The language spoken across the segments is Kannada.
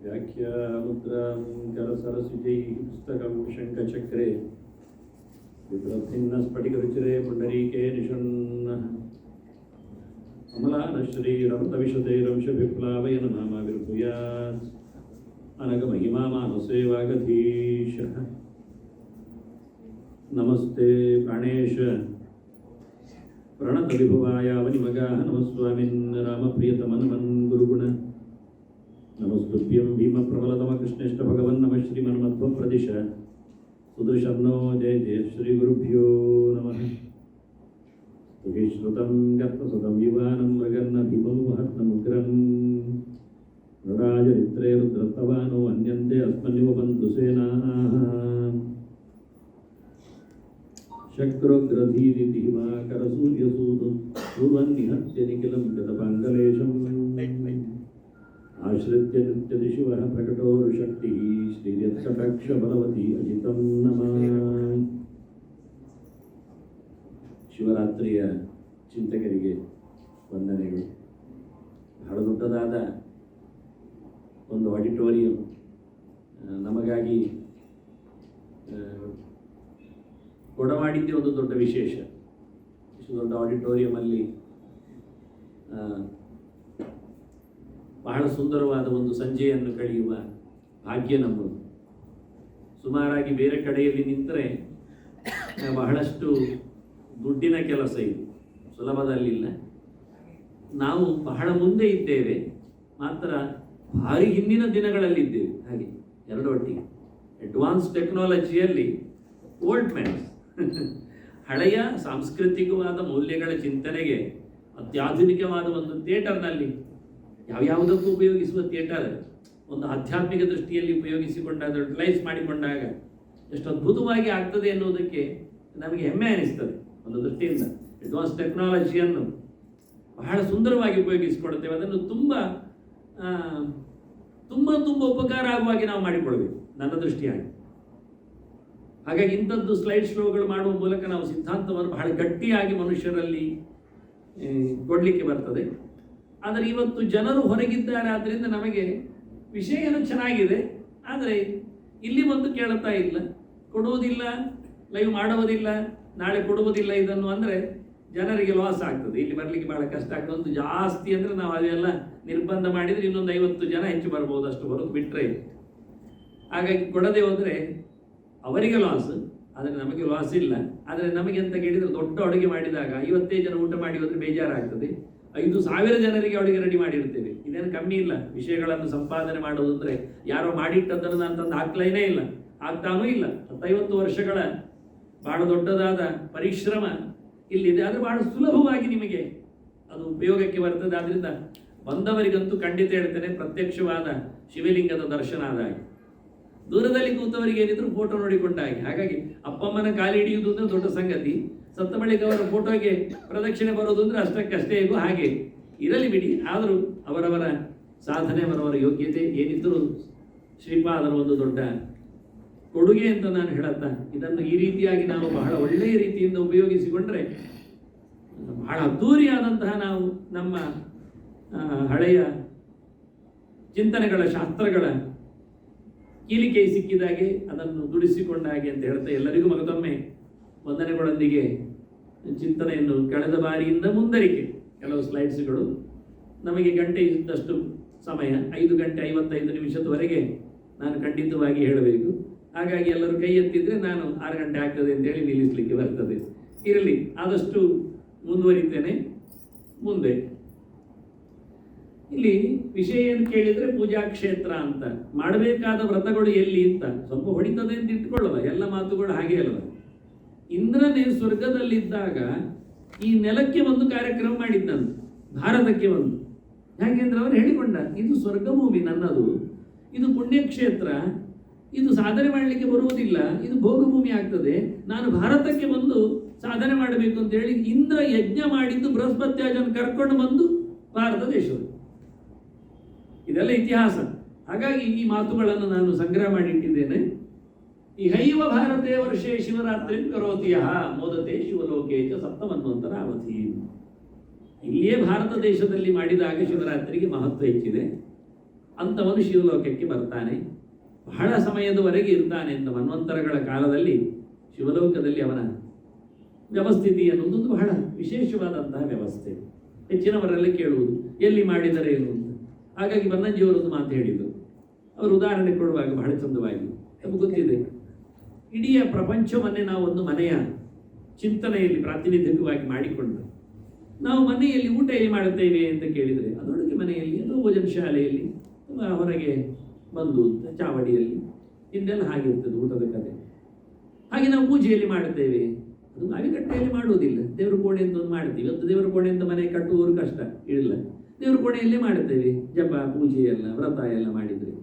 व्याख्यामुद्रां करसरसिजैः पुस्तकं शङ्खचक्रे विप्रभिन्नस्फटिकरुचिरे पुण्डरीके निषण्णः अमलानश्रीरमतविशदैरंशविप्लावयन नामाविर्भूयात् अनघमहिमा मानसे वागधीशः। नमस्ते प्राणेश प्रणतविभवाय वनिमगाः नमस्वामिन् रामप्रियतमनमन् गुरुगुण नमस्तुभ्यं भीमप्रबलतमकृष्णेष्ट भगवन् नमः श्रीमन्मध्वप्रदिश सुदृशन्नो जय जय श्रीगुरुभ्यो नमः। तुहिश्रुतं गत्वसुतं युवानं मृगन्न भीमं महत्नमुग्रं नृराजरित्रे रुद्रस्तवानो अन्यन्ते अस्मन्युपन्तु सेनाः शक्रोग्रधीदितिहिमाकरसूर्यसूदु पूर्वन्निहत्य निखिलं गतपाङ्गलेशम् आश्रित्य नित्यदिशिवः प्रकटोरुशक्तिः श्रीयत्कटाक्षबलवती अजितं नमः। ಶಿವರಾತ್ರಿಯ ಚಿಂತಕರಿಗೆ ವಂದನೆಗಳು. ಬಹಳ ದೊಡ್ಡದಾದ ಒಂದು ಆಡಿಟೋರಿಯಂ ನಮಗಾಗಿ ಕೊಡಮಾಡಿದ್ದೇ ಒಂದು ದೊಡ್ಡ ವಿಶೇಷ. ಇಷ್ಟು ದೊಡ್ಡ ಆಡಿಟೋರಿಯಮಲ್ಲಿ ಬಹಳ ಸುಂದರವಾದ ಒಂದು ಸಂಜೆಯನ್ನು ಕಳೆಯುವ ಭಾಗ್ಯ ನಮ್ಮದು. ಸುಮಾರಾಗಿ ಬೇರೆ ಕಡೆಯಲ್ಲಿ ನಿಂತರೆ ಬಹಳಷ್ಟು ದುಡ್ಡಿನ ಕೆಲಸ ಇದು, ಸುಲಭದಲ್ಲಿಲ್ಲ. ನಾವು ಬಹಳ ಮುಂದೆ ಇದ್ದೇವೆ, ಮಾತ್ರ ಭಾರಿ ಹಿಂದಿನ ದಿನಗಳಲ್ಲಿದ್ದೇವೆ. ಹಾಗೆ ಎರಡು ಒಟ್ಟಿಗೆ ಅಡ್ವಾನ್ಸ್ ಟೆಕ್ನಾಲಜಿಯಲ್ಲಿ ಓಲ್ಡ್ ಮ್ಯಾನ್ಸ್ ಹಳೆಯ ಸಾಂಸ್ಕೃತಿಕವಾದ ಮೌಲ್ಯಗಳ ಚಿಂತನೆಗೆ ಅತ್ಯಾಧುನಿಕವಾದ ಒಂದು ಥಿಯೇಟರ್ನಲ್ಲಿ ಯಾವ್ಯಾವುದಕ್ಕೂ ಉಪಯೋಗಿಸುವ ಥಿಯೇಟರ್ ಒಂದು ಆಧ್ಯಾತ್ಮಿಕ ದೃಷ್ಟಿಯಲ್ಲಿ ಉಪಯೋಗಿಸಿಕೊಂಡಾಗ ಯುಟಿಲೈಸ್ ಮಾಡಿಕೊಂಡಾಗ ಎಷ್ಟು ಅದ್ಭುತವಾಗಿ ಆಗ್ತದೆ ಎನ್ನುವುದಕ್ಕೆ ನಮಗೆ ಹೆಮ್ಮೆ ಅನಿಸ್ತದೆ. ಒಂದು ದೃಷ್ಟಿಯಿಂದ ಅಡ್ವಾನ್ಸ್ ಟೆಕ್ನಾಲಜಿಯನ್ನು ಬಹಳ ಸುಂದರವಾಗಿ ಉಪಯೋಗಿಸಿಕೊಳ್ತೇವೆ. ಅದನ್ನು ತುಂಬ ತುಂಬ ತುಂಬ ಉಪಕಾರ ಆಗುವಾಗಿ ನಾವು ಮಾಡಿಕೊಳ್ಬೇಕು ನನ್ನ ದೃಷ್ಟಿಯಾಗಿ. ಹಾಗಾಗಿ ಇಂಥದ್ದು ಸ್ಲೈಡ್ ಶೋಗಳು ಮಾಡುವ ಮೂಲಕ ನಾವು ಸಿದ್ಧಾಂತವನ್ನು ಬಹಳ ಗಟ್ಟಿಯಾಗಿ ಮನುಷ್ಯರಲ್ಲಿ ಕೊಡಲಿಕ್ಕೆ ಬರ್ತದೆ. ಆದರೆ ಇವತ್ತು ಜನರು ಹೊರಗಿದ್ದಾರೆ, ಆದ್ದರಿಂದ ನಮಗೆ ವಿಷಯ ಏನೋ ಚೆನ್ನಾಗಿದೆ, ಆದರೆ ಇಲ್ಲಿ ಬಂದು ಕೇಳುತ್ತಾ ಇಲ್ಲ, ಕೊಡುವುದಿಲ್ಲ, ಲೈವ್ ಮಾಡುವುದಿಲ್ಲ, ನಾಳೆ ಕೊಡುವುದಿಲ್ಲ. ಇದನ್ನು ಅಂದರೆ ಜನರಿಗೆ ಲಾಸ್ ಆಗ್ತದೆ, ಇಲ್ಲಿ ಬರಲಿಕ್ಕೆ ಬಹಳ ಕಷ್ಟ ಆಗ್ತದೆ. ಒಂದು ಜಾಸ್ತಿ ಅಂದರೆ ನಾವು ಅದೆಲ್ಲ ನಿರ್ಬಂಧ ಮಾಡಿದರೆ ಇನ್ನೊಂದು 50 ಜನ ಹೆಚ್ಚು ಬರ್ಬೋದು, ಅಷ್ಟು ಹೊರತು ಬಿಟ್ಟರೆ. ಹಾಗಾಗಿ ಕೊಡದೆ ಹೋದರೆ ಅವರಿಗೆ ಲಾಸ್, ಆದರೆ ನಮಗೆ ಲಾಸ್ ಇಲ್ಲ. ಆದರೆ ನಮಗೆ ಅಂತ ಕೇಳಿದರೆ ದೊಡ್ಡ ಅಡುಗೆ ಮಾಡಿದಾಗ 55 ಜನ ಊಟ ಮಾಡಿ ಹೋದರೆ ಬೇಜಾರಾಗ್ತದೆ. 5,000 ಜನರಿಗೆ ಅಡುಗೆ ರೆಡಿ ಮಾಡಿರ್ತೇವೆ, ಇದೇನು ಕಮ್ಮಿ ಇಲ್ಲ. ವಿಷಯಗಳನ್ನು ಸಂಪಾದನೆ ಮಾಡೋದು ಅಂದರೆ ಯಾರೋ ಮಾಡಿಟ್ಟದ್ದನ್ನು ನಾನು ತಂದು ಹಾಕ್ಲೈನೇ ಇಲ್ಲ, ಆಗ್ತಾನೂ ಇಲ್ಲ. 50 ವರ್ಷಗಳ ಬಹಳ ದೊಡ್ಡದಾದ ಪರಿಶ್ರಮ ಇಲ್ಲಿದೆ. ಆದರೆ ಬಹಳ ಸುಲಭವಾಗಿ ನಿಮಗೆ ಅದು ಉಪಯೋಗಕ್ಕೆ ಬರ್ತದೆ. ಆದ್ದರಿಂದ ಬಂದವರಿಗಂತೂ ಖಂಡಿತ ಹೇಳ್ತೇನೆ, ಪ್ರತ್ಯಕ್ಷವಾದ ಶಿವಲಿಂಗದ ದರ್ಶನ ಆದಾಗಿ, ದೂರದಲ್ಲಿ ಕೂತವರಿಗೆ ಏನಿದ್ರು ಫೋಟೋ ನೋಡಿಕೊಂಡಾಗಿ. ಹಾಗಾಗಿ ಅಪ್ಪಮ್ಮನ ಕಾಲಿ ಹಿಡಿಯುವುದು ಅಂದರೆ ದೊಡ್ಡ ಸಂಗತಿ, ಸತ್ತ ಬಳಿಕ ಅವರ ಫೋಟೋಗೆ ಪ್ರದಕ್ಷಿಣೆ ಬರೋದು ಅಂದರೆ ಅಷ್ಟಕ್ಕಷ್ಟೇ ಹೇಗೂ ಹಾಗೆ ಇರಲಿ ಬಿಡಿ. ಆದರೂ ಅವರವರ ಸಾಧನೆ, ಅವರವರ ಯೋಗ್ಯತೆ ಏನಿದ್ದರೂ ಶ್ರೀಪಾದರ ಒಂದು ದೊಡ್ಡ ಕೊಡುಗೆ ಅಂತ ನಾನು ಹೇಳುತ್ತಾ, ಇದನ್ನು ಈ ರೀತಿಯಾಗಿ ನಾವು ಬಹಳ ಒಳ್ಳೆಯ ರೀತಿಯಿಂದ ಉಪಯೋಗಿಸಿಕೊಂಡ್ರೆ ಬಹಳ ಅದ್ಧೂರಿಯಾದಂತಹ ನಾವು ನಮ್ಮ ಹಳೆಯ ಚಿಂತನೆಗಳ ಶಾಸ್ತ್ರಗಳ ಕೀಲಿಕೆ ಸಿಕ್ಕಿದಾಗೆ ಅದನ್ನು ದುಡಿಸಿಕೊಂಡ ಹಾಗೆ ಅಂತ ಹೇಳ್ತಾ ಎಲ್ಲರಿಗೂ ಮಗದೊಮ್ಮೆ ವಂದನೆಗಳೊಂದಿಗೆ ಚಿಂತನೆಯನ್ನು ಕಳೆದ ಬಾರಿಯಿಂದ ಮುಂದರಿಕೆ ಕೆಲವು ಸ್ಲೈಡ್ಸ್ಗಳು ನಮಗೆ ಗಂಟೆ ಇದ್ದಷ್ಟು ಸಮಯ 5 ಗಂಟೆ 55 ನಿಮಿಷದವರೆಗೆ ನಾನು ಖಂಡಿತವಾಗಿ ಹೇಳಬೇಕು. ಹಾಗಾಗಿ ಎಲ್ಲರೂ ಕೈ ಎತ್ತಿದ್ರೆ ನಾನು 6 ಗಂಟೆ ಆಗ್ತದೆ ಅಂತೇಳಿ ನಿಲ್ಲಿಸಲಿಕ್ಕೆ ಬರ್ತದೆ. ಇರಲಿ, ಆದಷ್ಟು ಮುಂದುವರಿತೇನೆ. ಮುಂದೆ ಇಲ್ಲಿ ವಿಷಯ ಏನು ಕೇಳಿದರೆ ಪೂಜಾ ಕ್ಷೇತ್ರ ಅಂತ, ಮಾಡಬೇಕಾದ ವ್ರತಗಳು ಎಲ್ಲಿ ಅಂತ ಸ್ವಲ್ಪ ಹೊಡಿತದೆ ಅಂತ ಇಟ್ಕೊಳ್ಳಲ್ಲ, ಎಲ್ಲ ಮಾತುಗಳು ಹಾಗೆ ಅಲ್ವ. ಇಂದ್ರನೇ ಸ್ವರ್ಗದಲ್ಲಿದ್ದಾಗ ಈ ನೆಲಕ್ಕೆ ಒಂದು ಕಾರ್ಯಕ್ರಮ ಮಾಡಿದ್ದಂತೆ, ಭಾರತಕ್ಕೆ ಒಂದು. ಯಾಕೆಂದ್ರೆ ಅವರು ಹೇಳಿಕೊಂಡ, ಇದು ಸ್ವರ್ಗಭೂಮಿ ನನ್ನದು, ಇದು ಪುಣ್ಯಕ್ಷೇತ್ರ, ಇದು ಸಾಧನೆ ಮಾಡಲಿಕ್ಕೆ ಬರುವುದಿಲ್ಲ, ಇದು ಭೋಗಭೂಮಿ ಆಗ್ತದೆ, ನಾನು ಭಾರತಕ್ಕೆ ಬಂದು ಸಾಧನೆ ಮಾಡಬೇಕು ಅಂತ ಹೇಳಿ ಇಂದ್ರ ಯಜ್ಞ ಮಾಡಿದ್ದು ಬೃಹಸ್ಪತ್ಯಾಜನ ಕರ್ಕೊಂಡು ಬಂದು ಭಾರತ ದೇಶದಲ್ಲಿ. ಇದೆಲ್ಲ ಇತಿಹಾಸ. ಹಾಗಾಗಿ ಈ ಮಾತುಗಳನ್ನು ನಾನು ಸಂಗ್ರಹ ಮಾಡಿಟ್ಟಿದ್ದೇನೆ. ಇಹೈವ ಭಾರತೇ ವರ್ಷೇ ಶಿವರಾತ್ರಿ ಕರೋತಿಯ ಮೋದತೆ ಶಿವಲೋಕೆ ಚ ಸಪ್ತಮನ್ವಂತರ ಅವಧಿ. ಇಲ್ಲಿಯೇ ಭಾರತ ದೇಶದಲ್ಲಿ ಮಾಡಿದಾಗ ಶಿವರಾತ್ರಿಗೆ ಮಹತ್ವ ಹೆಚ್ಚಿದೆ. ಅಂಥವನು ಶಿವಲೋಕಕ್ಕೆ ಬರ್ತಾನೆ, ಬಹಳ ಸಮಯದವರೆಗೆ ಇರ್ತಾನೆ ಅಂತ. ಮನ್ವಂತರಗಳ ಕಾಲದಲ್ಲಿ ಶಿವಲೋಕದಲ್ಲಿ ಅವನ ವ್ಯವಸ್ಥಿತಿ ಅನ್ನೋದೊಂದು ಬಹಳ ವಿಶೇಷವಾದಂತಹ ವ್ಯವಸ್ಥೆ. ಹೆಚ್ಚಿನವರೆಲ್ಲ ಕೇಳುವುದು ಎಲ್ಲಿ ಮಾಡಿದರೆ ಏನು ಅಂತ. ಹಾಗಾಗಿ ಬನ್ನಂಜಿಯವರೊಂದು ಮಾತು ಹೇಳಿದರು. ಅವರು ಉದಾಹರಣೆ ಕೊಡುವಾಗ ಬಹಳ ಚಂದವಾಗಿ, ನಮಗೆ ಗೊತ್ತಿದೆ, ಇಡೀ ಪ್ರಪಂಚವನ್ನೇ ನಾವು ಒಂದು ಮನೆಯ ಚಿಂತನೆಯಲ್ಲಿ ಪ್ರಾತಿನಿಧ್ಯವಾಗಿ ಮಾಡಿಕೊಂಡು ನಾವು ಮನೆಯಲ್ಲಿ ಊಟ ಎಲ್ಲಿ ಮಾಡುತ್ತೇವೆ ಅಂತ ಕೇಳಿದರೆ ಅದರೊಳಗೆ ಮನೆಯಲ್ಲಿ ಅಥವಾ ಭೋಜನ ಶಾಲೆಯಲ್ಲಿ ಅಥವಾ ಹೊರಗೆ ಬಂದು ಚಾವಡಿಯಲ್ಲಿ ಹಿಂದೆಲ್ಲ ಹಾಗಿರ್ತದೆ ಊಟದ ಕತೆ. ಹಾಗೆ ನಾವು ಪೂಜೆಯಲ್ಲಿ ಮಾಡುತ್ತೇವೆ, ಅದು ಮಾವಿಕಟ್ಟೆಯಲ್ಲಿ ಮಾಡುವುದಿಲ್ಲ. ದೇವರ ಕೋಣೆ ಅಂತ ಒಂದು ಮಾಡ್ತೀವಿ. ಇವತ್ತು ದೇವರ ಕೋಣೆ ಅಂತ ಮನೆ ಕಟ್ಟುವವರು ಕಷ್ಟ ಇಲ್ಲ, ದೇವರ ಕೋಣೆಯಲ್ಲೇ ಮಾಡುತ್ತೇವೆ. ಜಪ ಪೂಜೆ ಎಲ್ಲ ವ್ರತ ಎಲ್ಲ ಮಾಡಿದರೆ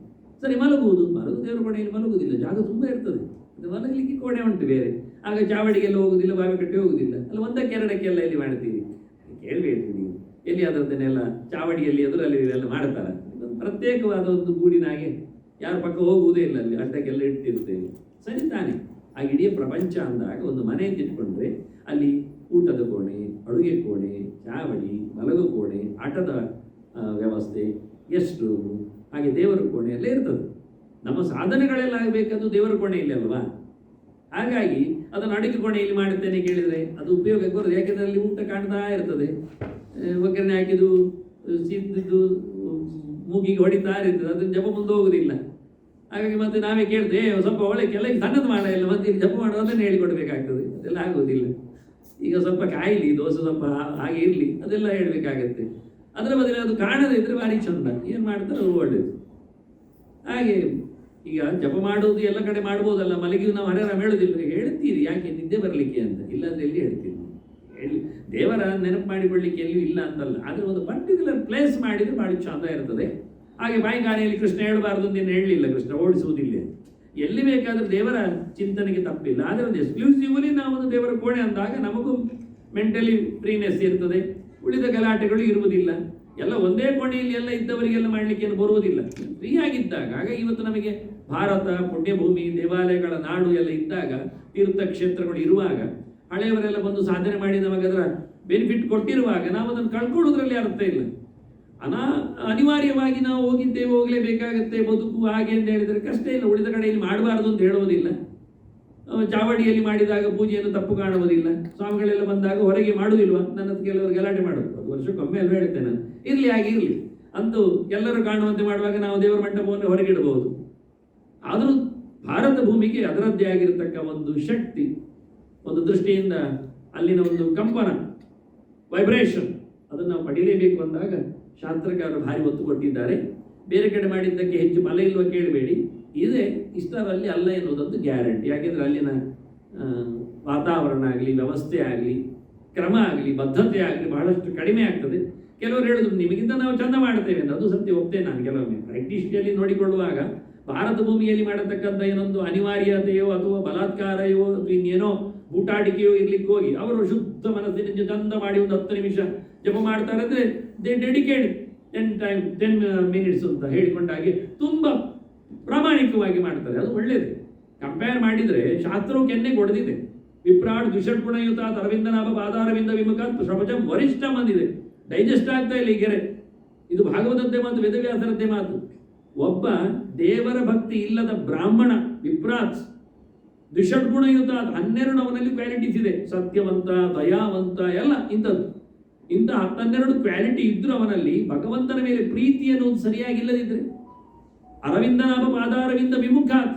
ಸರಿ. ಮಲಗುವುದು ದೇವರ ಕೋಣೆಯಲ್ಲಿ ಮಲಗುವುದಿಲ್ಲ, ಜಾಗ ತುಂಬ ಇರ್ತದೆ, ಅದು ಮಲಗಲಿಕ್ಕೆ ಕೋಣೆ ಉಂಟು ಬೇರೆ. ಆಗ ಚಾವಡಿಗೆಲ್ಲ ಹೋಗುದಿಲ್ಲ, ಬಾವಿಕಟ್ಟೆ ಹೋಗುದಿಲ್ಲ. ಅಲ್ಲ ಒಂದಕ್ಕೆ ಎರಡಕ್ಕೆಲ್ಲ ಎಲ್ಲಿ ಮಾಡ್ತೀವಿ ಕೇಳಬೇಡಿ ನೀವು. ಎಲ್ಲಿ ಅದರದ್ದನ್ನೆಲ್ಲ ಚಾವಡಿಯಲ್ಲಿ ಎದುರಲ್ಲಿ ಎಲ್ಲ ಮಾಡ್ತಾರೆ. ಪ್ರತ್ಯೇಕವಾದ ಒಂದು ಗೂಡಿನಾಗೆ ಯಾರ ಪಕ್ಕ ಹೋಗುವುದೇ ಇಲ್ಲ, ಅಲ್ಲಿ ಅಡ್ಡಕ್ಕೆಲ್ಲ ಇಟ್ಟಿರ್ತೇವೆ. ಸರಿ ತಾನೆ. ಆ ಇಡೀ ಪ್ರಪಂಚ ಅಂದಾಗ ಒಂದು ಮನೆ ಅಂತ ಇಟ್ಕೊಂಡ್ರೆ ಅಲ್ಲಿ ಊಟದ ಕೋಣೆ, ಅಡುಗೆ ಕೋಣೆ, ಚಾವಡಿ, ಮಲಗು ಕೋಣೆ, ಆಟದ ವ್ಯವಸ್ಥೆ, ಗೆಸ್ಟ್ ರೂಮು, ಹಾಗೆ ದೇವರ ಕೋಣೆ ಎಲ್ಲ ಇರ್ತದೆ. ನಮ್ಮ ಸಾಧನೆಗಳೆಲ್ಲ ಆಗಬೇಕದು ದೇವರ ಕೋಣೆಯಲ್ಲಿ ಅಲ್ವಾ. ಹಾಗಾಗಿ ಅದನ್ನು ಅಡುಗೆ ಕೋಣೆಯಲ್ಲಿ ಮಾಡುತ್ತೇನೆ ಕೇಳಿದರೆ ಅದು ಉಪಯೋಗಕ್ಕೆ ಬರೋದು. ಯಾಕೆಂದರೆ ಅಲ್ಲಿ ಊಟ ಕಾಣ್ತಾ ಇರ್ತದೆ, ಒಗ್ಗರಣೆ ಹಾಕಿದ್ದು ಸಿದ್ದಿದ್ದು ಮೂಗಿಗೆ ಹೊಡಿತಾ ಇರ್ತದೆ, ಅದನ್ನು ಜಪ ಮುಂದೆ ಹೋಗುದಿಲ್ಲ. ಹಾಗಾಗಿ ಮತ್ತೆ ನಾವೇ ಕೇಳ್ತೇವೆ ಸ್ವಲ್ಪ ಒಳ್ಳೆ ಕೆಲವು ಸಣ್ಣದು ಮಾಡ ಇಲ್ಲ, ಮತ್ತೆ ಜಪ ಮಾಡೋದನ್ನು ಹೇಳಿಕೊಡ್ಬೇಕಾಗ್ತದೆ. ಅದೆಲ್ಲ ಆಗೋದಿಲ್ಲ. ಈಗ ಸ್ವಲ್ಪ ಕಾಯಿಲಿ ದೋಸೆ ಸ್ವಲ್ಪ ಹಾಗೆ ಇರಲಿ ಅದೆಲ್ಲ ಹೇಳಬೇಕಾಗತ್ತೆ. ಅದರ ಬದಲು ಅದು ಕಾಣದೇ ಇದ್ರೆ ಭಾರಿ ಚಂದ, ಏನು ಮಾಡ್ತಾರೆ ಅದು ಒಳ್ಳೇದು. ಹಾಗೆ ಈಗ ಜಪ ಮಾಡೋದು ಎಲ್ಲ ಕಡೆ ಮಾಡ್ಬೋದಲ್ಲ, ಮಲಗಿಯೂ ನಾವು ಹರರಾಮ ಹೇಳೋದಿಲ್ಲ. ಹೇಳ್ತೀರಿ ಯಾಕೆ ನಿದ್ದೆ ಬರಲಿಕ್ಕೆ ಅಂತ, ಇಲ್ಲಾಂದ್ರೆ ಎಲ್ಲಿ ಹೇಳ್ತೀರಿ ಹೇಳಿ. ದೇವರ ನೆನಪು ಮಾಡಿಕೊಳ್ಳಿಕ್ಕೆ ಎಲ್ಲಿಯೂ ಇಲ್ಲ ಅಂತಲ್ಲ, ಆದರೆ ಒಂದು ಪರ್ಟಿಕ್ಯುಲರ್ ಪ್ಲೇಸ್ ಮಾಡಿದರೆ ಭಾಳ ಚಂದ ಇರ್ತದೆ. ಹಾಗೆ ಬಾಯಿಗಾನೆಯಲ್ಲಿ ಕೃಷ್ಣ ಹೇಳಬಾರ್ದು ಅಂತೇನು ಹೇಳಲಿಲ್ಲ, ಕೃಷ್ಣ ಓಡಿಸುವುದಿಲ್ಲ. ಎಲ್ಲಿ ಬೇಕಾದರೂ ದೇವರ ಚಿಂತನೆಗೆ ತಪ್ಪಿಲ್ಲ. ಆದರೆ ಒಂದು ಎಕ್ಸ್ಕ್ಲೂಸಿವ್ಲಿ ನಾವೊಂದು ದೇವರ ಕೋಣೆ ಅಂದಾಗ ನಮಗೂ ಮೆಂಟಲಿ ಫ್ರೀನೆಸ್ ಇರ್ತದೆ, ಉಳಿದ ಗಲಾಟೆಗಳು ಇರುವುದಿಲ್ಲ. ಎಲ್ಲ ಒಂದೇ ಕೋಣೆಯಲ್ಲಿ ಎಲ್ಲ ಇದ್ದವರಿಗೆಲ್ಲ ಮಾಡಲಿಕ್ಕೆ ಏನು ಬರುವುದಿಲ್ಲ. ಫ್ರೀ ಆಗಿದ್ದಾಗ, ಆಗ ಇವತ್ತು ನಮಗೆ ಭಾರತ ಪುಣ್ಯಭೂಮಿ, ದೇವಾಲಯಗಳ ನಾಡು ಎಲ್ಲ ಇದ್ದಾಗ, ತೀರ್ಥಕ್ಷೇತ್ರಗಳು ಇರುವಾಗ, ಹಳೆಯವರೆಲ್ಲ ಬಂದು ಸಾಧನೆ ಮಾಡಿ ನಮಗೆ ಅದರ ಬೆನಿಫಿಟ್ ಕೊಟ್ಟಿರುವಾಗ ನಾವು ಅದನ್ನು ಕಳ್ಕೊಳ್ಳೋದ್ರಲ್ಲಿ ಅರ್ಥ ಇಲ್ಲ. ಅನಿವಾರ್ಯವಾಗಿ ನಾವು ಹೋಗಿದ್ದೇವೆ, ಹೋಗಲೇಬೇಕಾಗತ್ತೆ, ಬದುಕು ಹಾಗೆ ಅಂತ ಹೇಳಿದರೆ ಕಷ್ಟ ಇಲ್ಲ. ಉಳಿದ ಕಡೆಯಲ್ಲಿ ಮಾಡಬಾರ್ದು ಅಂತ ಹೇಳುವುದಿಲ್ಲ. ಚಾವಡಿಯಲ್ಲಿ ಮಾಡಿದಾಗ ಪೂಜೆಯನ್ನು ತಪ್ಪು ಕಾಣುವುದಿಲ್ಲ. ಸ್ವಾಮಿಗಳೆಲ್ಲ ಬಂದಾಗ ಹೊರಗೆ ಮಾಡುವುದಿಲ್ವ, ನನ್ನ ಕೆಲವರು ಗಲಾಟೆ ಮಾಡೋದು. ಅದು ವರ್ಷಕ್ಕೊಮ್ಮೆ ಅಲ್ವ ಹೇಳ್ತೇನೆ ನಾನು. ಇರಲಿ ಹಾಗೆ ಇರಲಿ ಅಂತೂ ಎಲ್ಲರೂ ಕಾಣುವಂತೆ ಮಾಡುವಾಗ ನಾವು ದೇವರ ಮಂಟಪವನ್ನು ಹೊರಗಿಡಬಹುದು. ಆದರೂ ಭಾರತ ಭೂಮಿಗೆ ಅದರದ್ದೇ ಆಗಿರತಕ್ಕ ಒಂದು ಶಕ್ತಿ, ಒಂದು ದೃಷ್ಟಿಯಿಂದ ಅಲ್ಲಿನ ಒಂದು ಕಂಪನ, ವೈಬ್ರೇಷನ್, ಅದನ್ನು ನಾವು ಪಡೀಲೇಬೇಕು ಅಂದಾಗ ಶಾಸ್ತ್ರಕಾರರು ಭಾರಿ ಒತ್ತು ಕೊಟ್ಟಿದ್ದಾರೆ. ಬೇರೆ ಕಡೆ ಮಾಡಿದ್ದಕ್ಕೆ ಹೆಚ್ಚು ಫಲ ಇಲ್ವ ಕೇಳಬೇಡಿ, ಇದೆ ಇಷ್ಟರಲ್ಲಿ ಅಲ್ಲ ಎನ್ನುವುದಂತೂ ಗ್ಯಾರಂಟಿ. ಯಾಕೆಂದರೆ ಅಲ್ಲಿನ ವಾತಾವರಣ ಆಗಲಿ, ವ್ಯವಸ್ಥೆ ಆಗಲಿ, ಕ್ರಮ ಆಗಲಿ, ಬದ್ಧತೆ ಆಗಲಿ ಬಹಳಷ್ಟು ಕಡಿಮೆ ಆಗ್ತದೆ. ಕೆಲವರು ಹೇಳಿದ್ರು ನಿಮಗಿಂತ ನಾವು ಚಂದ ಮಾಡ್ತೇವೆ ಅಂತ. ಅದು ಸತ್ಯ, ಒಪ್ತೇನೆ ನಾನು. ಕೆಲವೊಮ್ಮೆ ಪ್ರಾಕ್ಟಿಷಿಯಲ್ಲಿ ನೋಡಿಕೊಳ್ಳುವಾಗ ಭಾರತ ಭೂಮಿಯಲ್ಲಿ ಮಾಡತಕ್ಕಂಥ ಏನೊಂದು ಅನಿವಾರ್ಯತೆಯೋ ಅಥವಾ ಬಲಾತ್ಕಾರವೋ ಅಥವಾ ಇನ್ನೇನೋ ಊಟಾಟಿಕೆಯೋ ಇರ್ಲಿಕ್ಕೆ ಹೋಗಿ ಅವರು ಶುದ್ಧ ಮನಸ್ಸಿನಿಂದ ಚಂದ ಮಾಡಿ ಒಂದು 10 ನಿಮಿಷ ಜಪ ಮಾಡ್ತಾರೆ ಅಂದರೆ ದೇ ಡೆಡಿಕೇಟ್ 10 ಮಿನಿಟ್ಸ್ ಅಂತ ಹೇಳಿಕೊಂಡಾಗೆ ತುಂಬ ಪ್ರಾಮಾಣಿಕವಾಗಿ ಮಾಡ್ತಾರೆ. ಅದು ಒಳ್ಳೆಯದು. ಕಂಪೇರ್ ಮಾಡಿದರೆ ಶಾಸ್ತ್ರವು ಕೆನ್ನೆ ಕೊಡದಿದೆ. ವಿಪ್ರಾಡ್ ದ್ವಿಷಡ್ಗುಣಯುತ ಅರವಿಂದ ನಾಭ ಪಾದಾರವಿಂದ ವಿಮುಖ ಪ್ರಪಂಚ ವರಿಷ್ಠ ಬಂದಿದೆ. ಡೈಜೆಸ್ಟ್ ಆಗ್ತಾ ಇಲ್ಲ ಈ ಗೆರೆ. ಇದು ಭಾಗವತದ್ದೇ ಮಾತು, ವೇದವ್ಯಾಸರದ್ದೇ ಮಾತು. ಒಬ್ಬ ದೇವರ ಭಕ್ತಿ ಇಲ್ಲದ ಬ್ರಾಹ್ಮಣ ವಿಪ್ರಾತ್ ದ್ವಿಷಡ್ಗುಣಯುತ 12 ಅವನಲ್ಲಿ ಕ್ವಾಲಿಟೀಸ್ ಇದೆ. ಸತ್ಯವಂತ, ದಯಾವಂತ, ಎಲ್ಲ ಇಂಥದ್ದು. ಇಂಥ 12 ಕ್ವಾಲಿಟಿ ಇದ್ರೂ ಅವನಲ್ಲಿ ಭಗವಂತನ ಮೇಲೆ ಪ್ರೀತಿ ಅನ್ನೋದು ಸರಿಯಾಗಿಲ್ಲದಿದ್ರೆ, ಅರವಿಂದ ನಾಭ ಪಾದಾರವಿಂದ ವಿಮುಖಾತ್,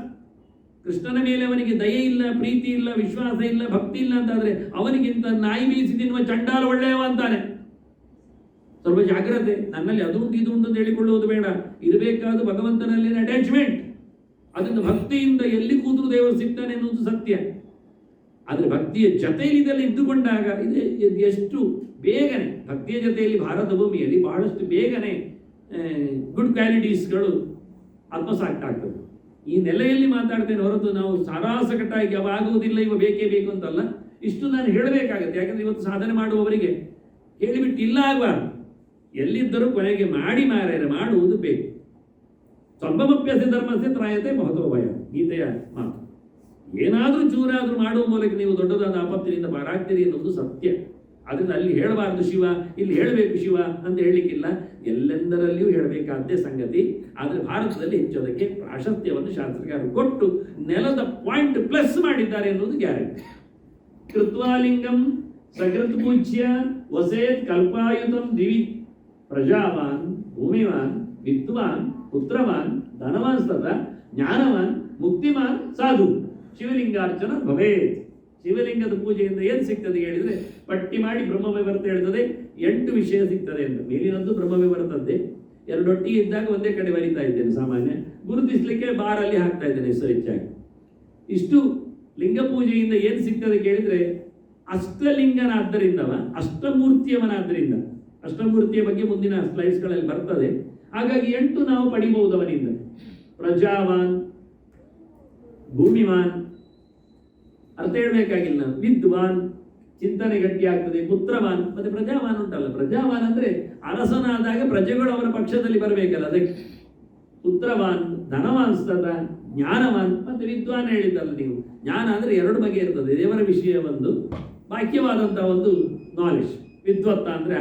ಕೃಷ್ಣನ ಮೇಲೆ ಅವನಿಗೆ ದಯೆ ಇಲ್ಲ, ಪ್ರೀತಿ ಇಲ್ಲ, ವಿಶ್ವಾಸ ಇಲ್ಲ, ಭಕ್ತಿ ಇಲ್ಲ ಅಂತಾದ್ರೆ ಅವನಿಗಿಂತ ನಾಯಿ ಬೀಸಿ ತಿನ್ನುವ ಚಂಡಾಲ ಒಳ್ಳೆಯವ ಅಂತಾನೆ. ಸ್ವಲ್ಪ ಜಾಗ್ರತೆ. ನನ್ನಲ್ಲಿ ಅದು ಉಂಟು ಇದು ಉಂಟು ಅಂತ ಹೇಳಿಕೊಳ್ಳುವುದು ಬೇಡ. ಇರಬೇಕಾದ ಭಗವಂತನಲ್ಲಿನ ಅಟ್ಯಾಚ್ಮೆಂಟ್. ಅದನ್ನು ಭಕ್ತಿಯಿಂದ ಎಲ್ಲಿ ಕೂತರೂ ದೇವರು ಸಿಗ್ತಾನೆ ಅನ್ನೋದು ಸತ್ಯ. ಆದರೆ ಭಕ್ತಿಯ ಜೊತೆಯಲ್ಲಿ ಇದೆಲ್ಲ ಇದ್ದುಕೊಂಡಾಗ ಇದು ಎಷ್ಟು ಬೇಗನೆ ಭಕ್ತಿಯ ಜೊತೆಯಲ್ಲಿ ಭಾರತ ಭೂಮಿಯಲ್ಲಿ ಬಹಳಷ್ಟು ಬೇಗನೆ ಗುಡ್ ಕ್ವಾಲಿಟೀಸ್ಗಳು ಆತ್ಮಸಾತ್ ಆಗ್ತದೆ. ಈ ನೆಲೆಯಲ್ಲಿ ಮಾತಾಡ್ತೇನೆ ಹೊರತು ನಾವು ಸಾರಾಸಕಟ್ಟಾಗಿ ಅವ ಆಗುವುದಿಲ್ಲ, ಇವ ಬೇಕೇ ಬೇಕು ಅಂತಲ್ಲ. ಇಷ್ಟು ನಾನು ಹೇಳಬೇಕಾಗತ್ತೆ. ಯಾಕಂದ್ರೆ ಇವತ್ತು ಸಾಧನೆ ಮಾಡುವವರಿಗೆ ಹೇಳಿಬಿಟ್ಟು ಇಲ್ಲ ಆಗಬಾರ್ದು. ಎಲ್ಲಿದ್ದರೂ ಕೊನೆಗೆ ಮಾಡಿ ಮಾರ್ಯಾರೆ ಮಾಡುವುದು ಬೇಕು. ಸ್ವಲ್ಪಮಪ್ಯಸ್ಯ ಧರ್ಮಸ್ಯ ತ್ರಾಯತೆ ಮಹತ್ವ ಭಯ, ಗೀತೆಯ ಮಾತು. ಏನಾದರೂ ಚೂರಾದರೂ ಮಾಡುವ ಮೂಲಕ ನೀವು ದೊಡ್ಡದಾದ ಆಪತ್ತಿನಿಂದ ಪಾರಾಗ್ತೀರಿ ಅನ್ನೋದು ಸತ್ಯ. ಅದರಿಂದ ಅಲ್ಲಿ ಹೇಳಬಾರ್ದು ಶಿವ, ಇಲ್ಲಿ ಹೇಳಬೇಕು ಶಿವ ಅಂತ ಹೇಳಲಿಕ್ಕಿಲ್ಲ. ಎಲ್ಲೆಂದರಲ್ಲಿಯೂ ಹೇಳಬೇಕಾದ್ದೇ ಸಂಗತಿ. ಆದರೆ ಭಾರತದಲ್ಲಿ ಹೆಚ್ಚು ಅದಕ್ಕೆ ಪ್ರಾಶಸ್ತ್ಯವನ್ನು ಶಾಸ್ತ್ರಕಾರರು ಕೊಟ್ಟು ನೆಲದ ಪಾಯಿಂಟ್ ಪ್ಲಸ್ ಮಾಡಿದ್ದಾರೆ ಎನ್ನುವುದು ಗ್ಯಾರಂಟಿ. ಕೃತ್ವಾಲಿಂಗಂ ಸಕೃತ್ ಪೂಜ್ಯ ವಸೇತ್ ಕಲ್ಪಾಯುತಂ ದಿವಿ ಪ್ರಜಾವಾನ್ ಭೂಮಿವಾನ್ ವಿದ್ವಾನ್ ಪುತ್ರವಾನ್ ಧನವಾನ್ ಸದಾ ಜ್ಞಾನವಾನ್ ಮುಕ್ತಿಮಾನ್ ಸಾಧು ಶಿವಲಿಂಗಾರ್ಚನ ಭವೇತ್. ಶಿವಲಿಂಗದ ಪೂಜೆಯಿಂದ ಏನು ಸಿಗ್ತದೆ ಹೇಳಿದರೆ, ಪಟ್ಟಿ ಮಾಡಿ ಬ್ರಹ್ಮವೈವರ್ತ ಹೇಳ್ತದೆ 8 ವಿಷಯ ಸಿಗ್ತದೆ ಅಂತ. ಮೇಲಿನದ್ದು ಬ್ರಹ್ಮವೈವರ್ತದ್ದೇ, ಎರಡೊಟ್ಟಿಗೆ ಇದ್ದಾಗ ಒಂದೇ ಕಡೆ ಬರಿತಾ ಇದ್ದೇನೆ. ಸಾಮಾನ್ಯ ಗುರುತಿಸ್ಲಿಕ್ಕೆ ಬಾರಲ್ಲಿ ಹಾಕ್ತಾ ಇದ್ದೇನೆ ಹೆಸರು ಹೆಚ್ಚಾಗಿ. ಇಷ್ಟು ಲಿಂಗ ಪೂಜೆಯಿಂದ ಏನು ಸಿಗ್ತದೆ ಕೇಳಿದರೆ, ಅಷ್ಟಲಿಂಗನಾದ್ದರಿಂದವ ಅಷ್ಟಮೂರ್ತಿಯವನಾದ್ದರಿಂದ. ಅಷ್ಟಮೂರ್ತಿಯ ಬಗ್ಗೆ ಮುಂದಿನ ಸ್ಲೈಡ್ಸ್ಗಳಲ್ಲಿ ಬರ್ತದೆ. ಹಾಗಾಗಿ 8 ನಾವು ಪಡಿಬಹುದು ಅವನಿಂದ. ಪ್ರಜಾವಾನ್, ಭೂಮಿವಾನ್, ಅರ್ಥ ಹೇಳ್ಬೇಕಾಗಿಲ್ಲ, ವಿದ್ವಾನ್, ಚಿಂತನೆ ಗಟ್ಟಿ ಆಗ್ತದೆ, ಪುತ್ರವಾನ್, ಮತ್ತೆ ಪ್ರಜಾವಾನ್ ಉಂಟಲ್ಲ. ಪ್ರಜಾವಾನ್ ಅಂದ್ರೆ ಅರಸನಾದಾಗ ಪ್ರಜೆಗಳು ಅವರ ಪಕ್ಷದಲ್ಲಿ ಬರಬೇಕಲ್ಲ, ಅದಕ್ಕೆ ಪುತ್ರವಾನ್, ಧನವಾನ್ ಸದ, ಜ್ಞಾನವಾನ್, ಮತ್ತೆ ವಿದ್ವಾನ್ ಹೇಳಿದ್ದಲ್ಲ ನೀವು. ಜ್ಞಾನ ಅಂದ್ರೆ 2 ಬಗೆ ಇರ್ತದೆ. ದೇವರ ವಿಷಯ ಒಂದು, ಬಾಹ್ಯವಾದಂತಹ ಒಂದು ನಾಲೆಜ್, ವಿದ್ವತ್ತ ಅಂದ್ರೆ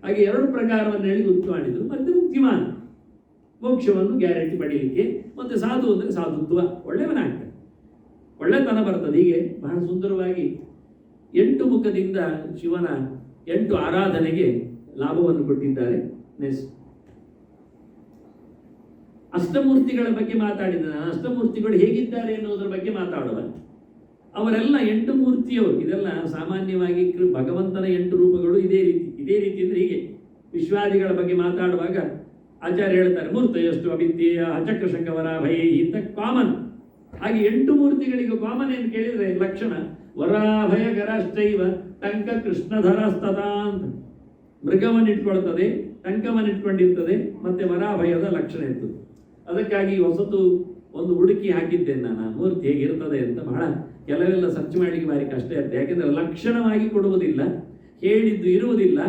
ಹಾಗೆ 2 ಪ್ರಕಾರವನ್ನು ಹೇಳಿ ಗೊತ್ತು ಮಾಡಿದ್ರು. ಮತ್ತೆ ಮುಕ್ತಿಮಾನ್, ಮೋಕ್ಷವನ್ನು ಗ್ಯಾರಂಟಿ ಪಡೀಲಿಕ್ಕೆ. ಮತ್ತೆ ಸಾಧು ಅಂದರೆ ಸಾಧುತ್ವ, ಒಳ್ಳೆಯವನಾಗ್ತದೆ, ಒಳ್ಳೆತನ ಬರ್ತದೆ. ಹೀಗೆ ಬಹಳ ಸುಂದರವಾಗಿ 8 ಮುಖದಿಂದ ಶಿವನ 8 ಆರಾಧನೆಗೆ ಲಾಭವನ್ನು ಕೊಟ್ಟಿದ್ದಾರೆ. ನೆಕ್ಸ್ಟ್ ಅಷ್ಟಮೂರ್ತಿಗಳ ಬಗ್ಗೆ ಮಾತಾಡಿದ. ಅಷ್ಟಮೂರ್ತಿಗಳು ಹೇಗಿದ್ದಾರೆ ಎನ್ನುವುದರ ಬಗ್ಗೆ ಮಾತಾಡುವ. ಅವರೆಲ್ಲ 8 ಮೂರ್ತಿಯವರು. ಇದೆಲ್ಲ ಸಾಮಾನ್ಯವಾಗಿ ಭಗವಂತನ 8 ರೂಪಗಳು ಇದೇ ರೀತಿ ಅಂದ್ರೆ ಹೀಗೆ. ವಿಶ್ವಾದಿಗಳ ಬಗ್ಗೆ ಮಾತಾಡುವಾಗ ಆಚಾರ್ಯ ಹೇಳ್ತಾರೆ, ಮೂರ್ತಯಷ್ಟು ಅವಿದ್ಯೆಯ ಚಕ್ರಶಂಕ ವರಾಭಯ ಇಂತ ಕಾಮನ್. ಹಾಗೆ 8 ಮೂರ್ತಿಗಳಿಗೆ ಕಾಮನ್ ಏನು ಕೇಳಿದ್ರೆ ಲಕ್ಷಣ ವರಾಭಯ ಗರಾಶ್ಚೈವ ಟಂಕ ಕೃಷ್ಣಧರಸ್ತದಾ ಅಂತ. ಮೃಗವನ್ನು ಇಟ್ಕೊಳ್ತದೆ, ಟಂಕವನ್ನು ಇಟ್ಕೊಂಡಿರ್ತದೆ, ಮತ್ತೆ ವರಾಭಯದ ಲಕ್ಷಣ ಇರ್ತದೆ. ಅದಕ್ಕಾಗಿ ಹೊಸತು ಒಂದು ಹುಡುಕಿ ಹಾಕಿದ್ದೇನೆ ನಾನು, ಮೂರ್ತಿ ಹೇಗಿರ್ತದೆ ಅಂತ. ಬಹಳ ಕೆಲವೆಲ್ಲ ಸರ್ಚ್ ಮಾಡಲಿಕ್ಕೆ ಭಾರಿ ಕಷ್ಟ ಇರ್ತದೆ. ಯಾಕೆಂದ್ರೆ ಲಕ್ಷಣವಾಗಿ ಕೊಡುವುದಿಲ್ಲ, ಹೇಳಿದ್ದು ಇರುವುದಿಲ್ಲ,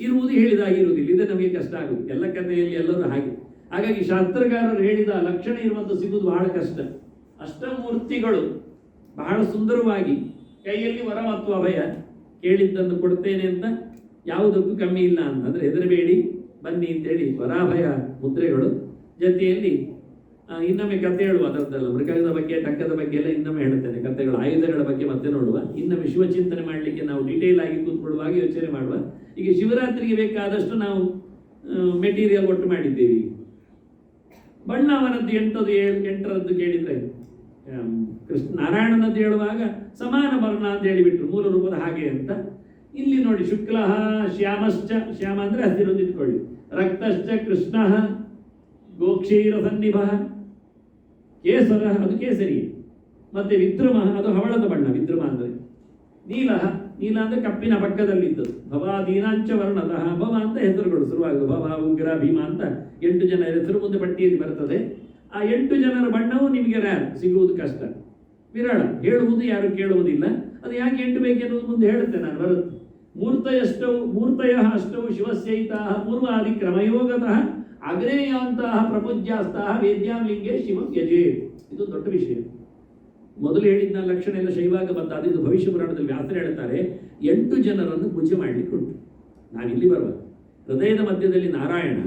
ಇರುವುದು ಹೇಳಿದಾಗಿರುವುದಿಲ್ಲ. ಇದು ನಮಗೆ ಕಷ್ಟ ಆಗುತ್ತೆ. ಎಲ್ಲ ಕಥೆಯಲ್ಲಿ ಎಲ್ಲರೂ ಹಾಗೆ. ಹಾಗಾಗಿ ಶಾಸ್ತ್ರಕಾರರು ಹೇಳಿದ ಲಕ್ಷಣ ಇರುವಂಥ ಸಿಗುವುದು ಬಹಳ ಕಷ್ಟ. ಅಷ್ಟಮೂರ್ತಿಗಳು ಬಹಳ ಸುಂದರವಾಗಿ ಕೈಯಲ್ಲಿ ವರ ಮತ್ತು ಅಭಯ, ಕೇಳಿದ್ದನ್ನು ಕೊಡ್ತೇನೆ ಅಂತ, ಯಾವುದಕ್ಕೂ ಕಮ್ಮಿ ಇಲ್ಲ ಅಂತಂದ್ರೆ ಹೆದರಬೇಡಿ ಬನ್ನಿ ಅಂತೇಳಿ ವರಾಭಯ ಮುದ್ರೆಗಳು. ಜೊತೆಯಲ್ಲಿ ಇನ್ನೊಮ್ಮೆ ಕತೆ ಹೇಳುವ ಅದರದ್ದೆಲ್ಲ ಮೃಗದ ಬಗ್ಗೆ, ಟಂಕದ ಬಗ್ಗೆ ಎಲ್ಲ ಇನ್ನೊಮ್ಮೆ ಹೇಳ್ತೇನೆ. ಕಥೆಗಳು, ಆಯುಧಗಳ ಬಗ್ಗೆ ಮತ್ತೆ ನೋಡುವ. ಇನ್ನೊಮ್ಮೆ ಶಿವಚಿಂತನೆ ಮಾಡಲಿಕ್ಕೆ ನಾವು ಡೀಟೇಲ್ ಆಗಿ ಕೂತ್ಕೊಳ್ಳುವಾಗ ಯೋಚನೆ ಮಾಡುವ. ಈಗ ಶಿವರಾತ್ರಿಗೆ ಬೇಕಾದಷ್ಟು ನಾವು ಮೆಟೀರಿಯಲ್ ಒಟ್ಟು ಮಾಡಿದ್ದೇವೆ. ಬಣ್ಣ ಅವನದ್ದು 8ರದ್ದು ಕೇಳಿದ್ರೆ, ನಾರಾಯಣನದ್ದು ಹೇಳುವಾಗ ಸಮಾನ ವರ್ಣ ಅಂತ ಹೇಳಿಬಿಟ್ರು, ಮೂಲ ರೂಪದ ಹಾಗೆ ಅಂತ. ಇಲ್ಲಿ ನೋಡಿ, ಶುಕ್ಲ ಶ್ಯಾಮಶ್ಚ, ಶ್ಯಾಮ ಅಂದ್ರೆ ಹಸಿರು ಇಟ್ಕೊಳ್ಳಿ, ರಕ್ತಶ್ಚ ಕೃಷ್ಣ, ಗೋಕ್ಷೀರ ಸನ್ನಿಭ, ಕೇಸರ ಅದು ಕೇಸರಿ, ಮತ್ತೆ ವಿದ್ರುಮ ಅದು ಹವಳದ ಬಣ್ಣ, ವಿದ್ರುಮ ಅಂದ್ರೆ. ನೀಲ, ನೀಲ ಅಂದ್ರೆ ಕಪ್ಪಿನ ಪಕ್ಕದಲ್ಲಿದ್ದದ್ದು. ಭವಾದೀನಾಂಚ ವರ್ಣತಃ, ಭವ ಅಂತ ಹೆಸರುಗಳು ಶುರುವಾಗುದು. ಭವ, ಉಗ್ರ, ಭೀಮ ಅಂತ 8 ಜನರ ಹೆಸರು ಮುಂದೆ ಪಟ್ಟಿಯಲ್ಲಿ ಬರ್ತದೆ. ಆ 8 ಜನರ ಬಣ್ಣವು ನಿಮಗೆ ರ್ಯಾರ್ ಸಿಗುವುದು ಕಷ್ಟ, ವಿರಳ. ಹೇಳುವುದು ಯಾರು ಕೇಳುವುದಿಲ್ಲ. ಅದು ಯಾಕೆ 8 ಬೇಕೆನ್ನುವುದು ಮುಂದೆ ಹೇಳುತ್ತೆ ನಾನು, ಬರುತ್ತೆ. ಮೂರ್ತಯ ಅಷ್ಟೌ ಶಿವಸ್ಯೈತಾ ಪೂರ್ವಾದಿ ಕ್ರಮಯೋಗತಃ ಅಗ್ರೇಯಾಂತಹ ಪ್ರಪೂಜ್ಯಾಸ್ತಃ ವೇದ್ಯಾಂ ಲಿಂಗೇ ಶಿವಂ ಯಜೇ. ಇದು ದೊಡ್ಡ ವಿಷಯ. ಮೊದಲು ಹೇಳಿದ್ದ ಲಕ್ಷಣ ಎಲ್ಲ ಶೈವಾಗ ಬಂದ. ಅದು ಭವಿಷ್ಯ ಪುರಾಣದಲ್ಲಿ ವ್ಯಾಸರು ಹೇಳ್ತಾರೆ, 8 ಜನರನ್ನು ಪೂಜೆ ಮಾಡಲಿಕ್ಕೆ ಉಂಟು. ನಾವಿಲ್ಲಿ ಬರುವ ಹೃದಯದ ಮಧ್ಯದಲ್ಲಿ ನಾರಾಯಣ,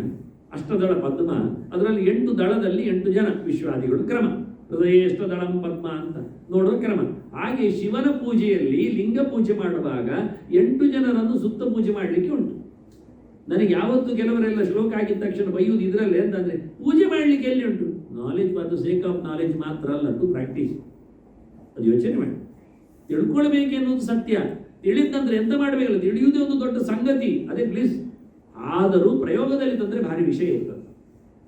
ಅಷ್ಟದಳ ಪದ್ಮ, ಅದರಲ್ಲಿ 8 ದಳದಲ್ಲಿ 8 ಜನ ವಿಶ್ವಾದಿಗಳು. ಕ್ರಮ ಹೃದಯ ದಳಂ ಪದ್ಮ ಅಂತ ನೋಡುವ ಕ್ರಮ. ಹಾಗೆ ಶಿವನ ಪೂಜೆಯಲ್ಲಿ ಲಿಂಗ ಪೂಜೆ ಮಾಡುವಾಗ 8 ಜನರನ್ನು ಸುತ್ತ ಪೂಜೆ ಮಾಡಲಿಕ್ಕೆ ಉಂಟು. ನನಗೆ ಯಾವತ್ತು ಕೆಲವರೆಲ್ಲ ಶ್ಲೋಕ ಆಗಿದ ತಕ್ಷಣ ಬೈಯುವುದು ಇದರಲ್ಲೇ ಅಂತಂದ್ರೆ, ಪೂಜೆ ಮಾಡಲಿಕ್ಕೆ ಎಲ್ಲಿ ಉಂಟು? Knowledge for the sake of knowledge ಮಾತ್ರ ಅಲ್ಲ, ಟು ಪ್ರಾಕ್ಟೀಸ್. ಅದು ಯೋಚನೆ ಮಾಡಿ, ತಿಳ್ಕೊಳ್ಬೇಕೆನ್ನುವುದು ಸತ್ಯ. ತಿಳಿದಂದ್ರೆ ಎಂತ ಮಾಡಬೇಕಲ್ಲ, ತಿಳಿಯುವುದೇ ಒಂದು ದೊಡ್ಡ ಸಂಗತಿ, ಅದೇ ಪ್ಲೀಸ್. ಆದರೂ ಪ್ರಯೋಗದಲ್ಲಿ ತಂದ್ರೆ ಭಾರಿ ವಿಷಯ ಇರ್ತದೆ.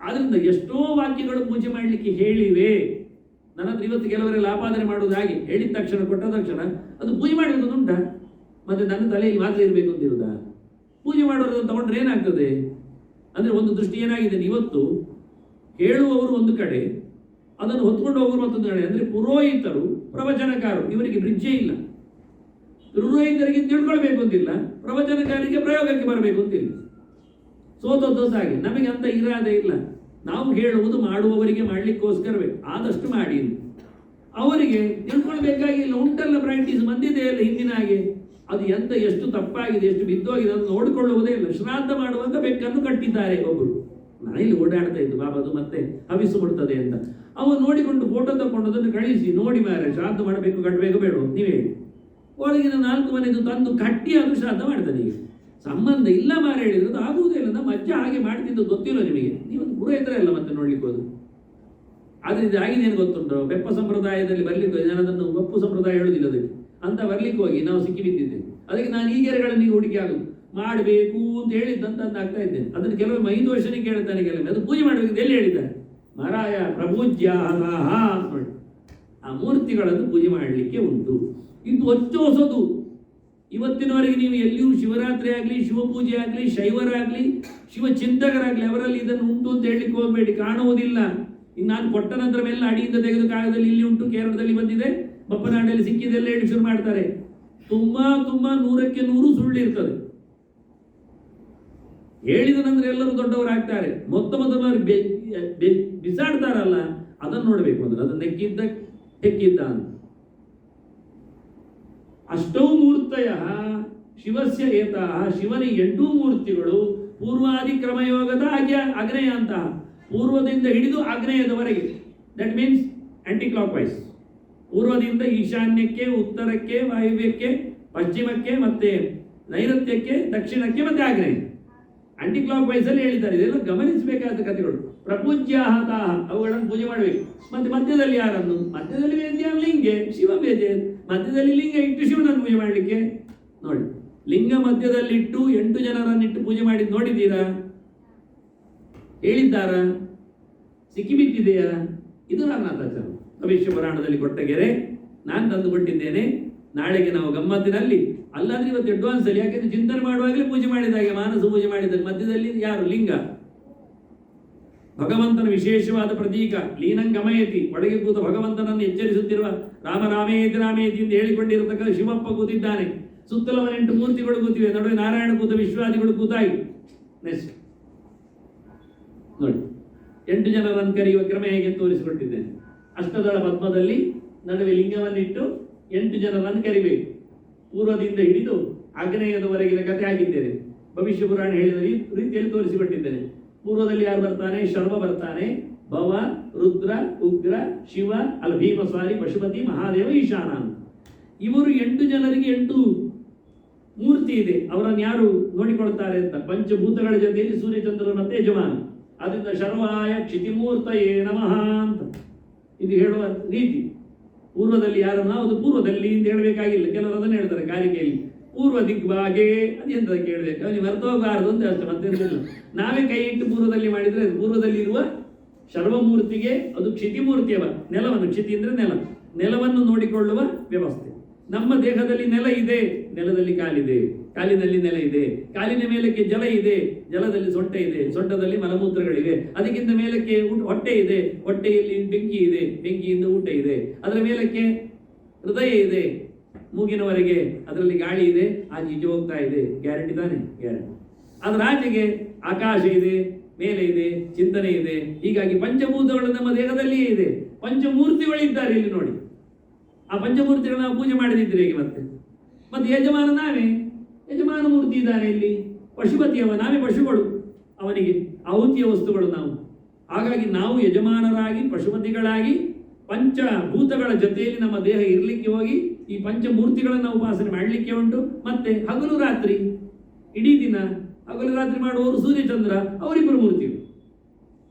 ಆದ್ರಿಂದ ಎಷ್ಟೋ ವಾಕ್ಯಗಳು ಪೂಜೆ ಮಾಡಲಿಕ್ಕೆ ಹೇಳಿವೆ. ನನ್ನ ಹತ್ರ ಇವತ್ತು ಕೆಲವರೆಲ್ಲ ಆಪಾದನೆ ಮಾಡೋದು ಹಾಗೆ, ಹೇಳಿದ ತಕ್ಷಣ ಕೊಟ್ಟ ತಕ್ಷಣ ಅದು ಪೂಜೆ ಮಾಡಬೇಕು ಉಂಟ. ಮತ್ತೆ ನನ್ನ ತಲೆಯಲ್ಲಿ ಮಾತ್ರ ಇರಬೇಕು ಅಂತಿರುವುದಾ? ಪೂಜೆ ಮಾಡೋದು ತಗೊಂಡ್ರೆ ಏನಾಗ್ತದೆ ಅಂದ್ರೆ, ಒಂದು ದೃಷ್ಟಿ ಏನಾಗಿದೆ, ಇವತ್ತು ಹೇಳುವವರು ಒಂದು ಕಡೆ, ಅದನ್ನು ಹೊತ್ಕೊಂಡು ಹೋಗುವ ಮತ್ತೊಂದು ಕಡೆ. ಅಂದ್ರೆ ಪುರೋಹಿತರು, ಪ್ರವಚನಕಾರರು, ಇವರಿಗೆ ಬ್ರಿಡ್ಜೇ ಇಲ್ಲ. ಪುರೋಹಿತರಿಗೆ ತಿಳ್ಕೊಳ್ಬೇಕು ಅಂತಿಲ್ಲ, ಪ್ರವಚನಕಾರರಿಗೆ ಪ್ರಯೋಗಕ್ಕೆ ಬರಬೇಕು ಅಂತಿಲ್ಲ. ಸೋತೋದಾಗಿ ನಮಗೆ ಅಂತ ಇರಾದೆ ಇಲ್ಲ. ನಾವು ಹೇಳುವುದು ಮಾಡುವವರಿಗೆ ಮಾಡಲಿಕ್ಕೋಸ್ಕರವೇ, ಆದಷ್ಟು ಮಾಡಿ. ಅವರಿಗೆ ತಿಳ್ಕೊಳ್ಬೇಕಾಗಿಲ್ಲ, ಉಂಟಲ್ಲ ಪ್ರಾಕ್ಟೀಸ್, ಬಂದಿದೆ ಅಲ್ಲ ಹಿಂದಿನ ಹಾಗೆ. ಅದು ಎಷ್ಟು ತಪ್ಪಾಗಿದೆ, ಎಷ್ಟು ಬಿದ್ದೋಗಿದೆ ಅದನ್ನು ನೋಡಿಕೊಳ್ಳುವುದೇ ಇಲ್ಲ. ಶ್ರಾದ್ದ ಮಾಡುವಾಗ ಬೆಕ್ಕನ್ನು ಕಟ್ಟಿದ್ದಾರೆ ಒಬ್ಬರು, ಮನೆಯಲ್ಲಿ ಓಡಾಡ್ತಾ ಇದ್ದು ಬಾಬದು ಮತ್ತೆ ಹವಿಸು ಬಿಡ್ತದೆ ಅಂತ. ಅವನು ನೋಡಿಕೊಂಡು ಫೋಟೋ ತಗೊಂಡು ಅದನ್ನು ಕಳಿಸಿ, ನೋಡಿ ಮಾರೆ ಶ್ರಾದ್ದ ಮಾಡಬೇಕು ಕಟ್ಟಬೇಕು ಬೇಡ ನೀವು ಹೇಳಿ. ಒಳಗಿನ 4 ಮನೆದು ತಂದು ಕಟ್ಟಿ ಅದು ಶ್ರಾದ್ದ ಮಾಡ್ತಾನೆ. ಈಗ ಸಂಬಂಧ ಇಲ್ಲ ಮಾರೆ ಹೇಳಿದ್ರು ಅದು ಆಗುವುದೇ ಇಲ್ಲ. ನಮ್ಮ ಅಜ್ಜ ಹಾಗೆ ಮಾಡ್ತಿದ್ದು ಗೊತ್ತಿಲ್ಲ ನಿಮಗೆ, ನೀವೊಂದು ಪುರೋಹಿತರ ಇಲ್ಲ ಮತ್ತೆ ನೋಡ್ಲಿಕ್ಕೆ ಹೋದು. ಆದ್ರೆ ಇದು ಆಗಿದೆ ಏನು ಗೊತ್ತುಂಟು, ಬೆಪ್ಪ ಸಂಪ್ರದಾಯದಲ್ಲಿ ಬರ್ಲಿಕ್ಕೆ ನಾನು ಅದನ್ನು ಒಪ್ಪು ಸಂಪ್ರದಾಯ ಹೇಳುದಿಲ್ಲ ಅದಕ್ಕೆ ಅಂತ ಬರ್ಲಿಕ್ಕೆ ಹೋಗಿ ನಾವು ಸಿಕ್ಕಿ ಬಿದ್ದಿದ್ದೇವೆ. ಅದಕ್ಕೆ ನಾನು ಈ ಗೆರೆಗಳನ್ನು ಈಗ ಹುಡುಕಿ ಆಗುದು ಮಾಡಬೇಕು ಅಂತ ಹೇಳಿದ್ದಂತ ಆಗ್ತಾ ಇದ್ದೇನೆ. ಅದನ್ನು ಕೆಲವು ಮೈದೋಷನಿಗೆ ಕೇಳ್ತಾನೆ, ಕೆಲವೊಮ್ಮೆ ಅದು ಪೂಜೆ ಮಾಡಬೇಕು ಎಲ್ಲಿ ಹೇಳಿದ್ದಾರೆ ಮಹಾರಾಯ ಪ್ರಪೂಜ್ಯ ನೋಡಿ ಆ ಮೂರ್ತಿಗಳನ್ನು ಪೂಜೆ ಮಾಡಲಿಕ್ಕೆ ಉಂಟು. ಇದು ಹೊಚ್ಚ ಹೊಸದು. ಇವತ್ತಿನವರೆಗೆ ನೀವು ಎಲ್ಲಿಯೂ ಶಿವರಾತ್ರಿ ಆಗಲಿ, ಶಿವಪೂಜೆ ಆಗಲಿ, ಶೈವರಾಗಲಿ, ಶಿವಚಿಂತಕರಾಗಲಿ ಅವರಲ್ಲಿ ಇದನ್ನು ಉಂಟು ಅಂತ ಹೇಳಲಿಕ್ಕೆ ಹೋಗಬೇಡಿ, ಕಾಣುವುದಿಲ್ಲ. ಇನ್ನು ನಾನು ಕೊಟ್ಟ ನಂತರ ಎಲ್ಲ ಅಡಿಯಿಂದ ತೆಗೆದು ಕಾಗದಲ್ಲಿ ಇಲ್ಲಿ ಉಂಟು, ಕೇರಳದಲ್ಲಿ ಬಂದಿದೆ, ಬಪ್ಪನಾಡಲ್ಲಿ ಸಿಕ್ಕಿದೆಲ್ಲ ಹೇಳಿ ಶುರು ಮಾಡ್ತಾರೆ. ತುಂಬಾ 100ಕ್ಕೆ 100 ಸುಳ್ಳಿರ್ತದೆ. ಹೇಳಿದ ನಂತರ ಎಲ್ಲರೂ ದೊಡ್ಡವರಾಗ್ತಾರೆ. ಮೊದಲು ಬಿಸಾಡ್ತಾರಲ್ಲ ಅದನ್ನು ನೋಡಬೇಕು, ಅದನ್ನು ನೆಕ್ಕಿದ್ದ ಹೆಕ್ಕಿದ್ದ ಅಂತ. ಅಷ್ಟೌ ಮೂರ್ತಯ ಶಿವಸ್ಯ ಏತಃ, ಶಿವನ 8 ಮೂರ್ತಿಗಳು ಪೂರ್ವಾದಿ ಕ್ರಮಯೋಗದ ಆಗ್ನೇಯ ಅಂತ, ಪೂರ್ವದಿಂದ ಹಿಡಿದು ಆಗ್ನೇಯದವರೆಗೆ. That means anti clockwise, ಪೂರ್ವದಿಂದ ಈಶಾನ್ಯಕ್ಕೆ, ಉತ್ತರಕ್ಕೆ, ವಾಯುವ್ಯಕ್ಕೆ, ಪಶ್ಚಿಮಕ್ಕೆ, ಮತ್ತೆ ನೈಋತ್ಯಕ್ಕೆ, ದಕ್ಷಿಣಕ್ಕೆ, ಮತ್ತೆ ಆಗ್ನೇಯ. ಆಂಟಿ ಕ್ಲಾಕ್ ವೈಸ್ ಅಲ್ಲಿ ಹೇಳಿದ್ದಾರೆ. ಇದೆಲ್ಲ ಗಮನಿಸಬೇಕಾದ ಕಥೆಗಳು. ಪ್ರಪೂಜ್ಯಾಹತಾಹ ಅವುಗಳನ್ನು ಪೂಜೆ ಮಾಡಬೇಕು. ಮತ್ತೆ ಮಧ್ಯದಲ್ಲಿ ಯಾರನ್ನು, ಮಧ್ಯದಲ್ಲಿ ಲಿಂಗೆ ಶಿವ ಬೇಜೆ, ಮಧ್ಯದಲ್ಲಿ ಲಿಂಗ ಇಟ್ಟು ಶಿವನನ್ನು ಪೂಜೆ ಮಾಡಲಿಕ್ಕೆ ನೋಡಿ. ಲಿಂಗ ಮಧ್ಯದಲ್ಲಿಟ್ಟು 8 ಜನರನ್ನಿಟ್ಟು ಪೂಜೆ ಮಾಡಿದ್ದು ನೋಡಿದ್ದೀರಾ? ಹೇಳಿದ್ದಾರ? ಸಿಕ್ಕಿಬಿಟ್ಟಿದೆಯಾ? ಇದು ನಾಥಾಚಾರ ಭವಿಷ್ಯ ಪುರಾಣದಲ್ಲಿ ಕೊಟ್ಟ ಗೆರೆ, ನಾನು ತಂದು ಕೊಟ್ಟಿದ್ದೇನೆ. ನಾಳೆಗೆ ನಾವು ಗಮ್ಮತ್ತಿನಲ್ಲಿ ಅಲ್ಲಾದ್ರೆ ಇವತ್ತು ಅಡ್ವಾನ್ಸ್ ಅಲ್ಲಿ, ಯಾಕೆಂದ್ರೆ ಚಿಂತನೆ ಮಾಡುವಾಗಲೇ ಪೂಜೆ ಮಾಡಿದಾಗೆ, ಮಾನಸ ಪೂಜೆ ಮಾಡಿದಾಗ ಮಧ್ಯದಲ್ಲಿ ಯಾರು ಲಿಂಗ, ಭಗವಂತನ ವಿಶೇಷವಾದ ಪ್ರತೀಕ. ಲೀನಂಗಮಯತಿ, ಒಳಗೆ ಕೂತ ಭಗವಂತನನ್ನು ಎಚ್ಚರಿಸುತ್ತಿರುವ ರಾಮ ರಾಮೇತಿ ರಾಮೇತಿ ಎಂದು ಹೇಳಿಕೊಂಡಿರತಕ್ಕ ಶಿವಪ್ಪ ಕೂತಿದ್ದಾನೆ. ಸುತ್ತಲವ 8 ಮೂರ್ತಿಗಳು ಕೂತಿವೆ, ನಡುವೆ ನಾರಾಯಣ ಕೂತ, ವಿಶ್ವಾದಿಗಳು ಕೂತಾಗಿ. ನೆಕ್ಸ್ಟ್ ನೋಡಿ, 8 ಜನರನ್ನು ಕರೆಯುವ ಕ್ರಮ ಹೇಗೆ ತೋರಿಸಿಕೊಟ್ಟಿದ್ದೇನೆ. ಅಷ್ಟದಳ ಪದ್ಮದಲ್ಲಿ ನಡುವೆ ಲಿಂಗವನ್ನಿಟ್ಟು 8 ಜನರನ್ನು ಕರಿಬೇಕು. ಪೂರ್ವದಿಂದ ಹಿಡಿದು ಆಗ್ನೇಯದವರೆಗಿನ ಕಥೆ ಆಗಿದ್ದೇನೆ. ಭವಿಷ್ಯ ಪುರಾಣ ಹೇಳಿದ ರೀತಿಯಲ್ಲಿ ತೋರಿಸಿಕೊಟ್ಟಿದ್ದೇನೆ. ಪೂರ್ವದಲ್ಲಿ ಯಾರು ಬರ್ತಾನೆ? ಶರ್ವ ಬರ್ತಾನೆ, ಭವ, ರುದ್ರ, ಉಗ್ರ, ಶಿವ, ಭೀಮ, ಸಾರಿ, ಪಶುಪತಿ, ಮಹಾದೇವ, ಈಶಾನ. ಇವರು 8 ಜನರಿಗೆ 8 ಮೂರ್ತಿ ಇದೆ. ಅವರನ್ನು ಯಾರು ನೋಡಿಕೊಳ್ತಾರೆ ಅಂತ, ಪಂಚಭೂತಗಳ ಜೊತೆಯಲ್ಲಿ ಸೂರ್ಯಚಂದ್ರ ಮತ್ತೆ ಯಜಮಾನ. ಅದರಿಂದ ಶರ್ವಾಯ ಕ್ಷಿತಿಮೂರ್ತಯೇ ನಮಃ ಅಂತ ಇದು ಹೇಳುವ ರೀತಿ. ಪೂರ್ವದಲ್ಲಿ ಯಾರನ್ನ, ಅದು ಪೂರ್ವದಲ್ಲಿ ಅಂತ ಹೇಳಬೇಕಾಗಿಲ್ಲ, ಕೆಲವರು ಅದನ್ನು ಹೇಳ್ತಾರೆ ಕಾರಿಕೆಯಲ್ಲಿ. ಪೂರ್ವ ದಿಗ್ಭಾಗೆ ಅದೆಂತ ಕೇಳಬೇಕು, ಅವನಿಗೆ ಅರ್ಥ ಹೋಗಬಾರದು ಅಂತ ಅಷ್ಟೇ, ಮತ್ತೇನಿಲ್ಲ. ನಾವೇ ಕೈ ಇಟ್ಟು ಪೂರ್ವದಲ್ಲಿ ಮಾಡಿದ್ರೆ ಪೂರ್ವದಲ್ಲಿ ಇರುವ ಶರ್ವಮೂರ್ತಿಗೆ ಅದು ಕ್ಷಿತಿಮೂರ್ತಿಯವ ನೆಲವನ್ನು, ಕ್ಷಿತಿ ಅಂದ್ರೆ ನೆಲ, ನೆಲವನ್ನು ನೋಡಿಕೊಳ್ಳುವ ವ್ಯವಸ್ಥೆ. ನಮ್ಮ ದೇಹದಲ್ಲಿ ನೆಲ ಇದೆ, ನೆಲದಲ್ಲಿ ಕಾಲಿದೆ, ಕಾಲಿನಲ್ಲಿ ನೆಲ ಇದೆ, ಕಾಲಿನ ಮೇಲಕ್ಕೆ ಜಲ ಇದೆ, ಜಲದಲ್ಲಿ ಸೊಂಟ ಇದೆ, ಸೊಂಟದಲ್ಲಿ ಮಲಮೂತ್ರಗಳಿವೆ, ಅದಕ್ಕಿಂತ ಮೇಲಕ್ಕೆ ಹೊಟ್ಟೆ ಇದೆ, ಹೊಟ್ಟೆಯಲ್ಲಿ ಬೆಂಕಿ ಇದೆ, ಬೆಂಕಿಯಿಂದ ಊಟ ಇದೆ, ಅದರ ಮೇಲಕ್ಕೆ ಹೃದಯ ಇದೆ, ಮೂಗಿನವರೆಗೆ ಅದರಲ್ಲಿ ಗಾಳಿ ಇದೆ, ಆಚೆ ಹೋಗ್ತಾ ಇದೆ. ಗ್ಯಾರಂಟಿ ತಾನೆ? ಗ್ಯಾರಂಟಿ. ಅದರ ಆಚೆಗೆ ಆಕಾಶ ಇದೆ, ಮೇಲೆ ಇದೆ, ಚಿಂತನೆ ಇದೆ. ಹೀಗಾಗಿ ಪಂಚಭೂತಗಳು ನಮ್ಮ ದೇಹದಲ್ಲಿಯೇ ಇದೆ. ಪಂಚಮೂರ್ತಿಗಳಿದ್ದಾರೆ ಇಲ್ಲಿ ನೋಡಿ. ಆ ಪಂಚಮೂರ್ತಿಗಳನ್ನ ನಾವು ಪೂಜೆ ಮಾಡದಿದ್ರೆ ಹೇಗೆ? ಮತ್ತೆ ಯಜಮಾನ ನಾವೇ, ಯಜಮಾನ ಮೂರ್ತಿ ಇದ್ದಾನೆ ಇಲ್ಲಿ, ಪಶುಪತಿಯವ, ನಾವೇ ಪಶುಗಳು, ಅವನಿಗೆ ಆಹುತಿಯ ವಸ್ತುಗಳು ನಾವು. ಹಾಗಾಗಿ ನಾವು ಯಜಮಾನರಾಗಿ ಪಶುಪತಿಗಳಾಗಿ ಪಂಚಭೂತಗಳ ಜೊತೆಯಲ್ಲಿ ನಮ್ಮ ದೇಹ ಇರಲಿಕ್ಕೆ ಹೋಗಿ ಈ ಪಂಚಮೂರ್ತಿಗಳನ್ನು ಉಪಾಸನೆ ಮಾಡಲಿಕ್ಕೆ ಉಂಟು. ಮತ್ತೆ ಹಗಲು ರಾತ್ರಿ, ಇಡೀ ದಿನ ಹಗಲು ರಾತ್ರಿ ಮಾಡುವವರು ಸೂರ್ಯಚಂದ್ರ, ಅವರಿಬ್ಬರು ಮೂರ್ತಿಗಳು.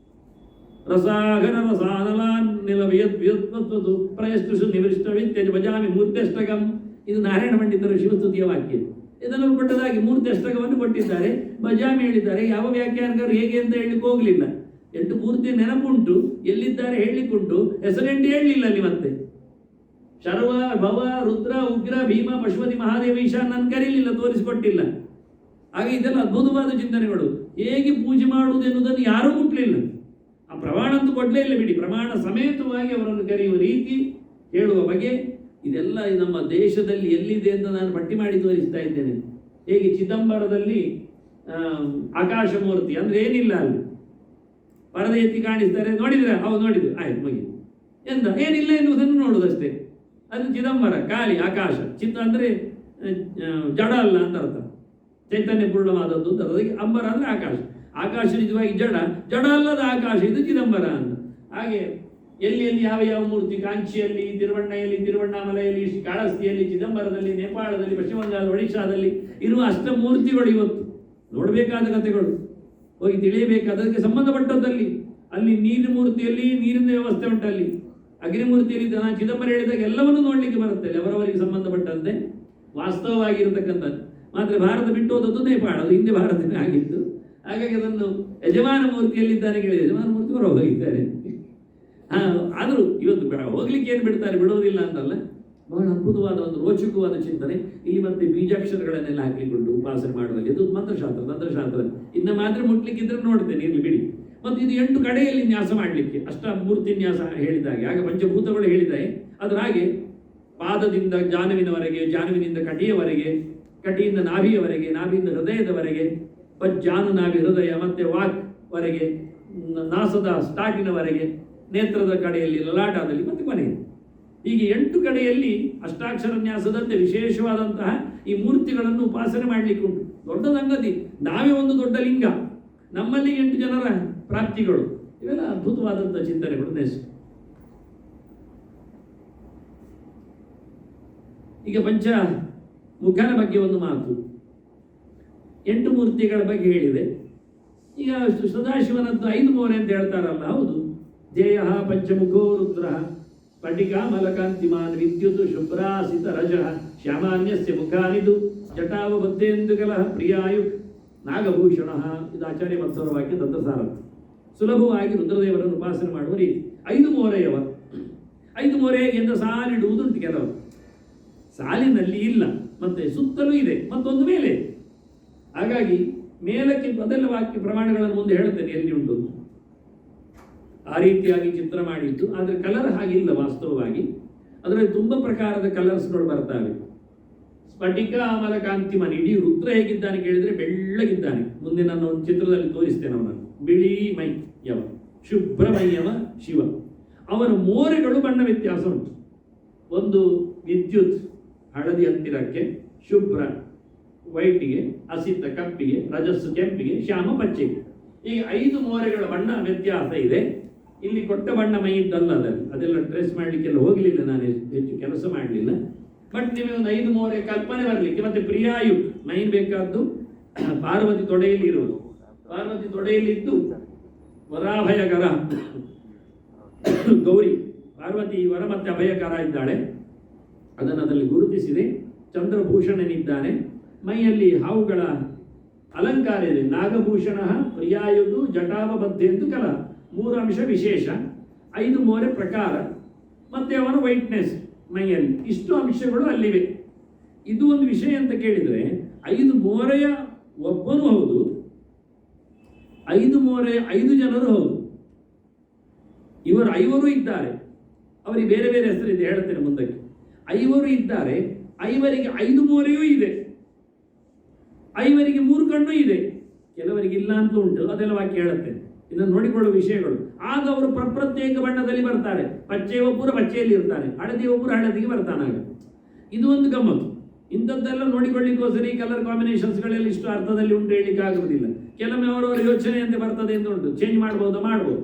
ರಸಾಘನ ರಸಾನಲ ನಿಲವಿಯದ್ವಿಯತ್ವತ್ವದು ಪ್ರಯಸ್ತುಷು ನಿವೃಷ್ಟ ವಿತ್ಯಜ ಭಜಾಮಿ ಮೂರ್ತ್ಯಷ್ಟಗಂ. ಇದು ನಾರಾಯಣ ಪಂಡಿತರ ಶಿವಸ್ತುತಿಯ ವಾಕ್ಯ. ಇದನ್ನು ಕೊಟ್ಟದಾಗಿ ಮೂರ್ತ್ಯಷ್ಟಗವನ್ನು ಕೊಟ್ಟಿದ್ದಾರೆ, ಭಜಾಮಿ ಹೇಳಿದ್ದಾರೆ. ಯಾವ ವ್ಯಾಖ್ಯಾನಕರು ಹೇಗೆ ಅಂತ ಹೇಳಲಿಕ್ಕೆ ಹೋಗಲಿಲ್ಲ. 8 ಮೂರ್ತಿ ನೆನಪುಂಟು, ಎಲ್ಲಿದ್ದಾರೆ ಹೇಳಲಿಕ್ಕುಂಟು, ಹೆಸರೆಂಟು ಹೇಳಲಿಲ್ಲ ಅಲ್ಲಿ. ಮತ್ತೆ ಶರ್ವ, ಭವ, ರುದ್ರ, ಉಗ್ರ, ಭೀಮ, ಪಶುಪತಿ, ಮಹಾದೇವ, ಈಶಾನ್ ನಾನು ಕರೀಲಿಲ್ಲ, ತೋರಿಸಿಕೊಟ್ಟಿಲ್ಲ. ಹಾಗೆ ಇದೆಲ್ಲ ಅದ್ಭುತವಾದ ಚಿಂತನೆಗಳು. ಹೇಗೆ ಪೂಜೆ ಮಾಡುವುದು ಎನ್ನುವುದನ್ನು ಯಾರೂ ಮುಟ್ಲಿಲ್ಲ. ಆ ಪ್ರಮಾಣ ಅಂತೂ ಕೊಡಲೇ ಇಲ್ಲ ಬಿಡಿ, ಪ್ರಮಾಣ ಸಮೇತವಾಗಿ ಅವರನ್ನು ಕರೆಯುವ ರೀತಿ, ಹೇಳುವ ಬಗೆ, ಇದೆಲ್ಲ ನಮ್ಮ ದೇಶದಲ್ಲಿ ಎಲ್ಲಿದೆ ಅಂತ ನಾನು ಪಟ್ಟಿ ಮಾಡಿ ತೋರಿಸ್ತಾ ಇದ್ದೇನೆ. ಹೇಗೆ ಚಿದಂಬರದಲ್ಲಿ ಆಕಾಶ ಮೂರ್ತಿ ಅಂದ್ರೆ ಏನಿಲ್ಲ, ಅಲ್ಲಿ ಪರದೆ ಎತ್ತಿ ಕಾಣಿಸ್ತಾರೆ, ನೋಡಿದ್ರೆ ಹೌದು ನೋಡಿದ್ರೆ ಆಯ್ತು ಮುಗಿ, ಎಂತ ಏನಿಲ್ಲ ಎನ್ನುವುದನ್ನು ನೋಡುವುದಷ್ಟೇ. ಅದು ಚಿದಂಬರ, ಖಾಲಿ ಆಕಾಶ. ಚಿತ್ತ ಅಂದ್ರೆ ಜಡ ಅಲ್ಲ ಅಂತ ಅರ್ಥ. ಚೈತನ್ಯ ಪೂರ್ಣವಾದದ್ದು ಅಂತ ಅದಕ್ಕೆ ಅಂಬರ ಅಂದರೆ ಆಕಾಶ. ಆಕಾಶ ನಿಜವಾಗಿ ಜಡ, ಜಡ ಅಲ್ಲದ ಆಕಾಶ ಇದು ಚಿದಂಬರ ಅಂತ. ಹಾಗೆ ಎಲ್ಲಿ ಎಲ್ಲಿ ಯಾವ ಯಾವ ಮೂರ್ತಿ, ಕಾಂಚಿಯಲ್ಲಿ, ತಿರುವಣ್ಣಯಲ್ಲಿ, ತಿರುವಣ್ಣಾಮಲೆಯಲ್ಲಿ, ಕಾಳಹಸ್ತಿಯಲ್ಲಿ, ಚಿದಂಬರದಲ್ಲಿ, ನೇಪಾಳದಲ್ಲಿ, ಪಶ್ಚಿಮ ಬಂಗಾಳ, ಒಡಿಶಾದಲ್ಲಿ ಇರುವ ಅಷ್ಟಮೂರ್ತಿಗಳು ಇವತ್ತು ನೋಡಬೇಕಾದ ಕಥೆಗಳು, ಹೋಗಿ ತಿಳಿಯಬೇಕಾದಕ್ಕೆ ಸಂಬಂಧಪಟ್ಟದ್ದಲ್ಲಿ. ಅಲ್ಲಿ ನೀರಿನ ಮೂರ್ತಿಯಲ್ಲಿ ನೀರಿನ ವ್ಯವಸ್ಥೆ ಉಂಟಲ್ಲಿ, ಅಗ್ನಿಮೂರ್ತಿಯಲ್ಲಿ ನಾನು ಚಿದಂಬರ ಹೇಳಿದಾಗ ಎಲ್ಲವನ್ನೂ ನೋಡಲಿಕ್ಕೆ ಬರುತ್ತೆ ಅವರವರಿಗೆ ಸಂಬಂಧಪಟ್ಟಂತೆ ವಾಸ್ತವವಾಗಿರತಕ್ಕಂಥದ್ದು. ಮಾತ್ರ ಭಾರತ ಬಿಟ್ಟು ಹೋದದ್ದು ನೇಪಾಳ, ಅದು ಹಿಂದೆ ಭಾರತನೇ ಆಗಿತ್ತು. ಹಾಗಾಗಿ ಅದನ್ನು ಯಜಮಾನ ಮೂರ್ತಿಯಲ್ಲಿದ್ದಾನೆ ಕೇಳಿದೆ, ಯಜಮಾನ ಮೂರ್ತಿ ಹೊರ ಹೋಗಿದ್ದಾರೆ. ಆದರೂ ಇವತ್ತು ಹೋಗ್ಲಿಕ್ಕೆ ಏನು ಬಿಡ್ತಾರೆ, ಬಿಡೋದಿಲ್ಲ ಅಂತಲ್ಲ. ಬಹಳ ಅದ್ಭುತವಾದ ಒಂದು ರೋಚಕವಾದ ಚಿಂತನೆ ಇಲ್ಲಿ. ಮತ್ತೆ ಬೀಜಾಕ್ಷರಗಳನ್ನೆಲ್ಲ ಹಾಕಿಕೊಂಡು ಉಪಾಸನೆ ಮಾಡುವಾಗ ಇದು ಮಂತ್ರಶಾಸ್ತ್ರ, ತಂತ್ರಶಾಸ್ತ್ರ. ಇನ್ನು ಮಾತ್ರ ಮುಟ್ಲಿಕ್ಕಿದ್ರೆ ನೋಡ್ತೇನೆ, ಇರ್ಲಿ ಬಿಡಿ. ಮತ್ತು ಇದು 8 ಕಡೆಯಲ್ಲಿ ನ್ಯಾಸ ಮಾಡಲಿಕ್ಕೆ ಅಷ್ಟ ಮೂರ್ತಿ ನ್ಯಾಸ ಹೇಳಿದಾಗೆ, ಆಗ ಪಂಚಭೂತಗಳು ಹೇಳಿದಾಗೆ ಅದರ ಹಾಗೆ ಪಾದದಿಂದ ಜಾನುವಿನವರೆಗೆ, ಜಾನುವಿನಿಂದ ಕಟಿಯವರೆಗೆ, ಕಟಿಯಿಂದ ನಾಭಿಯವರೆಗೆ, ನಾಭಿಯಿಂದ ಹೃದಯದವರೆಗೆ, ಜಾನು ನಾಭಿ ಹೃದಯ, ಮತ್ತೆ ವಾಕ್ವರೆಗೆ, ನಾಸದ ಸ್ಟಾರ್ಟಿನವರೆಗೆ, ನೇತ್ರದ ಕಡೆಯಲ್ಲಿ, ಲಲಾಟದಲ್ಲಿ, ಮತ್ತೆ ಕೊನೆಗೆ. ಹೀಗೆ 8 ಕಡೆಯಲ್ಲಿ ಅಷ್ಟಾಕ್ಷರ ನ್ಯಾಸದಂತೆ ವಿಶೇಷವಾದಂತಹ ಈ ಮೂರ್ತಿಗಳನ್ನು ಉಪಾಸನೆ ಮಾಡಲಿಕ್ಕೆ ಉಂಟು. ದೊಡ್ಡ ಸಂಗತಿ, ನಾವೇ ಒಂದು ದೊಡ್ಡ ಲಿಂಗ, ನಮ್ಮಲ್ಲಿ 8 ಜನರ ಪ್ರಾಪ್ತಿಗಳು, ಇವೆಲ್ಲ ಅದ್ಭುತವಾದಂತಹ ಚಿಂತನೆಗಳು. ನೆಕ್ಸ್ಟ್ ಈಗ ಪಂಚ ಮುಖನ ಬಗ್ಗೆ ಒಂದು ಮಾತು, 8 ಮೂರ್ತಿಗಳ ಬಗ್ಗೆ ಹೇಳಿದೆ. ಈಗ ಸದಾಶಿವನದ್ದು 5 ಮೋರೆ ಅಂತ ಹೇಳ್ತಾರಲ್ಲ, ಹೌದು. ಧ್ಯೇಯ ಪಂಚಮುಖೋ ರುದ್ರ ಪಟಿಕಾ ಮಲಕಾಂತಿಮಾನ್ ವಿದ್ಯುತ್ ಶುಭ್ರಾಸಿತ ರಜ ಶ್ಯಾಮಾನ್ಯಸ್ಯ ಮುಖಾನಿದು ಜಟಾವಬದ್ಧೇಂದುಕಲ ಪ್ರಿಯಾಯು ನಾಗಭೂಷಣ. ಇದು ಆಚಾರ್ಯ ಮತ್ಸರ ವಾಕ್ಯ ತಂತ್ರಸಾರ. ಸುಲಭವಾಗಿ ರುದ್ರದೇವರನ್ನು ಉಪಾಸನೆ ಮಾಡುವ ರೀತಿ. 5 ಮೋರೆಯವ. 5 ಮೋರೆ ಎಂದು ಸಾಲಿಡುವುದುಂಟು ಕೆಲವರು, ಸಾಲಿನಲ್ಲಿ ಇಲ್ಲ, ಮತ್ತೆ ಸುತ್ತಲೂ ಇದೆ, ಮತ್ತೊಂದು ಮೇಲೆ. ಹಾಗಾಗಿ ಮೇಲಕ್ಕೆ ಅದೆಲ್ಲ ವಾಕ್ಯ ಪ್ರಮಾಣಗಳನ್ನು ಮುಂದೆ ಹೇಳುತ್ತೇನೆ ಎಲ್ಲಿ ಉಂಟು. ಆ ರೀತಿಯಾಗಿ ಚಿತ್ರ ಮಾಡಿದ್ದು, ಆದರೆ ಕಲರ್ ಹಾಗಿಲ್ಲ ವಾಸ್ತವವಾಗಿ. ಅದರಲ್ಲಿ ತುಂಬ ಪ್ರಕಾರದ ಕಲರ್ಸ್ಗಳು ಬರ್ತವೆ. ಸ್ಫಟಿಕ ಅಮಲ ಕಾಂತಿಮನ್, ಇಡೀ ರುದ್ರ ಹೇಗಿದ್ದಾನೆ ಕೇಳಿದರೆ ಬೆಳ್ಳಗಿದ್ದಾನೆ. ಮುಂದೆ ನಾನು ಒಂದು ಚಿತ್ರದಲ್ಲಿ ತೋರಿಸ್ತೇನೆ ಅವನನ್ನು. ಬಿಳಿ ಮೈಯವ, ಶುಭ್ರ ಮೈಯವ ಶಿವ. ಅವನ ಮೋರೆಗಳು ಬಣ್ಣ ವ್ಯತ್ಯಾಸ ಉಂಟು. ಒಂದು ವಿದ್ಯುತ್ ಹಳದಿ ಹತ್ತಿರಕ್ಕೆ, ಶುಭ್ರ ವೈಟಿಗೆ, ಹಸಿತ ಕಪ್ಪಿಗೆ, ರಜಸ್ಸು ಕೆಂಪಿಗೆ, ಶ್ಯಾಮ ಪಚ್ಚೆಗೆ. ಈ 5 ಮೋರೆಗಳ ಬಣ್ಣ ವ್ಯತ್ಯಾಸ ಇದೆ. ಇಲ್ಲಿ ಕೊಟ್ಟ ಬಣ್ಣ ಮೈ ಇದ್ದಲ್ಲ, ಅದೆಲ್ಲ ಟ್ರೇಸ್ ಮಾಡಲಿಕ್ಕೆಲ್ಲ ಹೋಗಲಿಲ್ಲ, ನಾನು ಹೆಚ್ಚು ಕೆಲಸ ಮಾಡಲಿಲ್ಲ. ಬಟ್ ನಿಮಗೆ ಒಂದು 5 ಮೋರೆ ಕಲ್ಪನೆ ಬರಲಿಕ್ಕೆ. ಮತ್ತೆ ಪ್ರಿಯಾಯು ಮೈನ್ ಬೇಕಾದ್ದು ಪಾರ್ವತಿ ತೊಡೆಯಲ್ಲಿ ಇರುವುದು. ಪಾರ್ವತಿ ತೊಡೆಯಲ್ಲಿದ್ದು ವರಾಭಯಕರ ಗೌರಿ, ಪಾರ್ವತಿ ವರ ಮತ್ತೆ ಅಭಯಕರ ಇದ್ದಾಳೆ, ಅದನ್ನು ಅದರಲ್ಲಿ ಗುರುತಿಸಿದೆ. ಚಂದ್ರಭೂಷಣನಿದ್ದಾನೆ, ಮೈಯಲ್ಲಿ ಹಾವುಗಳ ಅಲಂಕಾರ ಇದೆ. ನಾಗಭೂಷಣ ಪ್ರಿಯಾಯುದು ಜಟಾವಬದ್ಧೆಂದು ಕಲ. 3 ಅಂಶ ವಿಶೇಷ, 5 ಮೋರೆ ಪ್ರಕಾರ, ಮತ್ತೆ ಅವನ ವೈಟ್ನೆಸ್ ಮೈಯಲ್ಲಿ. ಇಷ್ಟು ಅಂಶಗಳು ಅಲ್ಲಿವೆ. ಇದು ಒಂದು ವಿಷಯ ಅಂತ ಕೇಳಿದರೆ, 5 ಮೋರೆಯ ಒಬ್ಬನು ಹೌದು, 5 ಮೋರೆಯ 5 ಜನರು ಹೌದು. ಇವರು 5 ಇದ್ದಾರೆ, ಅವರಿಗೆ ಬೇರೆ ಬೇರೆ ಹೆಸರಿದೆ, ಹೇಳ್ತೇನೆ ಮುಂದಕ್ಕೆ. 5 ಇದ್ದಾರೆ, 5ರಿಗೆ 5 ಮೋರೆಯೂ ಇದೆ, 5ರಿಗೆ 3 ಕಣ್ಣು ಇದೆ, ಕೆಲವರಿಗೆ ಇಲ್ಲ ಅಂತ ಉಂಟು. ಅದೆಲ್ಲ ವಾಕ್ಯ ಹೇಳುತ್ತೇನೆ, ಇದನ್ನು ನೋಡಿಕೊಳ್ಳುವ ವಿಷಯಗಳು. ಆಗ ಅವರು ಪ್ರತ್ಯೇಕ ಬಣ್ಣದಲ್ಲಿ ಬರ್ತಾರೆ. ಪಚ್ಚೆ ಒಬ್ಬರು ಪಚ್ಚೆಯಲ್ಲಿ ಇರ್ತಾನೆ, ಹಳದಿ ಒಬ್ಬರು ಹಳದಿಗೆ ಬರ್ತಾನೆ. ಆಗ ಇದು ಒಂದು ಗಮ್ಮತ್ತು. ಇಂಥದ್ದೆಲ್ಲ ನೋಡಿಕೊಳ್ಳಿಕ್ಕೋಸ್ಕರ ಈ ಕಲರ್ ಕಾಂಬಿನೇಷನ್ಸ್ಗಳೆಲ್ಲ ಇಷ್ಟು ಅರ್ಥದಲ್ಲಿ ಉಂಟು ಹೇಳಲಿಕ್ಕೆ ಆಗುವುದಿಲ್ಲ. ಕೆಲವೊಮ್ಮೆ ಅವರವರ ಯೋಚನೆ ಅಂತ ಬರ್ತದೆ ಅಂತ ಉಂಟು, ಚೇಂಜ್ ಮಾಡ್ಬೋದು,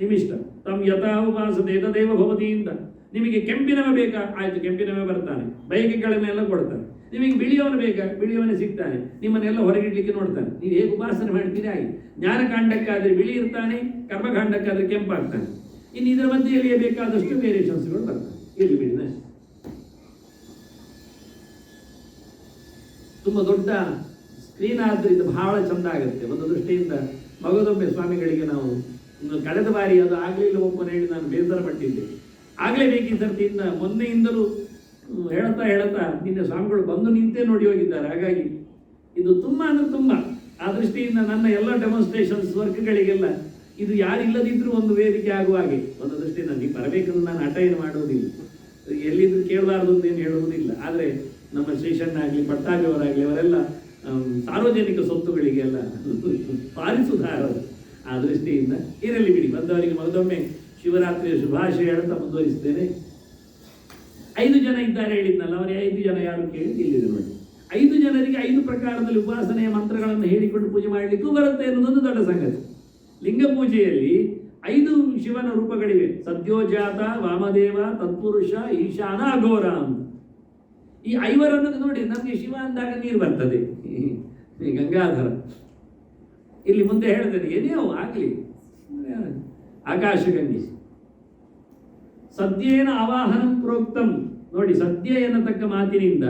ನಿಮ್ಮಿಷ್ಟ. ತಮ್ಮ ಯಥಾ ಉಪಾಸತೆ ತದೇವ ಭವತಿಯಿಂದ. ನಿಮಗೆ ಕೆಂಪಿನವ ಬೇಕಾ, ಆಯ್ತು ಕೆಂಪಿನವ ಬರ್ತಾನೆ, ಬೈಕಿಗಳನ್ನೆಲ್ಲ ಕೊಡ್ತಾನೆ. ನಿಮಗೆ ಬಿಳಿಯವನು ಬೇಕಾ, ಬಿಳಿಯವನೇ ಸಿಗ್ತಾನೆ, ನಿಮ್ಮನ್ನೆಲ್ಲ ಹೊರಗಿಡ್ಲಿಕ್ಕೆ ನೋಡ್ತಾನೆ. ನೀವು ಹೇಗೆ ಉಪಾಸನೆ ಮಾಡ್ತೀರಿ ಆಗಿ. ಜ್ಞಾನಕಾಂಡಕ್ಕಾದರೆ ಬಿಳಿ ಇರ್ತಾನೆ, ಕರ್ಮಕಾಂಡಕ್ಕಾದರೆ ಕೆಂಪಾಗ್ತಾನೆ. ಇನ್ನು ಇದರ ಮಧ್ಯೆಯಲ್ಲಿ ಬೇಕಾದಷ್ಟು ವೇರಿಯೇಷನ್ಸ್ಗಳು ಬರ್ತವೆ. ಇಲ್ಲಿ ಬಿಡಿನ ತುಂಬ ದೊಡ್ಡ ಸ್ಕ್ರೀನ್ ಆದ್ದರಿಂದ ಬಹಳ ಚಂದ ಆಗುತ್ತೆ. ಒಂದು ದೃಷ್ಟಿಯಿಂದ ಮಗದೊಮ್ಮೆ ಸ್ವಾಮಿಗಳಿಗೆ ನಾವು ಕಳೆದ ಬಾರಿ ಅದು ಆಗಲಿಲ್ಲ ಒಪ್ಪನ ಹೇಳಿ ನಾನು ಬೇಸರ ಪಟ್ಟಿದ್ದೆ. ಆಗಲೇಬೇಕು ಈ ಸರ್ತಿಯಿಂದ. ಮೊನ್ನೆಯಿಂದಲೂ ಹೇಳ್ತಾ ನಿನ್ನೆ ಸ್ವಾಮಿಗಳು ಬಂದು ನಿಂತೇ ನೋಡಿ ಹೋಗಿದ್ದಾರೆ. ಹಾಗಾಗಿ ಇದು ತುಂಬ ಅಂದರೆ ತುಂಬ ಆ ದೃಷ್ಟಿಯಿಂದ ನನ್ನ ಎಲ್ಲ ಡೆಮಾನ್ಸ್ಟ್ರೇಷನ್ಸ್ ವರ್ಕ್ಗಳಿಗೆಲ್ಲ ಇದು ಯಾರಿಲ್ಲದಿದ್ರೂ ಒಂದು ವೇದಿಕೆ ಆಗುವ ಹಾಗೆ ಒಂದು ದೃಷ್ಟಿಯಿಂದ ನೀವು ಬರಬೇಕಂದ್ರೆ ನಾನು ಹಠ ಏನು ಮಾಡುವುದಿಲ್ಲ, ಎಲ್ಲಿದ್ರು ಕೇಳಬಾರ್ದು ಅಂತ ಏನು ಹೇಳುವುದಿಲ್ಲ. ಆದರೆ ನಮ್ಮ ಶ್ರೀಶಣ್ಣಾಗಲಿ ಪಟ್ಟಾಭಿಯವರಾಗಲಿ ಅವರೆಲ್ಲ ಸಾರ್ವಜನಿಕ ಸ್ವತ್ತುಗಳಿಗೆಲ್ಲ ಪಾಲಿಸುವುದಾರರು. ಆ ದೃಷ್ಟಿಯಿಂದ ಇರಲಿ ಬಿಡಿ. ಬಂದವರಿಗೆ ಮತ್ತೊಮ್ಮೆ ಶಿವರಾತ್ರಿಯ ಶುಭಾಶಯ ಹೇಳ್ತಾ ಮುಂದುವರಿಸ್ತೇನೆ. 5 ಜನ ಇದ್ದಾರೆ ಹೇಳಿದ್ನಲ್ಲ, ಅವರೇ 5 ಜನ ಯಾರು ಕೇಳಿ ಇಲ್ಲಿದೆ ನೋಡಿ. 5 ಜನರಿಗೆ 5 ಪ್ರಕಾರದಲ್ಲಿ ಉಪಾಸನೆಯ ಮಂತ್ರಗಳನ್ನು ಹೇಳಿಕೊಂಡು ಪೂಜೆ ಮಾಡಲಿಕ್ಕೂ ಬರುತ್ತೆ ಎನ್ನುವುದೊಂದು ದೊಡ್ಡ ಸಂಗತಿ. ಲಿಂಗ ಪೂಜೆಯಲ್ಲಿ 5 ಶಿವನ ರೂಪಗಳಿವೆ. ಸದ್ಯೋಜಾತ, ವಾಮದೇವ, ತತ್ಪುರುಷ, ಈಶಾನ, ಅಘೋರ ಅಂತ. ಈ 5ರನ್ನು ನೋಡಿ, ನಮಗೆ ಶಿವ ಅಂದಾಗ ನೀರು ಬರ್ತದೆ. ಈ ಗಂಗಾಧರ ಇಲ್ಲಿ ಮುಂದೆ ಹೇಳಿದರೆ ಏನೇವು ಆಗಲಿ, ಆಕಾಶಗಂಗೆ ಸದ್ಯೇನ ಆವಾಹನಂ ಪ್ರೋಕ್ತಂ. ನೋಡಿ, ಸದ್ಯ ಎನ್ನತಕ್ಕ ಮಾತಿನಿಂದ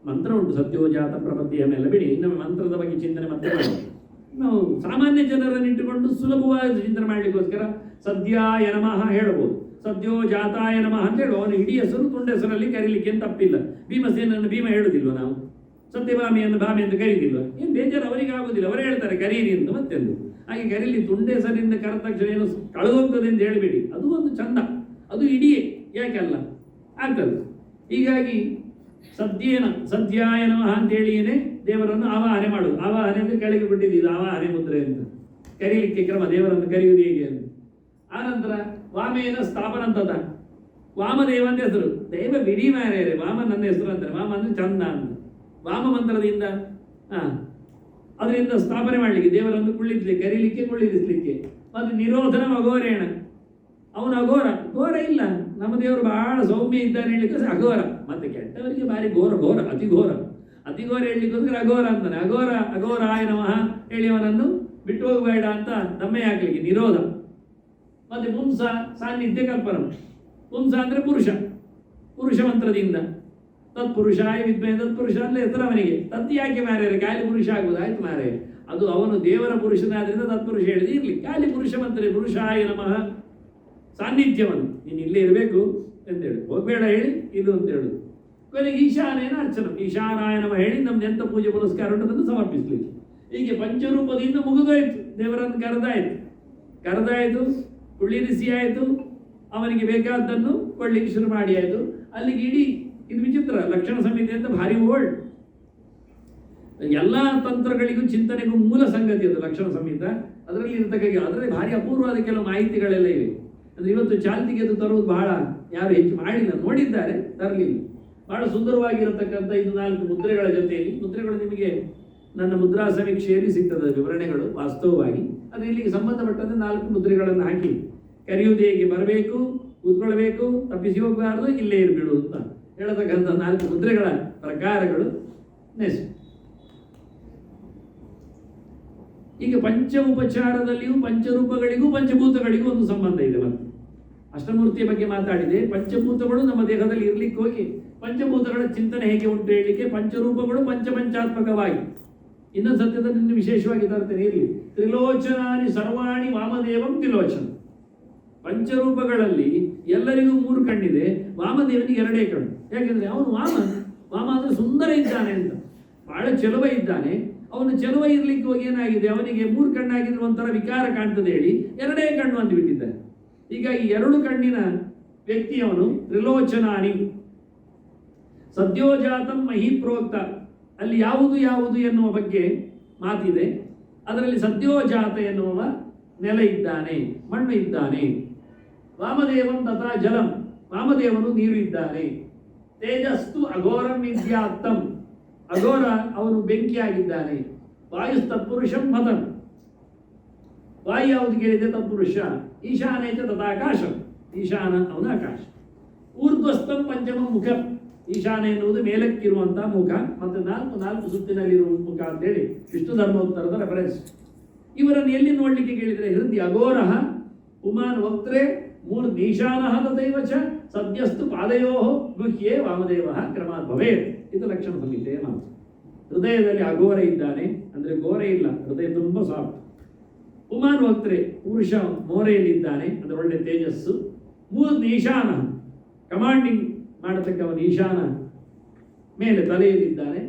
ಮಂತ್ರ ಉಂಟು, ಸದ್ಯೋಜಾತ ಪ್ರಪದ್ಯ ಮೇಲೆ ಬಿಡಿ, ಇನ್ನೊಮ್ಮೆ ಮಂತ್ರದ ಬಗ್ಗೆ ಚಿಂತನೆ ಮತ್ತೆ ಮಾಡಿ. ನಾವು ಸಾಮಾನ್ಯ ಜನರನ್ನು ಇಟ್ಟುಕೊಂಡು ಸುಲಭವಾಗಿ ಚಿಂತನೆ ಮಾಡಲಿಕ್ಕೋಸ್ಕರ ಸದ್ಯಾಯ ನಮಃ ಹೇಳಬಹುದು, ಸದ್ಯೋಜಾತಾಯ ನಮಃ ಅಂತ ಹೇಳುವ. ಅವನು ಇಡೀ ಹೆಸರು ತುಂಡ ಹೆಸರಲ್ಲಿ ಕರೀಲಿಕ್ಕೆ ತಪ್ಪಿಲ್ಲ. ಭೀಮಸೇನನ್ನು ಭೀಮ ಹೇಳುದಿಲ್ವ ನಾವು, ಸತ್ಯಭಾಮಿಯನ್ನು ಭಾಮಿ ಅಂತ ಕರೀದಿಲ್ವ? ಏನು ಬೇಜಾರು ಅವರಿಗೆ ಆಗುದಿಲ್ಲ, ಅವರೇ ಹೇಳ್ತಾರೆ ಕರೀರಿ ಅಂತ ಮತ್ತೆಂದು. ಹಾಗೆ ಕರೀಲಿ, ತುಂಡ ಹೆಸರಿಂದ ಕರೆದ ತಕ್ಷಣ ಏನು ಕಳೆದೋಗ್ತದೆ ಅಂತ ಹೇಳಬೇಡಿ, ಅದು ಒಂದು ಚಂದ, ಅದು ಇಡಿಯೇ, ಯಾಕಲ್ಲ ಆಗ್ತದೆ. ಹೀಗಾಗಿ ಸದ್ಯಾಯ ನಮಃ ಅಂತೇಳಿಯೇ ದೇವರನ್ನು ಆವಾಹನೆ ಮಾಡುವುದು. ಆವಾಹನೆ ಅಂದರೆ ಕೆಳಗೆ ಬಿಟ್ಟಿದ್ದು ಆವಾಹನೆ ಮುದ್ರೆ ಅಂತ, ಕರೀಲಿಕ್ಕೆ ಕ್ರಮ, ದೇವರನ್ನು ಕರೆಯುವುದು ಹೇಗೆ ಅಂತ. ಆನಂತರ ವಾಮೇನ ಸ್ಥಾಪನಂತದ, ವಾಮದೇವ ಅಂತ ಹೆಸರು. ದೈವ ಬಿಡಿ ಮಾರ್ಯಾರೆ, ವಾಮ ನನ್ನ ಹೆಸರು ಅಂತಾರೆ. ವಾಮ ಅಂದರೆ ಚಂದ ಅಂತ. ವಾಮ ಮಂತ್ರದಿಂದ ಅದರಿಂದ ಸ್ಥಾಪನೆ ಮಾಡಲಿಕ್ಕೆ, ದೇವರನ್ನು ಕುಳ್ಳಿಸ್ಲಿಕ್ಕೆ, ಕರೀಲಿಕ್ಕೆ, ಕುಳ್ಳಿರಿಸಲಿಕ್ಕೆ. ಮತ್ತು ನಿರೋಧನ ಅಘೋರೇಣ, ಅವನು ಅಘೋರ. ಘೋರ ಇಲ್ಲ, ನಮ್ಮ ದೇವರು ಬಹಳ ಸೌಮ್ಯ ಇದ್ದಾನೆ ಹೇಳಲಿಕ್ಕೆ ಅಘೋರ. ಮತ್ತೆ ಕೆಟ್ಟವರಿಗೆ ಭಾರಿ ಘೋರ, ಅತಿ ಘೋರ ಹೇಳಲಿಕ್ಕೋಸ್ಕರ ಅಘೋರ ಅಂತಾನೆ. ಅಘೋರಾಯ ನಮಃ ಹೇಳಿ ಅವನನ್ನು ಬಿಟ್ಟು ಹೋಗಬೇಡ ಅಂತ ದಮ್ಮೆ ಹಾಕ್ಲಿಕ್ಕೆ ನಿರೋಧ. ಮತ್ತೆ ಪುಂಸ ಸಾನ್ನಿಧ್ಯ ಕಲ್ಪನ. ಪುಂಸ ಅಂದರೆ ಪುರುಷ ಮಂತ್ರದಿಂದ ತತ್ಪುರುಷಾಯ ವಿದ್ಮೆ, ತತ್ಪುರುಷ ಅಂದರೆ ಹೆಸರು ಅವನಿಗೆ. ತತ್ ಯಾಕೆ ಮಾರ್ಯಾರೆ, ಖಾಲಿ ಪುರುಷ ಆಗುವುದು, ಆಯ್ತು ಮಾರೇ, ಅದು ಅವನು ದೇವರ ಪುರುಷನಾದ್ರಿಂದ ತತ್ಪುರುಷ ಹೇಳಿದೆ ಇರಲಿ. ಖಾಲಿ ಪುರುಷ ಮಂತ್ರ, ಪುರುಷಾಯ ನಮಃ ಸಾನ್ನಿಧ್ಯವನ್ನು, ನೀನು ಇಲ್ಲೇ ಇರಬೇಕು ಅಂತೇಳಿ, ಹೋಗಬೇಡ ಹೇಳಿ ಇದು ಅಂತ ಹೇಳುದು. ಕೊನೆಗೆ ಈಶಾನೇನ ಅರ್ಚನ, ಈಶಾನಾಯ ನಮಃ ಹೇಳಿ ನಮ್ದು ಎಂಥ ಪೂಜೆ ಪುರಸ್ಕಾರ ಉಂಟದನ್ನು ಸಮರ್ಪಿಸಲಿಕ್ಕೆ. ಹೀಗೆ ಪಂಚರೂಪದಿಂದ ಮುಗಿದೋಯ್ತು. ದೇವರನ್ನು ಕರೆದಾಯಿತು, ಕುಳ್ಳಿರಿಸಿ ಆಯಿತು, ಅವನಿಗೆ ಬೇಕಾದ್ದನ್ನು ಕೊಳ್ಳಿಕ್ಕೆ ಶುರು ಮಾಡಿ ಆಯಿತು. ಅಲ್ಲಿಗೆ ಇಡೀ ಇದು ವಿಚಿತ್ರ. ಲಕ್ಷಣ ಸಂಹಿತೆ ಅಂತ ಭಾರಿ ಓಲ್ಡ್, ಎಲ್ಲ ತಂತ್ರಗಳಿಗೂ ಚಿಂತನೆಗೂ ಮೂಲ ಸಂಗತಿ ಅದು ಲಕ್ಷಣ ಸಂಹಿತ. ಅದರಲ್ಲಿ ಇರತಕ್ಕ ಅದರಲ್ಲಿ ಭಾರಿ ಅಪೂರ್ವವಾದ ಕೆಲವು ಮಾಹಿತಿಗಳೆಲ್ಲ ಇವೆ. ಅಂದರೆ ಇವತ್ತು ಚಾಲ್ತಿಗೆ ಅದು ತರುವುದು ಬಹಳ ಯಾರು ಹೆಚ್ಚು ಮಾಡಿಲ್ಲ, ನೋಡಿದ್ದಾರೆ, ತರಲಿಲ್ಲ. ಬಹಳ ಸುಂದರವಾಗಿರತಕ್ಕಂಥ ಇದು 4 ಮುದ್ರೆಗಳ ಜೊತೆಯಲ್ಲಿ, ಮುದ್ರೆಗಳು ನಿಮಗೆ ನನ್ನ ಮುದ್ರಾ ಸಮೀಕ್ಷೆಯಲ್ಲಿ ಸಿಗ್ತದೆ ವಿವರಣೆಗಳು ವಾಸ್ತವವಾಗಿ. ಅದು ಇಲ್ಲಿಗೆ ಸಂಬಂಧಪಟ್ಟಂತೆ 4 ಮುದ್ರೆಗಳನ್ನು ಹಾಕಿ ಕರೆಯುವುದು ಹೇಗೆ, ಬರಬೇಕು, ಕೂತ್ಕೊಳ್ಬೇಕು, ತಪ್ಪಿಸಿ ಹೋಗಬಾರ್ದು, ಇಲ್ಲೇ ಇರಬಿಡು ಅಂತ ಹೇಳತಕ್ಕಂಥ 4 ಮುದ್ರೆಗಳ ಪ್ರಕಾರಗಳು ನೆಕ್ಸ್ಟ್. ಈಗ ಪಂಚ ಉಪಚಾರದಲ್ಲಿಯೂ ಪಂಚರೂಪಗಳಿಗೂ ಪಂಚಭೂತಗಳಿಗೂ ಒಂದು ಸಂಬಂಧ ಇದೆ. ಮತ್ತೆ ಅಷ್ಟಮೂರ್ತಿಯ ಬಗ್ಗೆ ಮಾತಾಡಿದೆ. ಪಂಚಭೂತಗಳು ನಮ್ಮ ದೇಹದಲ್ಲಿ ಇರ್ಲಿಕ್ಕೆ ಹೋಗಿ ಪಂಚಭೂತಗಳ ಚಿಂತನೆ ಹೇಗೆ ಉಂಟು ಹೇಳಲಿಕ್ಕೆ ಪಂಚರೂಪಗಳು ಪಂಚಪಂಚಾತ್ಮಕವಾಗಿ ಇನ್ನೊಂದು ಸತ್ಯದಲ್ಲಿ ವಿಶೇಷವಾಗಿ ತರ್ತೇನೆ. ಇರಲಿ, ತ್ರಿಲೋಚನಾನಿ ಸರ್ವಾಣಿ ವಾಮದೇವಂ ತ್ರಿಲೋಚನ. ಪಂಚರೂಪಗಳಲ್ಲಿ ಎಲ್ಲರಿಗೂ 3 ಕಣ್ಣಿದೆ, ವಾಮದೇವನಿಗೆ 2 ಕಣ್ಣು. ಯಾಕೆಂದ್ರೆ ಅವನು ವಾಮ ಅಂದ್ರೆ ಸುಂದರ ಇದ್ದಾನೆ ಅಂತ, ಬಹಳ ಚೆಲುವ ಇದ್ದಾನೆ. ಅವನು ಚೆಲುವ ಇರ್ಲಿಕ್ಕೆ ಹೋಗಿ ಏನಾಗಿದೆ, ಅವನಿಗೆ 3 ಕಣ್ಣಾಗಿದ್ರೆ ಒಂಥರ ವಿಕಾರ ಕಾಣ್ತದೆ ಹೇಳಿ 2 ಕಣ್ಣು ಅಂತ ಬಿಟ್ಟಿದ್ದಾನೆ. ಹೀಗಾಗಿ 2 ಕಣ್ಣಿನ ವ್ಯಕ್ತಿಯವನು ತ್ರಿಲೋಚನಾನಿ. ಸದ್ಯೋಜಾತಂ ಮಹೀಪ್ರೋಕ್ತ, ಅಲ್ಲಿ ಯಾವುದು ಎನ್ನುವ ಬಗ್ಗೆ ಮಾತಿದೆ. ಅದರಲ್ಲಿ ಸದ್ಯೋಜಾತ ಎನ್ನುವ ನೆಲ ಇದ್ದಾನೆ, ಮಣ್ಣು ಇದ್ದಾನೆ. ವಾಮದೇವಂ ತಥಾ ಜಲಂ, ವಾಮದೇವನು ನೀರು ಇದ್ದಾನೆ. ತೇಜಸ್ತು ಅಘೋರಂ ವಿದ್ಯಾತ್ತಂ, ಅಘೋರ ಅವನು ಬೆಂಕಿಯಾಗಿದ್ದಾನೆ. ವಾಯು ತತ್ಪುರುಷಂ ಮತಂ, ವಾಯು ಯಾವುದು ಕೇಳಿದೆ ತತ್ಪುರುಷ. ಈಶಾನೇಚ ತಥಾಕಾಶಂ, ಈಶಾನ ಅವನು ಆಕಾಶ. ಊರ್ಧ್ವಸ್ಥಂ ಪಂಚಮ ಮುಖ, ಈಶಾನ ಎನ್ನುವುದು ಮೇಲಕ್ಕಿರುವಂತಹ ಮುಖ, ಮತ್ತು 4 ಸುತ್ತಿನಲ್ಲಿರುವ ಮುಖ ಅಂತೇಳಿ ವಿಷ್ಣು ಧರ್ಮೋತ್ತರದ ರೆಫರೆನ್ಸ್. ಇವರನ್ನು ಎಲ್ಲಿ ನೋಡ್ಲಿಕ್ಕೆ ಕೇಳಿದರೆ ಹೃದಯ ಅಘೋರ ಉಮಾನ್ ವಕ್ತ್ರೆ ಮೂರ್ಧೀಶಾನ ತಥೈವ ಚ ಸದ್ಯಸ್ತು ಪಾದಯೋ ಗುಹ್ಯೇ ವಾಮದೇವ ಕ್ರಮಾತ್ ಭವೇತ್. ಇದು ಲಕ್ಷಣ ಸಂಹಿತೆಯ ಮಾತು. ಹೃದಯದಲ್ಲಿ ಅಘೋರ ಇದ್ದಾನೆ, ಅಂದ್ರೆ ಘೋರ ಇಲ್ಲ, ಹೃದಯ ತುಂಬ ಸಾಫ್ಟ್. ಉಮಾನ್ ವಕ್ತ್ರೆ ಪುರುಷ ಮೋರೆಯಲ್ಲಿದ್ದಾನೆ, ಅಂದ್ರೆ ಒಳ್ಳೆ ತೇಜಸ್ಸು. ಮೂರ್ಧೀಶಾನ ಕಮಾಂಡಿಂಗ್ ಮಾಡತಕ್ಕವನು ಈಶಾನ ಮೇಲೆ ತಲೆಯಲ್ಲಿದ್ದಾನೆ.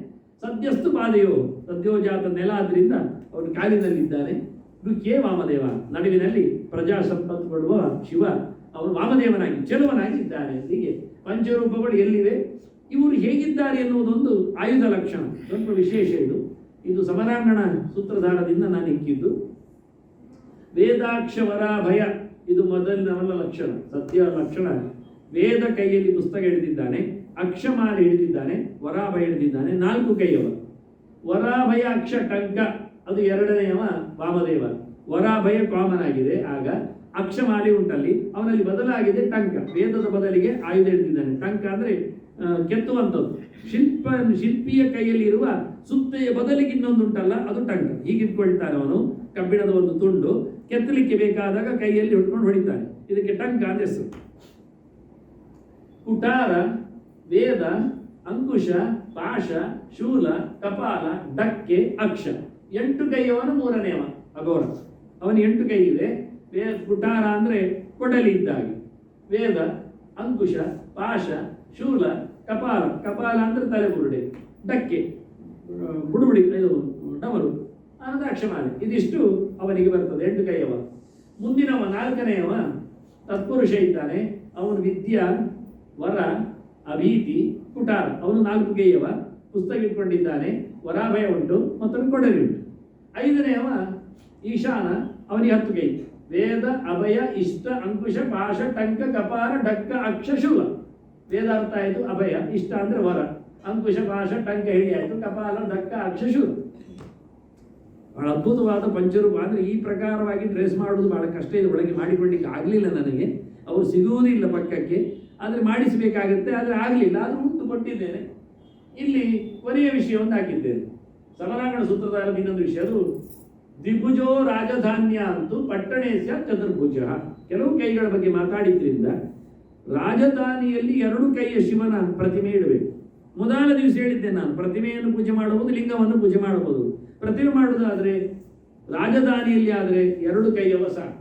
ಸದ್ಯಸ್ತು ಪಾದಯೋ, ಸದ್ಯೋಜಾತ ನೆಲ ಆದ್ರಿಂದ ಅವನು ಕಾಲಿನಲ್ಲಿದ್ದಾನೆ. ಗುಹ್ಯೇ ವಾಮದೇವ, ನಡುವಿನಲ್ಲಿ ಪ್ರಜಾ ಸಂಪತ್ತು ಕೊಡುವ ಶಿವ ಅವನು ವಾಮದೇವನಾಗಿ ಚೆಲುವನಾಗಿ ಇದ್ದಾನೆ. ಹೀಗೆ ಪಂಚರೂಪಗಳು ಎಲ್ಲಿವೆ, ಇವರು ಹೇಗಿದ್ದಾರೆ ಎನ್ನುವುದೊಂದು ಆಯುಧ ಲಕ್ಷಣ, ಸ್ವಲ್ಪ ವಿಶೇಷ ಇದು. ಇದು ಸಮರಾಂಗಣ ಸೂತ್ರಧಾರದಿಂದ ನಾನು ಇಕ್ಕಿದ್ದು. ವೇದಾಕ್ಷ ವರಾಭಯ ಇದು ಮೊದಲಿನ ಲಕ್ಷಣ, ಸತ್ಯ ಲಕ್ಷಣ ವೇದ ಕೈಯಲ್ಲಿ ಪುಸ್ತಕ ಹಿಡಿದಿದ್ದಾನೆ, ಅಕ್ಷಮಾಲೆ ಹಿಡಿದಿದ್ದಾನೆ, ವರಾಭಯ ಹಿಡಿದಿದ್ದಾನೆ. 4 ಕೈಯವ. ವರಾಭಯ ಅಕ್ಷ ಟಂಕ ಅದು 2ನೆಯವ ವಾಮದೇವ. ವರಾಭಯ ಕಾಮನ್ ಆಗಿದೆ. ಆಗ ಅಕ್ಷಮಾಲೆ ಉಂಟಲ್ಲಿ, ಅವನಲ್ಲಿ ಬದಲಾಗಿದೆ ಟಂಕ. ವೇದದ ಬದಲಿಗೆ ಆಯುಧ ಹಿಡಿದಿದ್ದಾನೆ. ಟಂಕ ಅಂದ್ರೆ ಕೆತ್ತುವಂಥದ್ದು. ಶಿಲ್ಪಿಯ ಕೈಯಲ್ಲಿ ಇರುವ ಸುತ್ತೆಯ ಬದಲಿಗೆ ಇನ್ನೊಂದು ಉಂಟಲ್ಲ, ಅದು ಟಂಕ. ಹೀಗಿಟ್ಕೊಳ್ತಾನೆ ಅವನು. ಕಬ್ಬಿಣದ ಒಂದು ತುಂಡು ಕೆತ್ತಲಿಕ್ಕೆ ಬೇಕಾದಾಗ ಕೈಯಲ್ಲಿ ಹಿಡ್ಕೊಂಡು ಹೊಡಿತಾನೆ. ಇದಕ್ಕೆ ಟಂಕ ಅಂತ ಹೆಸರು. ಕುಟಾರ, ವೇದ, ಅಂಕುಶ, ಪಾಶ, ಶೂಲ, ಕಪಾಲ, ಡಕ್ಕೆ, ಅಕ್ಷ. 8 ಕೈಯವನು 3ನೆಯವ ಅಘೋರ. ಅವನು 8 ಕೈ ಇದೆ. ಕುಟಾರ ಅಂದ್ರೆ ಕೊಡಲಿ ಇದ್ದಾಗೆ. ವೇದ, ಅಂಕುಶ, ಪಾಶ, ಶೂಲ, ಕಪಾಲ. ಕಪಾಲ ಅಂದ್ರೆ ತಲೆಬುರುಡೆ. ಡಕ್ಕೆ ಬುಡುಬುಡಿ, ಡಮರು, ಆನಂತರ ಅಕ್ಷಮಾಲೆ. ಇದಿಷ್ಟು ಅವನಿಗೆ ಬರ್ತದೆ. 8 ಕೈಯವ. ಮುಂದಿನವ 4ನೆಯವ ತತ್ಪುರುಷ ಇದ್ದಾನೆ. ಅವನು ವಿದ್ಯಾ, ವರ, ಅಭೀತಿ, ಕುಟಾರ. ಅವನು 4 ಕೈಯವ. ಪುಸ್ತಕ ಇಟ್ಕೊಂಡಿದ್ದಾನೆ. ವರಾಭಯ ಉಂಟು, ಮತ್ತೊಂದು ಕೊಡಲಿ ಉಂಟು. 5ನೆಯವ ಈಶಾನ. ಅವನಿಗೆ 10 ಕೈ. ವೇದ, ಅಭಯ, ಇಷ್ಟ, ಅಂಕುಶ, ಪಾಶ, ಟಂಕ, ಕಪಾಲ, ಡಕ್ಕ, ಅಕ್ಷ, ಶೂಲ. ವೇದ ಅರ್ಥ ಆಯಿತು. ಅಭಯ, ಇಷ್ಟ ಅಂದ್ರೆ ವರ, ಅಂಕುಶ, ಪಾಶ, ಟಂಕ ಹಿಡಿ ಆಯಿತು. ಕಪಾಲ, ಡಕ್ಕ, ಅಕ್ಷ, ಶೂಲ. ಬಹಳ ಅದ್ಭುತವಾದ ಪಂಚರೂಪ. ಅಂದ್ರೆ ಈ ಪ್ರಕಾರವಾಗಿ ಡ್ರೆಸ್ ಮಾಡುವುದು ಬಹಳ ಕಷ್ಟ ಇದೆ. ಒಳಗೆ ಮಾಡಿಕೊಳ್ಳಿಕ್ಕೆ ಆಗಲಿಲ್ಲ ನನಗೆ. ಅವರು ಸಿಗುವುದಿಲ್ಲ ಪಕ್ಕಕ್ಕೆ. ಆದರೆ ಮಾಡಿಸಬೇಕಾಗುತ್ತೆ. ಆದರೆ ಆಗಲಿಲ್ಲ. ಆದರೂ ಉಂಟು, ಕೊಟ್ಟಿದ್ದೇನೆ. ಇಲ್ಲಿ ಕೊನೆಯ ವಿಷಯ ಒಂದು ಹಾಕಿದ್ದೇನೆ. ಸಮರಾಂಗಣ ಸೂತ್ರದ ಇನ್ನೊಂದು ವಿಷಯ, ಅದು ದ್ವಿಭುಜೋ ರಾಜಧಾನ್ಯ ಅಂತೂ ಪಟ್ಟಣೇಶ ಚತುರ್ಭುಜ. ಕೆಲವು ಕೈಗಳ ಬಗ್ಗೆ ಮಾತಾಡಿದ್ರಿಂದ ರಾಜಧಾನಿಯಲ್ಲಿ 2 ಕೈಯ ಶಿವನ ಪ್ರತಿಮೆ ಇಡಬೇಕು. ಮೊದಲ ದಿವಸ ಹೇಳಿದ್ದೆ ನಾನು, ಪ್ರತಿಮೆಯನ್ನು ಪೂಜೆ ಮಾಡಬಹುದು, ಲಿಂಗವನ್ನು ಪೂಜೆ ಮಾಡಬಹುದು. ಪ್ರತಿಮೆ ಮಾಡುವುದಾದ್ರೆ ರಾಜಧಾನಿಯಲ್ಲಿ ಆದರೆ 2 ಕೈಯವ ಸಾಕು.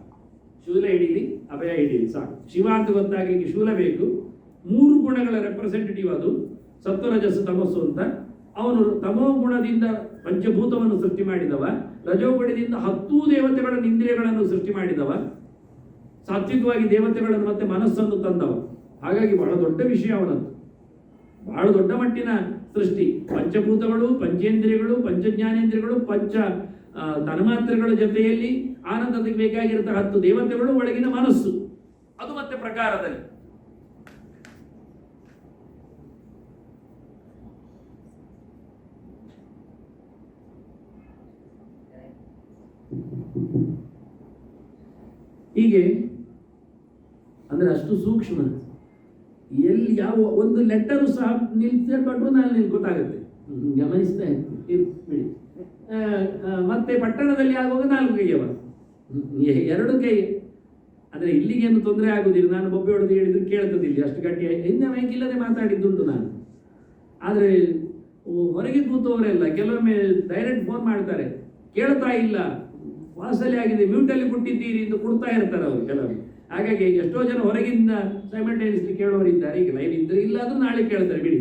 ಶೂಲ ಹಿಡೀಲಿ, ಅಭಯ ಹಿಡೀಲಿ, ಸಾಕು. ಶಿವ ಅಂತ ಗೊತ್ತಾಗಲಿಕ್ಕೆ ಶೂಲ ಬೇಕು. 3 ಗುಣಗಳ ರೆಪ್ರೆಸೆಂಟೇಟಿವ್ ಅದು. ಸತ್ವರಜಸ್ಸು ತಮಸ್ಸು ಅಂತ. ಅವನು ತಮೋ ಗುಣದಿಂದ ಪಂಚಭೂತವನ್ನು ಸೃಷ್ಟಿ ಮಾಡಿದವ. ರಜೋಗುಣದಿಂದ 10 ದೇವತೆಗಳ ಇಂದ್ರಿಯಗಳನ್ನು ಸೃಷ್ಟಿ ಮಾಡಿದವ. ಸಾತ್ವಿಕವಾಗಿ ದೇವತೆಗಳನ್ನು ಮತ್ತೆ ಮನಸ್ಸನ್ನು ತಂದವ. ಹಾಗಾಗಿ ಬಹಳ ದೊಡ್ಡ ವಿಷಯ ಅವನದ್ದು. ಬಹಳ ದೊಡ್ಡ ಮಟ್ಟಿನ ಸೃಷ್ಟಿ. ಪಂಚಭೂತಗಳು, ಪಂಚೇಂದ್ರಿಯಗಳು, ಪಂಚಜ್ಞಾನೇಂದ್ರಿಯಗಳು, ಪಂಚ ತನ್ಮಾತ್ರೆಗಳ ಜೊತೆಯಲ್ಲಿ ಆನಂದಕ್ಕೆ ಬೇಕಾಗಿರುತ್ತೆ 10 ದೇವತೆಗಳು, ಒಳಗಿನ ಮನಸ್ಸು, ಅದು ಮತ್ತೆ ಪ್ರಕಾರದಲ್ಲಿ. ಹೀಗೆ ಅಂದ್ರೆ ಅಷ್ಟು ಸೂಕ್ಷ್ಮ. ಎಲ್ಲಿ ಯಾವ ಒಂದು ಲೆಟರು ಸಹ ನಿಲ್ಸಲ್ಪಟ್ರು ನಾನು ಗೊತ್ತಾಗುತ್ತೆ. ಗಮನಿಸ್ತಾ ಬಿಡಿ. ಮತ್ತೆ ಪಟ್ಟಣದಲ್ಲಿ ಆಗುವಾಗ 4 ಕೈಯವ. 2 ಕೈ ಅಂದ್ರೆ ಇಲ್ಲಿಗೇನು ತೊಂದರೆ ಆಗುದಿಲ್ಲ. ನಾನು ಬೊಬ್ಬೆ ಹೊಡೆದು ಹೇಳಿದ್ರು ಕೇಳ್ತದಿಲ್ಲ. ಅಷ್ಟು ಗಟ್ಟಿಯಾಗಿ ಹಿಂದೆ ಮೈಕಿಲ್ಲದೆ ಮಾತಾಡಿದ್ದುಂಟು ನಾನು. ಆದರೆ ಹೊರಗೆ ಕೂತವರೆಲ್ಲ ಕೆಲವೊಮ್ಮೆ ಡೈರೆಕ್ಟ್ ಫೋನ್ ಮಾಡ್ತಾರೆ, ಕೇಳ್ತಾ ಇಲ್ಲ, ವಾಸಲ್ಲಿ ಆಗಿದೆ, ಮ್ಯೂಟಲ್ಲಿ ಕೊಟ್ಟಿದ್ದೀರಿ ಅಂತ ಕೊಡ್ತಾ ಇರ್ತಾರೆ ಅವರು ಕೆಲವರು. ಹಾಗಾಗಿ ಎಷ್ಟೋ ಜನ ಹೊರಗಿಂದ ಸೈಮಲ್ಟೇನಿಯಸ್ಲಿ ಕೇಳೋರಿದ್ದಾರೆ. ಈಗ ಲೈವ್ ಇದ್ರೆ ಇಲ್ಲ ಆದ್ರೂ ನಾಳೆ ಕೇಳ್ತಾರೆ ಬಿಡಿ.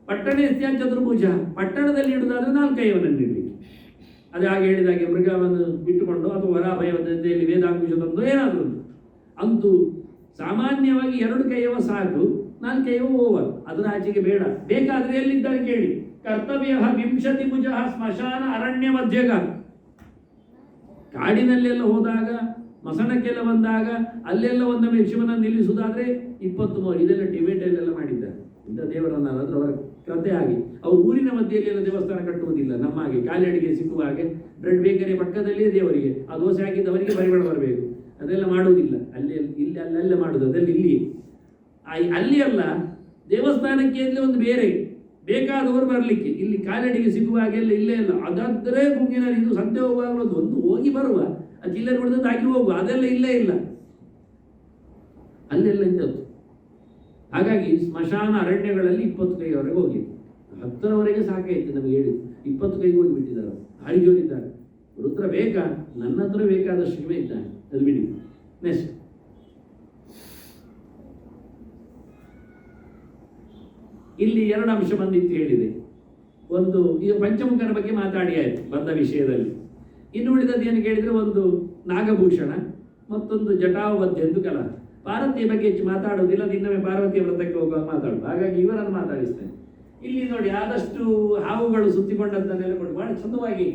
ಪಟ್ಟಣೇಸ್ಯ ಚತುರ್ಭುಜ. ಪಟ್ಟಣದಲ್ಲಿ ಇಡುವುದಾದ್ರೆ 4 ಕೈಯವನನ್ನು ಇಡಲಿಕ್ಕೆ. ಅದು ಹಾಗೆ ಹೇಳಿದಾಗೆ ಮೃಗವನ್ನು ಬಿಟ್ಟುಕೊಂಡು ಅಥವಾ ವರಾಭಯದ ಜೊತೆಯಲ್ಲಿ ವೇದಾಂಕುಶ ತಂದು ಏನಾದರೂ ಅಂತೂ ಸಾಮಾನ್ಯವಾಗಿ 2 ಕೈಯವ ಸಾಕು. 4 ಕೈಯವ ಓವರ್. ಅದರ ಆಚೆಗೆ ಬೇಡ. ಬೇಕಾದ್ರೆ ಎಲ್ಲಿದ್ದಾರೆ ಕೇಳಿ. ಕರ್ತವ್ಯ 20 ಭುಜ ಸ್ಮಶಾನ ಅರಣ್ಯ ಮಧ್ಯಗ. ಕಾಡಿನಲ್ಲೆಲ್ಲ ಹೋದಾಗ, ಮಸಣಕ್ಕೆಲ್ಲ ಬಂದಾಗ ಅಲ್ಲೆಲ್ಲ ಒಂದೊಮ್ಮೆ ಶಿವನನ್ನು ನಿಲ್ಲಿಸುವುದಾದ್ರೆ 23. ಇದೆಲ್ಲ ಟಿಬೇಟಲ್ಲೆಲ್ಲ ಮಾಡಿದ್ದಾರೆ ಇಂಥ ದೇವರನ್ನ. ಅಂದ್ರೆ ಅವರ ಕಥೆ ಆಗಿ ಅವರು ಊರಿನ ಮಧ್ಯೆಯಲ್ಲಿ ದೇವಸ್ಥಾನ ಕಟ್ಟುವುದಿಲ್ಲ. ನಮ್ಮ ಹಾಗೆ ಖಾಲಿ ಅಡಿಗೆ ಸಿಕ್ಕುವ ಹಾಗೆ ಬ್ರೆಡ್ ಬೇಕರಿ ಪಕ್ಕದಲ್ಲಿಯೇ ದೇವರಿಗೆ ಆ ದೋಸೆ ಹಾಕಿದ್ದವರಿಗೆ ಪರಿಮಳ ಬರಬೇಕು. ಅದೆಲ್ಲ ಮಾಡುವುದಿಲ್ಲ. ಅಲ್ಲಿ ಇಲ್ಲಿ ಅಲ್ಲೆಲ್ಲ ಮಾಡುದು. ಅದೆಲ್ಲ ಇಲ್ಲಿ ಅಲ್ಲಿ ಅಲ್ಲ. ದೇವಸ್ಥಾನಕ್ಕೆ ಅಲ್ಲಿ ಒಂದು ಬೇರೆ ಬೇಕಾದವರು ಬರಲಿಕ್ಕೆ. ಇಲ್ಲಿ ಕಾಲಡಿಗೆ ಸಿಗುವ ಹಾಗೆಲ್ಲ ಇಲ್ಲೇ ಇಲ್ಲ. ಅದಾದ್ರೆ ಗುಂಗಿನಲ್ಲಿ ಇದು ಸಂತೆ ಹೋಗುವಾಗಲೂ ಒಂದು ಹೋಗಿ ಬರುವ, ಆ ಚಿಲ್ಲರೆ ಹೊಡೆದದ್ದು ಹಾಕಿ ಹೋಗುವ, ಅದೆಲ್ಲ ಇಲ್ಲೇ ಇಲ್ಲ. ಅಲ್ಲೆಲ್ಲ ಇದ್ದದ್ದು. ಹಾಗಾಗಿ ಸ್ಮಶಾನ ಅರಣ್ಯಗಳಲ್ಲಿ 20 ಕೈಯವರೆಗೆ ಹೋಗಿ 10ರವರೆಗೆ ಸಾಕಾಯ್ತು ನಮಗೆ ಹೇಳಿ. 20 ಕೈಗೆ ಹೋಗಿಬಿಟ್ಟಿದ್ದಾರೆ. ಭಾರಿ ಜೋರಿದ್ದಾರೆ. ರುದ್ರ ಬೇಕಾ? ನನ್ನ ಹತ್ರ ಬೇಕಾದಷ್ಟು ಶಿವ ಇದ್ದಾನೆ. ಅದು ಬಿಡಿ. ನೆಕ್ಸ್ಟ್ ಇಲ್ಲಿ 2 ಅಂಶ ಬಂದಿತ್ತು ಹೇಳಿದೆ. ಒಂದು ಈಗ ಪಂಚಮುಖನ ಬಗ್ಗೆ ಮಾತಾಡಿ ಆಯ್ತು ಬಂದ ವಿಷಯದಲ್ಲಿ. ಇನ್ನು ಉಳಿದದ್ದು ಏನು ಕೇಳಿದ್ರೆ, ಒಂದು ನಾಗಭೂಷಣ, ಮತ್ತೊಂದು ಜಟಾವಬದ್ಧ ಎಂದು ಕಲಾ. ಪಾರ್ವತಿಯ ಬಗ್ಗೆ ಹೆಚ್ಚು ಮಾತಾಡುವುದಿಲ್ಲ. ಇನ್ನೊಮ್ಮೆ ಪಾರ್ವತಿಯ ವ್ರತಕ್ಕೆ ಹೋಗುವಾಗ ಮಾತಾಡುದು. ಹಾಗಾಗಿ ಇವರನ್ನು ಮಾತಾಡಿಸ್ತೇನೆ. ಇಲ್ಲಿ ನೋಡಿ, ಆದಷ್ಟು ಹಾವುಗಳು ಸುತ್ತಿಕೊಂಡದ್ದನ್ನೆಲ್ಲ ಕೊಟ್ಟು ಬಹಳ ಚಂದವಾಗಿ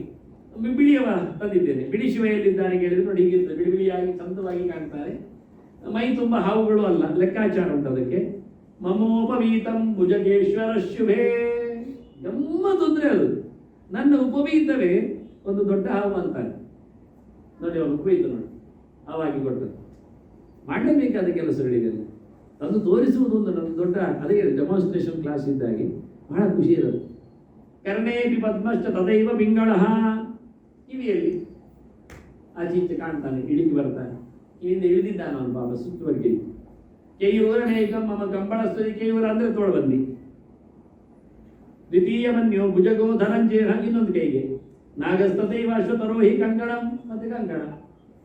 ಬಿಳಿಯವ ತಂದಿದ್ದೇನೆ. ಬಿಳಿ ಶಿವ ಎಲ್ಲಿದ್ದಾನೆ ಕೇಳಿದ್ರೆ ನೋಡಿ, ಹೀಗಿರ್ತದೆ. ಬಿಳಿ ಬಿಳಿಯಾಗಿ ಚಂದವಾಗಿ ಕಾಣ್ತಾರೆ. ಮೈ ತುಂಬ ಹಾವುಗಳು ಅಲ್ಲ, ಲೆಕ್ಕಾಚಾರ ಉಂಟು ಅದಕ್ಕೆ. ಮಮೋಪವೀತಂ ಭುಜಗೇಶ್ವರ ಶುಭೇ, ಗಮ್ಮತ್ತಂದ್ರೆ ಅದು. ನನ್ನ ಉಪವೀತವೇ ಒಂದು ದೊಡ್ಡ ಹಾವು ಅಂತಾನೆ ನೋಡಿ, ಅವನು ಉಪವೀತ ನೋಡಿ ಹಾವಾಗಿ ಕೊಟ್ಟರು. ಮಾಡಲೇಬೇಕಾದ ಕೆಲಸಗಳಿಗೆಲ್ಲ ತಂದು ತೋರಿಸುವುದು ಒಂದು ನನ್ನ ದೊಡ್ಡ, ಅದೇ ಡೆಮಾನ್ಸ್ಟ್ರೇಷನ್ ಕ್ಲಾಸ್ ಇದ್ದಾಗೆ ಬಹಳ ಖುಷಿ ಇರೋದು. ಕರ್ಣೇಪಿ ಪದ್ಮಶ್ಚ ತದೈವ ಪಿಂಗಳ, ಕಿವಿಯಲ್ಲಿ ಆಚೀಚೆ ಕಾಣ್ತಾನೆ, ಇಳಿಗೆ ಬರ್ತಾನೆ, ಕಿವಿಯಿಂದ ಇಳಿದಿದ್ದಾನೆ ಅವನು ಪಾಪ ಸುತ್ತುವರೆಗೆ. ಕೇಯೂರ ನೇಕಂ ಮಮ ಕಂಬಳಸ್ತುತಿ, ಕೇಯೂರ ಅಂದ್ರೆ ತೋಳ್ಬಂದಿ. ದ್ವಿತೀಯ ಮನ್ಯೋ ಭುಜಗೋ ಧನಂಜಯ, ಇನ್ನೊಂದು ಕೈಗೆ ನಾಗಸ್ತತೈವ ಅಶ್ವತರೋಹಿ ಕಂಕಣಂ, ಮತ್ತೆ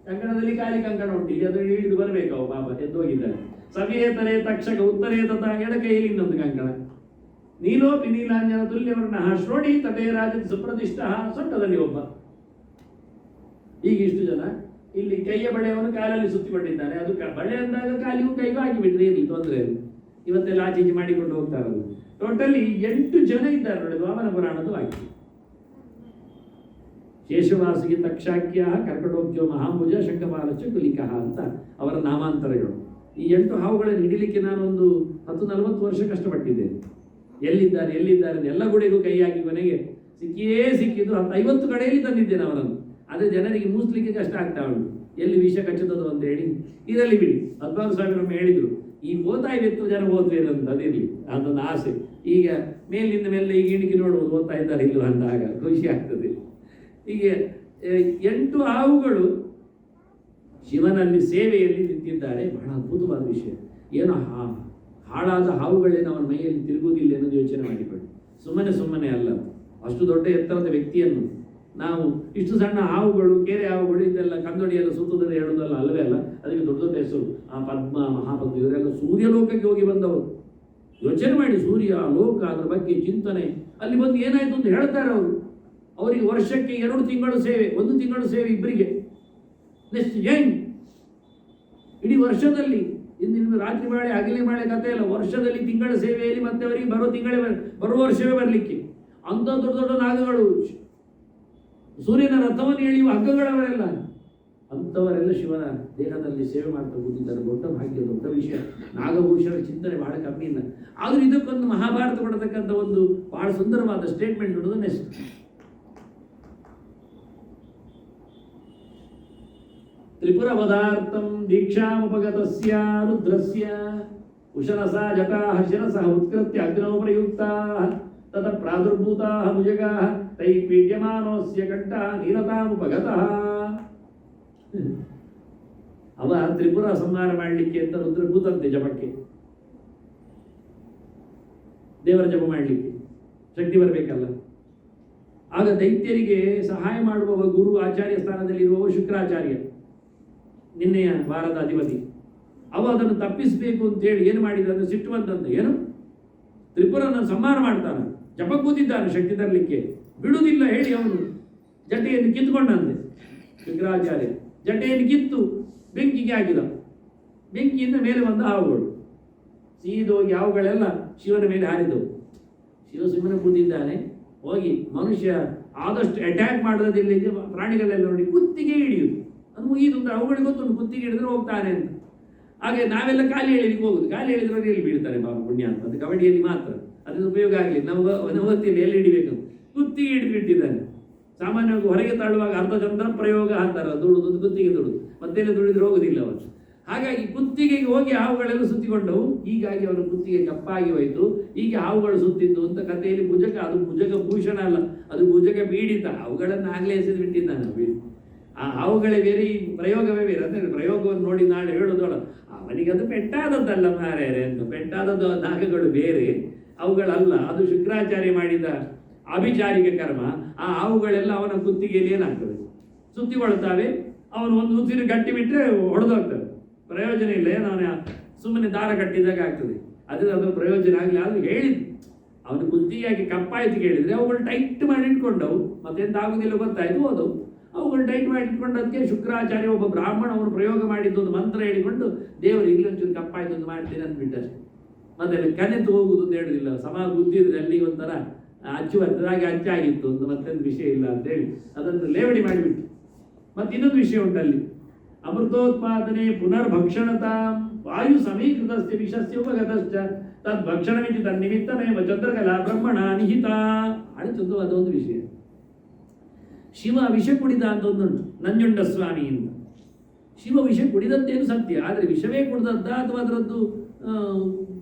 ಕಂಕಣದಲ್ಲಿ ಖಾಲಿ ಕಂಕಣ ಉಂಟು, ಈಗ ಅದು ಇಳಿದು ಬರಬೇಕು ಅವು ಪಾಪ ಎದ್ದೋಗಿದ್ದಾನೆ. ಸವೇತರೆ ತಕ್ಷಕ ಉತ್ತರೇ ತತ, ಎಡ ಕೈಯಲ್ಲಿ ಇನ್ನೊಂದು ಕಂಕಣ. ನೀಲೋಪಿ ನೀಲಾಂಜನ ತುಲ್ಯವರ್ಣ ಶ್ರೋಣಿ ತಟೇ ರಾಜ ಸುಪ್ರತಿಷ್ಠ, ಸೊಂಟದಲ್ಲಿ ಒಬ್ಬ. ಈಗ ಇಷ್ಟು ಜನ ಇಲ್ಲಿ ಕೈಯ ಬಳೆಯನ್ನು ಕಾಲಲ್ಲಿ ಸುತ್ತಿಕೊಂಡಿದ್ದಾನೆ. ಅದು ಬಳೆ ಅಂದಾಗ ಕಾಲಿಗೂ ಕೈಗೂ ಹಾಕಿಬಿಟ್ರೆ ಇರಲಿ, ತೊಂದರೆ ಇಲ್ಲ. ಇವತ್ತೆಲ್ಲ ಆಚೀಚೆ ಮಾಡಿಕೊಂಡು ಹೋಗ್ತಾರದು. ಟೋಟಲಿ 8 ಜನ ಇದ್ದಾರೆ ನೋಡಿ ವಾಮನ ಪುರಾಣದ ವಾಕ್ಯ. ಶೇಷವಾಸಿಗೆ ತಕ್ಷಾಖ್ಯ ಕರ್ಕಟೋಕ್ಯೋ ಮಹಾಂಬುಜ ಶಂಖಪಾಲಚ ಕುಲಿಕ ಅಂತ ಅವರ ನಾಮಾಂತರಗಳು. ಈ 8 ಹಾವುಗಳನ್ನು ಹಿಡಿಲಿಕ್ಕೆ ನಾನೊಂದು 10-40 ವರ್ಷ ಕಷ್ಟಪಟ್ಟಿದ್ದೇನೆ. ಎಲ್ಲಿದ್ದಾರೆ ಎಲ್ಲ ಗುಡಿಗೂ ಕೈ ಹಾಕಿ ಕೊನೆಗೆ ಸಿಕ್ಕಿದ್ದು 50 ಕಡೆಯಲ್ಲಿ ತಂದಿದ್ದೇನೆ ಅವರನ್ನು. ಆದರೆ ಜನರಿಗೆ ಮೂಸ್ಲಿಕ್ಕೆ ಕಷ್ಟ ಆಗ್ತಾ ಉಂಟು, ಎಲ್ಲಿ ವಿಷ ಕಚ್ಚುತ್ತದೋ ಅಂತ ಹೇಳಿ. ಇದರಲ್ಲಿ ಬಿಡಿ, 14 ಸಾವಿರ ಹೇಳಿದರು ಈ ಓದ್ತಾಯಿತ್ತು ಜನ ಓದ್ಬೇಕು ಅಂತ, ಅದಿರಲಿ ಅದೊಂದು ಆಸೆ. ಈಗ ಮೇಲಿಂದ ಮೇಲೆ ಈಗ ಇಣಿಕೆ ನೋಡುವುದು ಓದ್ತಾ ಇದ್ದಾರೆ ಇಲ್ಲೋ ಅಂದಾಗ ಖುಷಿ ಆಗ್ತದೆ. ಹೀಗೆ 8 ಹಾವುಗಳು ಶಿವನಲ್ಲಿ ಸೇವೆಯಲ್ಲಿ ನಿಂತಿದ್ದಾರೆ. ಬಹಳ ಅದ್ಭುತವಾದ ವಿಷಯ. ಏನೋ ಹಾಳಾದ ಹಾವುಗಳೇನು ಅವನ ಮೈಯಲ್ಲಿ ತಿರುಗುವುದಿಲ್ಲ ಅನ್ನೋದು ಯೋಚನೆ ಮಾಡಿಕೊಳ್ಳಿ. ಸುಮ್ಮನೆ ಅಲ್ಲ, ಅಷ್ಟು ದೊಡ್ಡ ಎತ್ತರದ ವ್ಯಕ್ತಿಯನ್ನು ನಾವು ಇಷ್ಟು ಸಣ್ಣ ಹಾವುಗಳು, ಕೆರೆ ಹಾವುಗಳು, ಇದೆಲ್ಲ ಕಂದೊಡಿಯೆಲ್ಲ ಸುತ್ತದಲ್ಲಿ ಹೇಳೋದಲ್ಲ, ಅಲ್ಲವೇ ಅಲ್ಲ. ಅದಕ್ಕೆ ದೊಡ್ಡ ದೊಡ್ಡ ಹೆಸರು, ಆ ಪದ್ಮ, ಮಹಾಪದ್ಮ, ಇವರೆಲ್ಲ ಸೂರ್ಯಲೋಕಕ್ಕೆ ಹೋಗಿ ಬಂದವರು. ಯೋಚನೆ ಮಾಡಿ, ಸೂರ್ಯ ಲೋಕ, ಅದರ ಬಗ್ಗೆ ಚಿಂತನೆ. ಅಲ್ಲಿ ಬಂದು ಏನಾಯ್ತು ಅಂತ ಹೇಳ್ತಾರೆ ಅವರು. ಅವರಿಗೆ ವರ್ಷಕ್ಕೆ 2 ತಿಂಗಳು ಸೇವೆ, 1 ತಿಂಗಳು ಸೇವೆ ಇಬ್ಬರಿಗೆ. ನೆಕ್ಸ್ಟ್ ಏನ್ ಇಡೀ ವರ್ಷದಲ್ಲಿ, ಇಂದಿನ ರಾತ್ರಿ ಮಾಳೆ ಹಗಲಿ ಮಾಳೆ ಕಥೆ ಇಲ್ಲ, ವರ್ಷದಲ್ಲಿ ತಿಂಗಳ ಸೇವೆಯಲ್ಲಿ ಮತ್ತೆ ಅವರಿಗೆ ಬರುವ ವರ್ಷವೇ ಬರಲಿಕ್ಕೆ ಅಂಥ ದೊಡ್ಡ ದೊಡ್ಡ ನಾಗಗಳು, ಸೂರ್ಯನ ರಥವನ್ನು ಎಳೆಯುವ ಹಗ್ಗಗಳವರೆಲ್ಲ, ಅಂಥವರೆಲ್ಲ ಶಿವನ ದೇಹದಲ್ಲಿ ಸೇವೆ ಮಾಡ್ತಾ ಕೂತಿದ್ದಾರೆ. ದೊಡ್ಡ ಭಾಗ್ಯ, ದೊಡ್ಡ ವಿಷಯ. ನಾಗಭೂಷಣ ಚಿಂತನೆ ಬಹಳ ಕಮ್ಮಿ ಇಲ್ಲ. ಆದರೂ ಇದಕ್ಕೊಂದು ಮಹಾಭಾರತ ಕೊಡತಕ್ಕಂಥ ಒಂದು ಬಹಳ ಸುಂದರವಾದ ಸ್ಟೇಟ್ಮೆಂಟ್ ನೋಡೋದು. ನೆಕ್ಸ್ಟ್ ತ್ರಿಪುರ ಪದಾರ್ಥಂ ದೀಕ್ಷಾಮುಪಗತಸ್ಯ ರುದ್ರಸ್ಯ ಕುಶಲಸಾ ಜಟಾಃ ಶಿರಸಃ ಉತ್ಕೃತ್ಯ ಅಗ್ನೌ ಪ್ರಯುಕ್ತಾಃ ತತ ಪ್ರಾದುರ್ಭೂತಾಃ ಭುಜಗಾಃ ತೈ ಪೀಡ್ಯಮಾನೋಸ್ಯ ಕಂಠಃ ನೀರತಾಮುಪಗತಃ. ಅವ ತ್ರಿಪುರ ಸಂಹಾರ ಮಾಡಲಿಕ್ಕೆ ಅಂತ ರುದ್ರಭೂತಂತೆ ಜಪಕ್ಕೆ, ದೇವರ ಜಪ ಮಾಡಲಿಕ್ಕೆ ಶಕ್ತಿ ಬರಬೇಕಲ್ಲ. ಆಗ ದೈತ್ಯರಿಗೆ ಸಹಾಯ ಮಾಡುವವ ಗುರು ಆಚಾರ್ಯ ಸ್ಥಾನದಲ್ಲಿರುವವ ಶುಕ್ರಾಚಾರ್ಯ, ನಿನ್ನೆಯ ವಾರದ ಅಧಿಪತಿ. ಅವ ಅದನ್ನು ತಪ್ಪಿಸಬೇಕು ಅಂತೇಳಿ ಏನು ಮಾಡಿದ ಅಂದ್ರೆ ಸಿಟ್ಟು ಬಂದಂತೆ, ಏನು ತ್ರಿಪುರನ ಸಂಹಾರ ಮಾಡ್ತಾನೆ, ಜಪ ಕೂತಿದ್ದಾನೆ ಶಕ್ತಿ ತರಲಿಕ್ಕೆ, ಬಿಡುವುದಿಲ್ಲ ಹೇಳಿ ಅವನು ಜಟೆಯನ್ನು ಕಿತ್ತುಕೊಂಡಂತೆ. ಶುಕ್ರಾಚಾರ್ಯ ಜಟೆಯನ್ನು ಕಿತ್ತು ಬೆಂಕಿಗೆ ಹಾಕಿದ. ಬೆಂಕಿಯಿಂದ ಮೇಲೆ ಬಂದ ಹಾವುಗಳು ಸೀದೋಗಿ ಹಾವುಗಳೆಲ್ಲ ಶಿವನ ಮೇಲೆ ಹಾರಿದವು. ಶಿವ ಸುಮ್ಮನೆ ಕೂತಿದ್ದಾನೆ. ಹೋಗಿ ಮನುಷ್ಯ ಆದಷ್ಟು ಅಟ್ಯಾಕ್ ಮಾಡೋದಿಲ್ಲ, ಪ್ರಾಣಿಗಳೆಲ್ಲ ನೋಡಿ ಕುತ್ತಿಗೆ ಹಿಡಿಯುದು. ಅದು ಮುಗಿದು ಅಂದ್ರೆ ಅವುಗಳಿಗೆ ಗೊತ್ತುಂಟು ಕುತ್ತಿಗೆ ಹಿಡಿದ್ರೆ ಹೋಗ್ತಾನೆ ಅಂತ. ಹಾಗೆ ನಾವೆಲ್ಲ ಖಾಲಿ ಹೇಳಿಕ್ಕೆ ಹೋಗುದು, ಖಾಲಿ ಹೇಳಿದ್ರೆ ಎಲ್ಲಿ ಬೀಳ್ತಾರೆ ಬಾಬು ಪುಣ್ಯ ಅಂತ. ಅದು ಕಬಡ್ಡಿಯಲ್ಲಿ ಮಾತ್ರ ಅದರಿಂದ ಉಪಯೋಗ ಆಗಲಿ. ನಾವು ನವತ್ತಿಯಲ್ಲಿ ಎಲ್ಲಿ ಹಿಡಿಬೇಕು, ಕುತ್ತಿಗೆ ಹಿಡಿದಿಟ್ಟಿದ್ದಾನೆ. ಸಾಮಾನ್ಯವಾಗಿ ಹೊರಗೆ ತಾಳುವಾಗ ಅರ್ಧಚಂದ್ರ ಪ್ರಯೋಗ ಅಂತಾರೆ, ದುಡುದು ಕುತ್ತಿಗೆ ದುಡುದು, ಮತ್ತೆಲ್ಲ ದುಡಿದ್ರೆ ಹೋಗುದಿಲ್ಲ ಅವರು. ಹಾಗಾಗಿ ಕುತ್ತಿಗೆಗೆ ಹೋಗಿ ಹಾವುಗಳೆಲ್ಲ ಸುತ್ತಿಕೊಂಡವು. ಹೀಗಾಗಿ ಅವರ ಕುತ್ತಿಗೆ ಕಪ್ಪಾಗಿ ಹೋಯಿತು. ಹೀಗೆ ಹಾವುಗಳು ಸುತ್ತಿದ್ದು ಅಂತ ಕಥೆಯಲ್ಲಿ ಭುಜಕ, ಅದು ಭುಜಕ ಭೂಷಣ ಅಲ್ಲ, ಅದು ಭುಜಕ ಪೀಡಿತ. ಅವುಗಳನ್ನು ಆಗಲೇ ಎಸೆದು ಬಿಟ್ಟಿದ್ದಾನೆ. ಆ ಹಾವುಗಳೇ ಬೇರೆ, ಈ ಪ್ರಯೋಗವೇ ಬೇರೆ. ಅಂದರೆ ಪ್ರಯೋಗವನ್ನು ನೋಡಿ ನಾಳೆ ಹೇಳೋದೋಳ ಅವನಿಗೆ ಅದು ಪೆಟ್ಟಾದದ್ದಲ್ಲ ಮಾರ್ಯಾರೆ ಅಂತ. ಪೆಟ್ಟಾದದ್ದು ನಾಗಗಳು ಬೇರೆ, ಅವುಗಳಲ್ಲ. ಅದು ಶುಕ್ರಾಚಾರ್ಯ ಮಾಡಿದ ಅಭಿಚಾರಿಕ ಕರ್ಮ. ಆ ಹಾವುಗಳೆಲ್ಲ ಅವನ ಕುತ್ತಿಗೆಯಲ್ಲಿ ಏನಾಗ್ತದೆ, ಸುತ್ತಿಕೊಳ್ತಾವೆ. ಅವನು ಒಂದು ಉಸಿರು ಗಟ್ಟಿ ಬಿಟ್ಟರೆ ಹೊಡೆದೋಗ್ತದೆ. ಪ್ರಯೋಜನ ಇಲ್ಲ, ಏನೋ ಸುಮ್ಮನೆ ದಾರ ಕಟ್ಟಿದಾಗ ಆಗ್ತದೆ. ಅದರ ಪ್ರಯೋಜನ ಆಗಲಿ. ಆದರೂ ಹೇಳಿದ್ದು ಅವನು ಕುತ್ತಿಗೆಯಾಗಿ ಕಪ್ಪಾಯ್ತು ಕೇಳಿದರೆ ಅವುಗಳು ಟೈಟ್ ಮಾಡಿ ಇಟ್ಕೊಂಡವು. ಮತ್ತೆಂತ ಆಗುದಿಲ್ಲ ಗೊತ್ತಾಯ್ತು, ಹೋದವು. ಅವುಗಳು ಟೈಟ್ ಮಾಡಿ ಇಟ್ಕೊಂಡದಕ್ಕೆ ಶುಕ್ರಾಚಾರ್ಯ ಒಬ್ಬ ಬ್ರಾಹ್ಮಣ ಅವನು ಪ್ರಯೋಗ ಮಾಡಿದ್ದು ಒಂದು ಮಂತ್ರ ಹೇಳಿಕೊಂಡು ದೇವರು ಇಲ್ಲೊಂಚೂರು ಕಪ್ಪಾಯ್ತು ಒಂದು ಮಾಡ್ತೀನಿ ಅಂದ್ಬಿಟ್ಟಷ್ಟೆ. ಮತ್ತೆ ಕನೆತು ಹೋಗುದು ಅಂತ ಹೇಳುದಿಲ್ಲ. ಸಮ ಗುದ್ದಿದ್ರೆ ಅಲ್ಲಿ ಒಂಥರ ಅಚ್ಚುವದ್ದಾಗಿ ಅಚ್ಚಾಗಿತ್ತು ಅಂತ, ಮತ್ತೊಂದು ವಿಷಯ ಇಲ್ಲ ಅಂತೇಳಿ ಅದನ್ನು ಲೇವಡಿ ಮಾಡಿಬಿಟ್ಟು. ಮತ್ತೆ ಇನ್ನೊಂದು ವಿಷಯ ಉಂಟಲ್ಲಿ. ಅಮೃತೋತ್ಪಾದನೆ ಪುನರ್ಭಕ್ಷಣತಾ ವಾಯು ಸಮೀಕೃತಸ್ಯ ವಿಷಸ್ಯ ಉಪಗತಶ್ಚ ತದ್ಭಕ್ಷಣಮಿತಿ ತನ್ನಿಮಿತ್ತಮೇವ ಚಂದ್ರಕಲಾ ಬ್ರಹ್ಮಣ ನಿಹಿತ. ಬಹಳ ಚಂದವಾದ ಒಂದು ವಿಷಯ. ಶಿವ ವಿಷ ಕುಡಿದ ಅಂತ ಒಂದುಂಟು, ನಂಜುಂಡ ಸ್ವಾಮಿಯಿಂದ. ಶಿವ ವಿಷ ಕುಡಿದದ್ದೇನು ಸತ್ಯ, ಆದರೆ ವಿಷವೇ ಕುಡಿದದ್ದ ಅಥವಾ ಅದರದ್ದು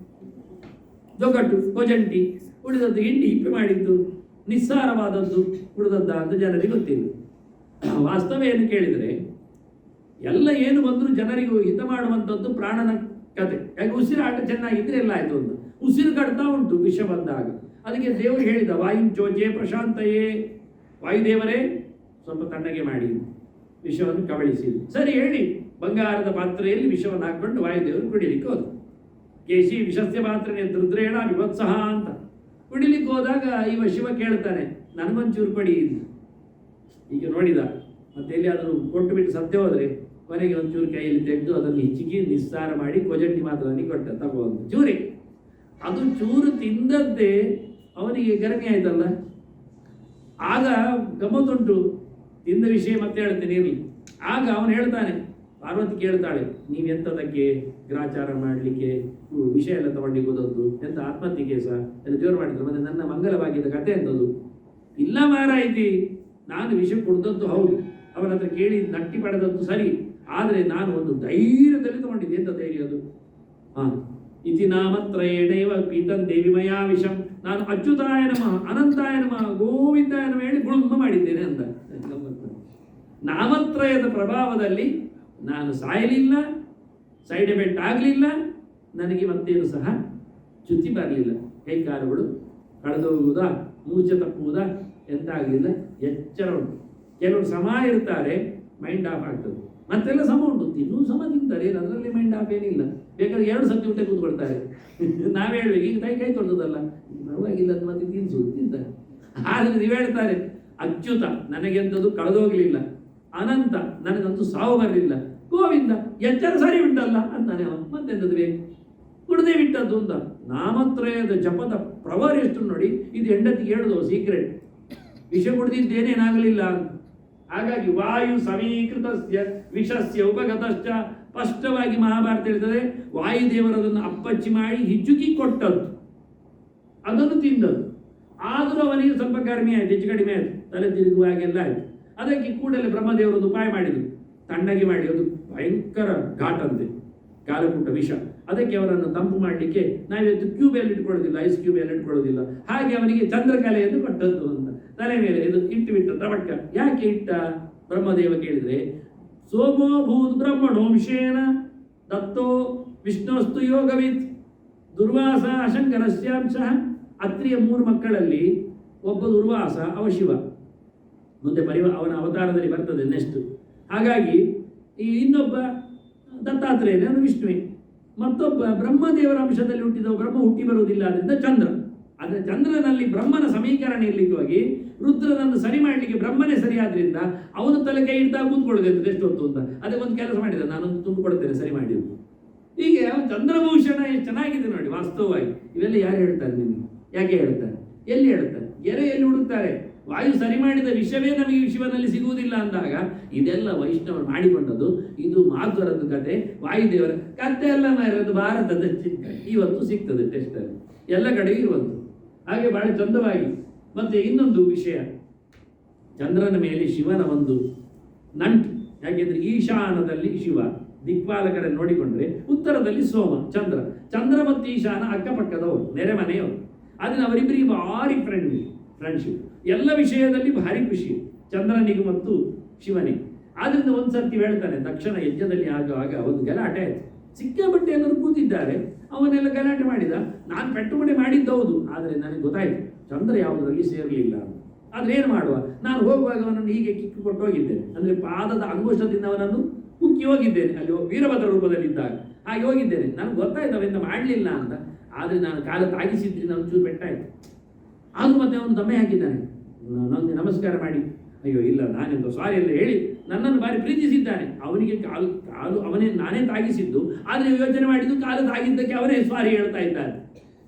ಜೊಗಟ್ಟು ಕೊಜಂಟಿ ಕುಡಿದದ್ದು, ಹಿಂಡಿ ಹಿಪ್ಪೆ ಮಾಡಿದ್ದು, ನಿಸ್ಸಾರವಾದದ್ದು ಕುಡಿದದ್ದ ಅಂತ ಜನರಿಗೆ ಗೊತ್ತಿಲ್ಲ. ವಾಸ್ತವ ಏನು ಕೇಳಿದರೆ, ಎಲ್ಲ ಏನು ಬಂದರೂ ಜನರಿಗೂ ಹಿತ ಮಾಡುವಂಥದ್ದು ಪ್ರಾಣನ ಕತೆ. ಯಾಕೆ ಉಸಿರಾಟ ಚೆನ್ನಾಗಿದ್ರೆ ಎಲ್ಲ ಆಯಿತು ಅಂತ. ಉಸಿರು ಕಟ್ತಾ ಉಂಟು ವಿಷ ಬಂದಾಗ. ಅದಕ್ಕೆ ದೇವರು ಹೇಳಿದ, ವಾಯು ಚೋಚೆ ಪ್ರಶಾಂತಯೇ, ವಾಯುದೇವರೇ ಸ್ವಲ್ಪ ತಣ್ಣಗೆ ಮಾಡಿ ವಿಷವನ್ನು ಕಬಳಿಸಿ. ಸರಿ ಹೇಳಿ, ಬಂಗಾರದ ಪಾತ್ರೆಯಲ್ಲಿ ವಿಷವನ್ನು ಹಾಕ್ಕೊಂಡು ವಾಯುದೇವರು ಕುಡಿಲಿಕ್ಕೆ ಹೋದ. ಕೇಶಿ ವಿಷಸ್ಯ ಪಾತ್ರೆನೇ ರುದ್ರೇಣ ವಿವತ್ಸಹ ಅಂತ ಕುಡಿಲಿಕ್ಕೆ ಹೋದಾಗ ಇವ ಶಿವ ಕೇಳ್ತಾನೆ, ನನಗೊಂಚೂರು ಕೊಡಿ. ಈಗ ನೋಡಿದ, ಮತ್ತೆ ಎಲ್ಲಿಯಾದರೂ ಕೊಟ್ಟು ಬಿಟ್ಟು ಸತ್ಯ ಹೋದರೆ ಕೊನೆಗೆ ಒಂಚೂರು ಕೈಯಲ್ಲಿ ತೆಗೆದು ಅದನ್ನು ಹಿಚಿಕಿ ನಿಸ್ಸಾರ ಮಾಡಿ ಕೊಜಂಟಿ ಮಾತ್ರ ಕೊಟ್ಟ, ತಗೊಂಡು ಚೂರಿ. ಅದು ಚೂರು ತಿಂದದ್ದೇ ಅವನಿಗೆ ಗರಮಿ ಆಯ್ತಲ್ಲ. ಆಗ ಗಮ್ಮತ್ತುಂಟು, ತಿಂದ ವಿಷಯ ಮತ್ತೆ ಹೇಳ್ತೇನೆ ಇರಲಿ. ಆಗ ಅವನು ಹೇಳ್ತಾನೆ, ಪಾರ್ವತಿ ಕೇಳ್ತಾಳೆ, ನೀವೆಂಥದಕ್ಕೆ ಗ್ರಾಚಾರ ಮಾಡಲಿಕ್ಕೆ ವಿಷಯ ಎಲ್ಲ ತಗೊಂಡಿಗೆ ಹೋದದ್ದು, ಎಂತ ಆತ್ಮಹತ್ಯೆ ಕೇಸ ಎಲ್ಲ ಜೋರು ಮಾಡಿದ್ರು, ಮತ್ತೆ ನನ್ನ ಮಂಗಲವಾಗಿದ್ದ ಕಥೆ ಎಂಥದ್ದು? ಇಲ್ಲ ಮಾರಾಯಿತಿ, ನಾನು ವಿಷ ಕುಡ್ದದ್ದು ಹೌದು, ಅವನ ಹತ್ರ ಕೇಳಿ ನಟ್ಟಿ ಪಡೆದದ್ದು ಸರಿ, ಆದರೆ ನಾನು ಒಂದು ಧೈರ್ಯದಲ್ಲಿ ತಗೊಂಡಿದ್ದೆ. ಎಂತ ಧೈರ್ಯ ಅದು? ಇತಿ ನಾಮತ್ರಯೇಣೈವ ಪೀತಂ ದೇವಿ ಮಯಾ ವಿಷಂ, ನಾನು ಅಚ್ಯುತಾಯ ನಮಃ ಅನಂತಾಯ ನಮಃ ಗೋವಿಂದಾಯ ನಮಃ ಹೇಳಿ ಗುಳುಂಬ ಮಾಡಿದ್ದೇನೆ ಅಂತ. ನಾಮತ್ರಯದ ಪ್ರಭಾವದಲ್ಲಿ ನಾನು ಸಾಯಲಿಲ್ಲ, ಸೈಡ್ ಎಫೆಕ್ಟ್ ಆಗಲಿಲ್ಲ, ನನಗೆ ಮತ್ತೇನು ಸಹ ಚ್ಯುತಿ ಬರಲಿಲ್ಲ. ಕೈಕಾಲುಗಳು ಕಳೆದು ಹೋಗುವುದಾ, ಮೂರ್ಛೆ ತಪ್ಪುವುದಾ ಎಂತ ಆಗಲಿಲ್ಲ. ಎಚ್ಚರ ಉಂಟು. ಕೆಲವರು ಸಮ ಇರ್ತಾರೆ, ಮೈಂಡ್ ಆಫ್ ಆಗ್ತದೆ. ಮತ್ತೆಲ್ಲ ಸಮ ಉಂಟು, ಇನ್ನೂ ಸಮ ತಿಂತಾರೆ, ಅದರಲ್ಲಿ ಮೈಂಡ್ ಆಫ್ ಏನಿಲ್ಲ. ಬೇಕಾದ್ರೆ 2 ಸತಿ ಊಟ ಕೂತ್ಕೊಳ್ತಾರೆ. ನಾವೇ ಹೇಳ್ಬೇಕು, ಈಗ ಕೈ ತೊಳೆದಲ್ಲ ಪರವಾಗಿಲ್ಲ ಅದು ಮತ್ತೆ ತಿನ್ಸುದು ತಿಂತಾರೆ. ಆದರೆ ನೀವು ಹೇಳ್ತಾರೆ, ಅಚ್ಯುತ ನನಗೆಂಥದ್ದು ಕಳೆದೋಗ್ಲಿಲ್ಲ, ಅನಂತ ನನಗಂತೂ ಸಾವು ಬರಲಿಲ್ಲ, ಗೋವಿಂದ ಎಚ್ಚರ ಸರಿ ಉಂಟಲ್ಲ ಅಂತಾನೆ. ಮತ್ತೆಂಥದ್ದು ಬೇಕು, ಕುಡದೆ ಬಿಟ್ಟದ್ದು ಅಂತ. ನಾಮತ್ರಯದ ಜಪದ ಪ್ರವರ್ ಎಷ್ಟು ನೋಡಿ. ಇದು ಹೆಂಡತಿಗೆ ಹೇಳುದು ಸೀಕ್ರೆಟ್, ವಿಷ ಕುಡಿದಿದ್ದೇನೇನಾಗಲಿಲ್ಲ ಅಂತ. ಹಾಗಾಗಿ ವಾಯು ಸಮೀಕೃತಸ್ಯ ವಿಷಸ್ಯ ಉಪಗತಶ್ಚ, ಸ್ಪಷ್ಟವಾಗಿ ಮಹಾಭಾರತ ಹೇಳ್ತದೆ, ವಾಯುದೇವರದನ್ನು ಅಪ್ಪಚ್ಚಿ ಮಾಡಿ ಹಿಚ್ಚುಕಿ ಕೊಟ್ಟದ್ದು, ಅದನ್ನು ತಿಂದದ್ದು. ಆದರೂ ಅವನಿಗೆ ಸ್ವಲ್ಪ ಕಡಿಮೆ ಆಯ್ತು, ಹೆಚ್ಚು ಕಡಿಮೆ ಆಯ್ತು, ತಲೆ ತಿರುಗುವ ಹಾಗೆಲ್ಲ ಆಯ್ತು. ಅದಕ್ಕೆ ಕೂಡಲೇ ಬ್ರಹ್ಮದೇವರೊಂದು ಉಪಾಯ ಮಾಡಿದರು, ತಣ್ಣಗೆ ಮಾಡಿ. ಅದು ಭಯಂಕರ ಘಾಟಂತೆ ಕಾಲಕೂಟ ವಿಷ. ಅದಕ್ಕೆ ಅವರನ್ನು ತಂಪು ಮಾಡಲಿಕ್ಕೆ ನಾವಿವತ್ತು ಕ್ಯೂಬೆಯಲ್ಲಿ ಇಟ್ಕೊಳ್ಳೋದಿಲ್ಲ, ಐಸ್ ಕ್ಯೂಬೆಯಲ್ಲಿ ಇಟ್ಕೊಳ್ಳೋದಿಲ್ಲ. ಹಾಗೆ ಅವನಿಗೆ ಚಂದ್ರಕಲೆಯನ್ನು ಕೊಟ್ಟದ್ದು ಅಂತ ತಲೆ ಮೇಲೆ ಇದು ಇಟ್ಟು ಬಿಟ್ಟ ತವಟ್ಟ. ಯಾಕೆ ಇಟ್ಟ? ಬ್ರಹ್ಮದೇವ ಕೇಳಿದ್ರೆ, ಸೋಮೋ ಭೂತ್ ಬ್ರಹ್ಮಣೋಂಶೇನ ದತ್ತೋ ವಿಷ್ಣುಸ್ತು ಯೋಗವಿತ್ ದುರ್ವಾಸ ಅಶಂಕರಸ್ಯಾಂಶಃ. ಅತ್ರಿಯ 3 ಮಕ್ಕಳಲ್ಲಿ ಒಬ್ಬ ದುರ್ವಾಸ, ಅವ ಶಿವ, ಮುಂದೆ ಅವನ ಅವತಾರದಲ್ಲಿ ಬರ್ತದೆ ನೆಕ್ಸ್ಟ್. ಹಾಗಾಗಿ ಈ ಇನ್ನೊಬ್ಬ ದತ್ತಾತ್ರೇಯನೇ, ಅವನು ವಿಷ್ಣುವೆ. ಮತ್ತೊಬ್ಬ ಬ್ರಹ್ಮದೇವರ ಅಂಶದಲ್ಲಿ ಹುಟ್ಟಿದ ಬ್ರಹ್ಮ ಹುಟ್ಟಿ ಬರುವುದಿಲ್ಲ, ಅದರಿಂದ ಚಂದ್ರ. ಆದರೆ ಚಂದ್ರನಲ್ಲಿ ಬ್ರಹ್ಮನ ಸಮೀಕರಣ ಇರಲಿಕ್ಕೆ ಹೋಗಿ ರುದ್ರನನ್ನು ಸರಿ ಮಾಡಲಿಕ್ಕೆ ಬ್ರಹ್ಮನೇ ಸರಿಯಾದ್ರಿಂದ ಅವನು ತಲೆ ಕೈ ಇಡ್ತಾ ಕೂತ್ಕೊಳ್ಳೋದು ಅಂತ ಎಷ್ಟೊತ್ತು ಅಂತ. ಅದಕ್ಕೆ ಒಂದು ಕೆಲಸ ಮಾಡಿದ, ನಾನೊಂದು ತುಂಬ ಕೊಡ್ತೇನೆ ಸರಿ ಮಾಡಿ. ಹೀಗೆ ಚಂದ್ರಭೂಷಣ ಎಷ್ಟು ಚೆನ್ನಾಗಿದೆ ನೋಡಿ. ವಾಸ್ತವವಾಗಿ ಇವೆಲ್ಲ ಯಾರು ಹೇಳ್ತಾರೆ ನಿಮಗೆ? ಯಾಕೆ ಹೇಳ್ತಾರೆ? ಎಲ್ಲಿ ಹೇಳ್ತಾರೆ? ಗೆರೆಯಲ್ಲಿ ಹುಡುಕ್ತಾರೆ. ವಾಯು ಸರಿ ಮಾಡಿದ ವಿಷಯವೇ ನಮಗೆ ಶಿವನಲ್ಲಿ ಸಿಗುವುದಿಲ್ಲ ಅಂದಾಗ ಇದೆಲ್ಲ ವೈಷ್ಣವರು ಮಾಡಿಕೊಂಡದ್ದು. ಇದು ಮಾಧ್ವರದ್ದು ಕತೆ, ವಾಯುದೇವರ ಕತೆ ಎಲ್ಲ ಇರೋದು ಭಾರತದ ಚಿಂತೆ. ಇವತ್ತು ಸಿಗ್ತದೆ ಟೆಸ್ಟಲ್ಲಿ, ಎಲ್ಲ ಕಡೆ ಇರುವಂಥದ್ದು. ಹಾಗೆ ಬಹಳ ಚಂದವಾಗಿ. ಮತ್ತೆ ಇನ್ನೊಂದು ವಿಷಯ, ಚಂದ್ರನ ಮೇಲೆ ಶಿವನ ಒಂದು ನಂಟು. ಯಾಕೆಂದ್ರೆ ಈಶಾನದಲ್ಲಿ ಶಿವ ದಿಕ್ಪಾಲಕರನ್ನು ನೋಡಿಕೊಂಡ್ರೆ, ಉತ್ತರದಲ್ಲಿ ಸೋಮ ಚಂದ್ರ. ಚಂದ್ರ ಮತ್ತು ಈಶಾನ ಅಕ್ಕಪಕ್ಕದವರು, ನೆರೆಮನೆಯವರು. ಅದನ್ನು ಅವರಿಬ್ಬರಿಗೆ ಭಾರಿ ಫ್ರೆಂಡ್ಶಿಪ್, ಎಲ್ಲ ವಿಷಯದಲ್ಲಿ ಭಾರಿ ಖುಷಿ ಚಂದ್ರನಿಗೆ ಮತ್ತು ಶಿವನಿಗೆ. ಆದ್ರಿಂದ ಒಂದು ಸರ್ತಿ ಹೇಳ್ತಾನೆ, ದಕ್ಷಿಣ ಯಜ್ಞದಲ್ಲಿ ಆಗುವಾಗ ಒಂದು ಗಲಾಟೆ ಆಯಿತು. ಸಿಕ್ಕಾಪಟ್ಟೆ ಎಲ್ಲರೂ ಕೂತಿದ್ದಾರೆ, ಅವನೆಲ್ಲ ಗಲಾಟೆ ಮಾಡಿದ. ನಾನು ಪೆಟ್ಟುಮಡೆ ಮಾಡಿದ್ದೌದು, ಆದರೆ ನನಗೆ ಗೊತ್ತಾಯಿತು ಚಂದ್ರ ಯಾವುದರಲ್ಲಿ ಸೇರಲಿಲ್ಲ. ಆದರೆ ಏನು ಮಾಡುವ, ನಾನು ಹೋಗುವಾಗ ಅವನನ್ನು ಹೀಗೆ ಕಿಕ್ಕು ಕೊಟ್ಟು ಹೋಗಿದ್ದೇನೆ, ಅಂದರೆ ಪಾದದ ಅಂಗುಷ್ಟದಿಂದ ಅವನನ್ನು ಕುಕ್ಕಿ ಹೋಗಿದ್ದೇನೆ. ಅಲ್ಲಿ ವೀರಭದ್ರ ರೂಪದಲ್ಲಿದ್ದಾಗ ಹಾಗೆ ಹೋಗಿದ್ದೇನೆ. ನನಗೆ ಗೊತ್ತಾಯ್ತು ಅವೆಂತ ಮಾಡಲಿಲ್ಲ ಅಂತ. ಆದರೆ ನಾನು ಕಾಲ ತಾಗಿಸಿದ್ರಿಂದ ಒಂಚೂರು ಪೆಟ್ಟಾಯಿತು. ಆಗ ಮತ್ತೆ ಅವನು ದಮ್ಮೆ ಹಾಕಿದ್ದಾನೆ, ನನಗೆ ನಮಸ್ಕಾರ ಮಾಡಿ, ಅಯ್ಯೋ ಇಲ್ಲ ನಾನೆಂತ ಸಾರಿ ಎಲ್ಲ ಹೇಳಿ ನನ್ನನ್ನು ಭಾರಿ ಪ್ರೀತಿಸಿದ್ದಾನೆ. ಅವನಿಗೆ ಕಾಲು ಅವನೇ ನಾನೇ ತಾಗಿಸಿದ್ದು, ಆದರೆ ಯೋಚನೆ ಮಾಡಿದ್ದು ಕಾಲು ತಾಗಿದ್ದಕ್ಕೆ ಅವನೇ ಸಾರಿ ಹೇಳ್ತಾ ಇದ್ದಾನೆ.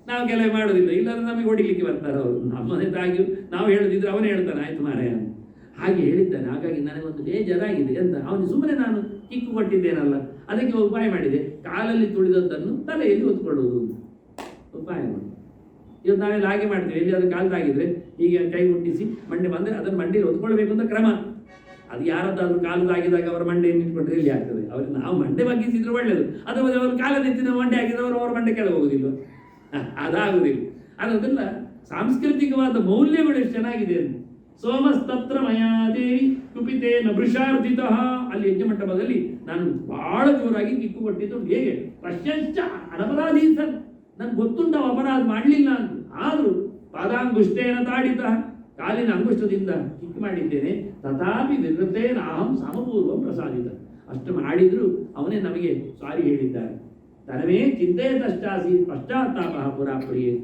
ನಾವು ಕೆಲವು ಮಾಡೋದಿಲ್ಲ, ಇಲ್ಲಾಂದ್ರೆ ನಮಗೆ ಹೊಡಿಲಿಕ್ಕೆ ಬರ್ತಾರೆ ಅವರು. ನಮ್ಮನೆ ತಾಗಿ ನಾವು ಹೇಳದಿದ್ರೆ ಅವನೇ ಹೇಳ್ತಾನೆ, ಆಯ್ತು ಮಾರಾಯ. ಹಾಗೆ ಹೇಳಿದ್ದಾನೆ. ಹಾಗಾಗಿ ನನಗೊಂದು ಬೇಜಾರಾಗಿದೆ ಅಂತ. ಅವನು ಸುಮ್ಮನೆ ನಾನು ಕಿಕ್ಕು ಕೊಟ್ಟಿದ್ದೇನಲ್ಲ, ಅದಕ್ಕೆ ಉಪಾಯ ಮಾಡಿದೆ, ಕಾಲಲ್ಲಿ ತುಳಿದದ್ದನ್ನು ತಲೆಯಲ್ಲಿ ಹೊತ್ಕೊಳ್ಳುವುದು ಅಂತ ಉಪಾಯ ಮಾಡಿ. ಇವತ್ತು ನಾವೆಲ್ಲ ಹಾಗೆ ಮಾಡ್ತೀವಿ. ಎಲ್ಲಿ ಅದು ಕಾಲ್ದಾಗಿದ್ರೆ ಹೀಗೆ ಕೈ ಮುಟ್ಟಿಸಿ ಮಂಡೆ ಬಂದರೆ ಅದನ್ನು ಮಂಡಿಯಲ್ಲಿ ಹೊತ್ಕೊಳ್ಬೇಕು ಅಂತ ಕ್ರಮ. ಅದು ಯಾರದ್ದಾದ್ರೂ ಕಾಲದಾಗಿದಾಗ ಅವರ ಮಂಡೆಯನ್ನು ನಿಂತ್ಕೊಂಡ್ರೆ ಇಲ್ಲಿ ಆಗ್ತದೆ. ಅವ್ರಿಗೆ ನಾವು ಮಂಡೆ ಬಗ್ಗಿಸಿದ್ರೆ ಒಳ್ಳೆಯದು. ಅಥವಾ ಅವರು ಕಾಲದೆತ್ತಿನ ಮಂಡೆ ಹಾಕಿದವರು ಅವರ ಮಂಡೆ ಕೆಳಗೆ ಹೋಗುದಿಲ್ವ? ಅದಾಗುದಿಲ್ಲ. ಅದೆಲ್ಲ ಸಾಂಸ್ಕೃತಿಕವಾದ ಮೌಲ್ಯಗಳು ಎಷ್ಟು ಚೆನ್ನಾಗಿದೆ ಅಂತ. ಸೋಮಸ್ತತ್ರ ಮಯಾದೇವಿ ಕುಪಿತೇನ ವೃಷಾರ್ಜಿತ. ಅಲ್ಲಿ ಯಜ್ಞಮಂಟಪದಲ್ಲಿ ನಾನು ಬಹಳ ಜೋರಾಗಿ ಕಿಕ್ಕು ಕೊಟ್ಟಿದ್ದು. ಹೇಗೆ ಪಶ್ಚಾಶ್ಚ ಅನಪರಾಧಿ ಸರ್, ನನ್ಗೆ ಗೊತ್ತುಂಟ ಅಪರಾಧ ಮಾಡಲಿಲ್ಲ ಅಂತ. ಆದರೂ ಪಾದಾಂಗುಷ್ಟೇನ ತಾಡಿತ, ಕಾಲಿನ ಅಂಗುಷ್ಟದಿಂದ ಕಿಕ್ ಮಾಡಿದ್ದೇನೆ. ತಥಾಪಿ ವಿವೃತೇನ ಅಹಂ ಸಮಪೂರ್ವ ಪ್ರಸಾದಿತ. ಅಷ್ಟು ಮಾಡಿದ್ರು ಅವನೇ ನಮಗೆ ಸಾರಿ ಹೇಳಿದ್ದಾರೆ. ತನವೇ ಚಿಂತೆಯತಷ್ಟಾಸಿ ಪಶ್ಚಾತ್ತಾಪ ಪುರಾಪ್ರಿಯೇ.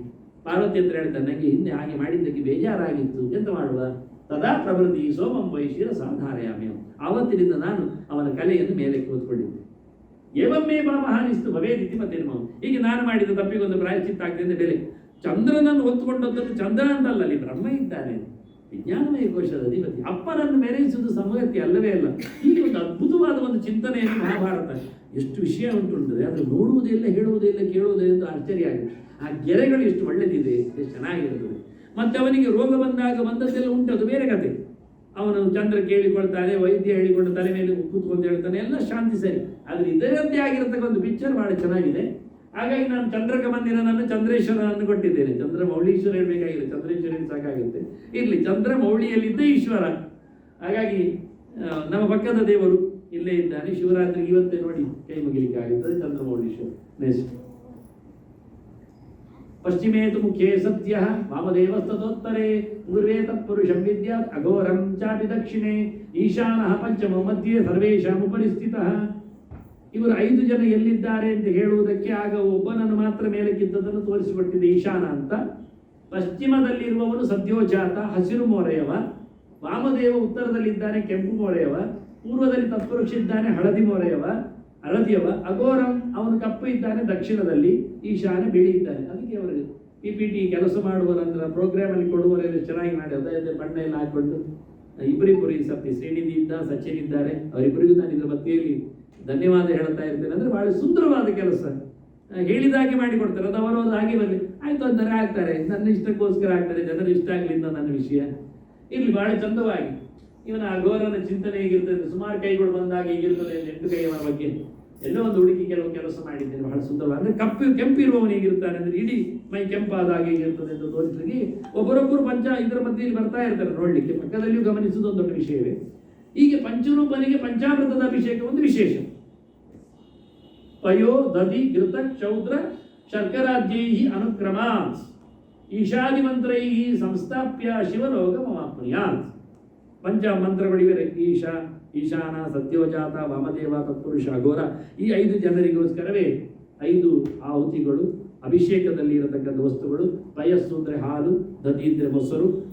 ಪಾರ್ವತಿ ಹತ್ರ ಹೇಳ್ತಾನೆ, ನನಗೆ ಹಿಂದೆ ಹಾಗೆ ಮಾಡಿದ್ದಕ್ಕೆ ಬೇಜಾರಾಗಿತ್ತು, ಎಂತ ಮಾಡುವ? ತದಾ ಪ್ರವೃತ್ತಿ ಸೋಮಂ ವೈಶಿರ ಸಾಧಾರಯಾಮ್ಯ. ಆವತ್ತಿನಿಂದ ನಾನು ಅವನ ಕಲೆಯನ್ನು ಮೇಲೆ ಕೂತ್ಕೊಂಡಿದ್ದೆ. ಏವಮ್ಮೇ ಭಾವಹಾನಿಸ್ತು ಭವೇದಿತಿ ಮತ್ತೆ ಹೀಗೆ ನಾನು ಮಾಡಿದ ತಪ್ಪಿಗೊಂದು ಪ್ರಾಯಶ್ಚಿತ್ತ ಆಗ್ತದೆ. ಬೆಲೆ ಚಂದ್ರನನ್ನು ಹೊತ್ತುಕೊಂಡದ್ದನ್ನು ಚಂದ್ರ ಅಂತಲ್ಲ, ಅಲ್ಲಿ ಬ್ರಹ್ಮ ಇದ್ದಾನೆ, ವಿಜ್ಞಾನಮಯ ಕೋಶದ ಅಧಿಪತಿ. ಅಪ್ಪನನ್ನು ಮೆರೆಯಿಸುವುದು ಸಂಗತಿ ಅಲ್ಲವೇ ಅಲ್ಲ. ಹೀಗೆ ಒಂದು ಅದ್ಭುತವಾದ ಒಂದು ಚಿಂತನೆಯನ್ನು ಮಹಾಭಾರತ ಎಷ್ಟು ವಿಷಯ ಉಂಟುಂಟದೆ. ಅದು ನೋಡುವುದಿಲ್ಲ, ಹೇಳುವುದಿಲ್ಲ, ಕೇಳುವುದೇ ಅಂತ ಆಶ್ಚರ್ಯ ಆಗಿದೆ. ಆ ಗೆರೆಗಳು ಎಷ್ಟು ಒಳ್ಳೆದಿದೆ, ಎಷ್ಟು ಚೆನ್ನಾಗಿರ್ತದೆ. ಮತ್ತೆ ಅವನಿಗೆ ರೋಗ ಬಂದಾಗ ಬಂದದ್ದೆಲ್ಲ ಉಂಟು, ಅದು ಬೇರೆ ಕತೆ. ಅವನು ಚಂದ್ರ ಕೇಳಿಕೊಳ್ತಾನೆ, ವೈದ್ಯ ಹೇಳಿಕೊಂಡು ತಲೆ ಮೇಲೆ ಕೂತ್ಕೊಂಡು ಹೇಳ್ತಾನೆ, ಎಲ್ಲ ಶಾಂತಿ ಸರಿ. ಆದರೆ ಇದರದ್ದೇ ಆಗಿರತಕ್ಕ ಒಂದು ಪಿಕ್ಚರ್ ಬಹಳ ಚೆನ್ನಾಗಿದೆ. ಹಾಗಾಗಿ ನಾನು ಚಂದ್ರಕ ಮಂದಿರನನ್ನು ಚಂದ್ರೇಶ್ವರನನ್ನು ಕೊಟ್ಟಿದ್ದೇನೆ. ಚಂದ್ರ ಮೌಳೀಶ್ವರ ಹೇಳಬೇಕಾಗಿಲ್ಲ, ಚಂದ್ರೇಶ್ವರ ಸಾಕಾಗುತ್ತೆ. ಇರಲಿ, ಚಂದ್ರ ಮೌಳಿಯಲ್ಲಿದ್ದ ಈಶ್ವರ. ಹಾಗಾಗಿ ನಮ್ಮ ಪಕ್ಕದ ದೇವರು ಇಲ್ಲೇ ಇದ್ದಾನೆ. ಶಿವರಾತ್ರಿಗೆ ಇವತ್ತೇ ನೋಡಿ ಕೈ ಮುಗಿಲಿಕ್ಕೆ ಆಗುತ್ತದೆ. ಚಂದ್ರ ಮೌಳೀಶ್ವರ. ನೆಕ್ಸ್ಟ್ ಪಶ್ಚಿಮೇತು ಮುಖ್ಯೇ ಸತ್ಯ ವಾಮದೇವಸ್ತೋತ್ತರೇ ಪೂರ್ವೇ ತತ್ಪುರುಷಂ ವಿದ್ಯಾತ್ ಅಘೋರಂ ಚಾಪಿ ದಕ್ಷಿಣೆ ಈಶಾನಃ ಪಂಚಮೋ ಮಧ್ಯೆ ಸರ್ವೇಷಾಂ ಉಪರಿಸ್ಥಿತಃ. ಇವರು 5 ಜನ ಎಲ್ಲಿದ್ದಾರೆ ಅಂತ ಹೇಳುವುದಕ್ಕೆ ಆಗ ಒಬ್ಬನನ್ನು ಮಾತ್ರ ಮೇಲಕ್ಕಿದ್ದದನ್ನು ತೋರಿಸಿಕೊಟ್ಟಿದೆ, ಈಶಾನ ಅಂತ. ಪಶ್ಚಿಮದಲ್ಲಿರುವವನು ಸದ್ಯೋಜಾತ, ಹಸಿರು ಮೋರೆಯವ. ವಾಮದೇವ ಉತ್ತರದಲ್ಲಿದ್ದಾನೆ, ಕೆಂಪು ಮೋರೆಯವ. ಪೂರ್ವದಲ್ಲಿ ತತ್ಪುರುಷ ಇದ್ದಾನೆ, ಹಳದಿಯವ. ಅಘೋರಂ ಅವನು ಕಪ್ಪು ಇದ್ದಾನೆ ದಕ್ಷಿಣದಲ್ಲಿ, ಈಶಾನ ಬಿಳಿ ಇದ್ದಾನೆ. ಅದಕ್ಕೆ ಅವರು PPT ಕೆಲಸ ಮಾಡುವರಂದ್ರೆ ಪ್ರೋಗ್ರಾಮ್ ಅಲ್ಲಿ ಕೊಡುವವರೆಲ್ಲ ಚೆನ್ನಾಗಿ ಮಾಡಿ ಅದೇ ಬಣ್ಣ ಎಲ್ಲ ಹಾಕೊಂಡು ಇಬ್ಬರಿಬ್ಬರು ಈ ಸರ್ತಿ ಶ್ರೀನಿಧಿ ಇದ್ದ, ಸಚಿನ್ ಇದ್ದಾರೆ. ಅವರಿಬ್ಬರಿಗೂ ನಾನು ಇದರ ಮಧ್ಯೆಯಲ್ಲಿ ಧನ್ಯವಾದ ಹೇಳ್ತಾ ಇರ್ತೇನೆ. ಅಂದರೆ ಬಹಳ ಸುಂದರವಾದ ಕೆಲಸ, ಹೇಳಿದಾಗೆ ಮಾಡಿಕೊಡ್ತಾರೆ. ಅದು ಅವರು ಹಾಗೆ ಬರಲಿ ಆಯ್ತು ಅಂದರೆ ಆಗ್ತಾರೆ, ನನ್ನ ಇಷ್ಟಕ್ಕೋಸ್ಕರ ಆಗ್ತಾರೆ, ಜನರು ಇಷ್ಟ ಆಗಲಿಂದ ನನ್ನ ವಿಷಯ ಇರಲಿ. ಬಹಳ ಚಂದವಾಗಿ ಇವನ ಅಘೋರನ ಚಿಂತನೆ ಹೇಗಿರ್ತದೆ, ಸುಮಾರು ಕೈಗಳು ಬಂದಾಗ ಹೇಗಿರ್ತದೆ, 8 ಕೈಯವರ ಬಗ್ಗೆ ಎಲ್ಲೋ ಒಂದು ಹುಡುಕಿ ಕೆಲವು ಕೆಲಸ ಮಾಡಿದ್ದೇನೆ, ಬಹಳ ಸುಂದರವಾಗಿ. ಅಂದರೆ ಕೆಂಪಿರುವವನು ಹೇಗಿರ್ತಾನೆ ಅಂದರೆ ಇಡೀ ಮೈ ಕೆಂಪಾದಾಗ ಹೇಗಿರ್ತದೆ ಅಂತ ತೋರಿಸಲಿಕ್ಕೆ ಒಬ್ಬರೊಬ್ಬರು ಇದರ ಮಧ್ಯೆಯಲ್ಲಿ ಬರ್ತಾ ಇರ್ತಾರೆ ನೋಡ್ಲಿಕ್ಕೆ. ಪಕ್ಕದಲ್ಲಿಯೂ ಗಮನಿಸುವುದು ಒಂದು ದೊಡ್ಡ ವಿಷಯವೇ. ಹೀಗೆ ಪಂಚರೂಪನಿಗೆ ಪಂಚಾಮೃತದ ಅಭಿಷೇಕ ಒಂದು ವಿಶೇಷ. ಪಯೋ ದಧಿ ಘೃತ ಕ್ಷೌದ್ರ ಶರ್ಕರಾಜ್ಯೈ ಅನುಕ್ರಮ ಈಶಾದಿ ಮಂತ್ರೈ ಸಂಸ್ಥಾಪ್ಯ ಶಿವಲೋಕ ಮಮಾಪ್ನುಯಾತ್. ಪಂಚಮಂತ್ರಗಳಿವೆ. ಈಶಾನ, ಸತ್ಯೋಜಾತ, ವಾಮದೇವ, ತತ್ಪುರುಷ, ಅಘೋರ. ಈ 5 ಜನರಿಗೋಸ್ಕರವೇ 5 ಆಹುತಿಗಳು, ಅಭಿಷೇಕದಲ್ಲಿ ಇರತಕ್ಕಂಥ ವಸ್ತುಗಳು. ಪಯಸ್ಸು ಅಂದರೆ ಹಾಲು, ದಧಿ ಅಂದರೆ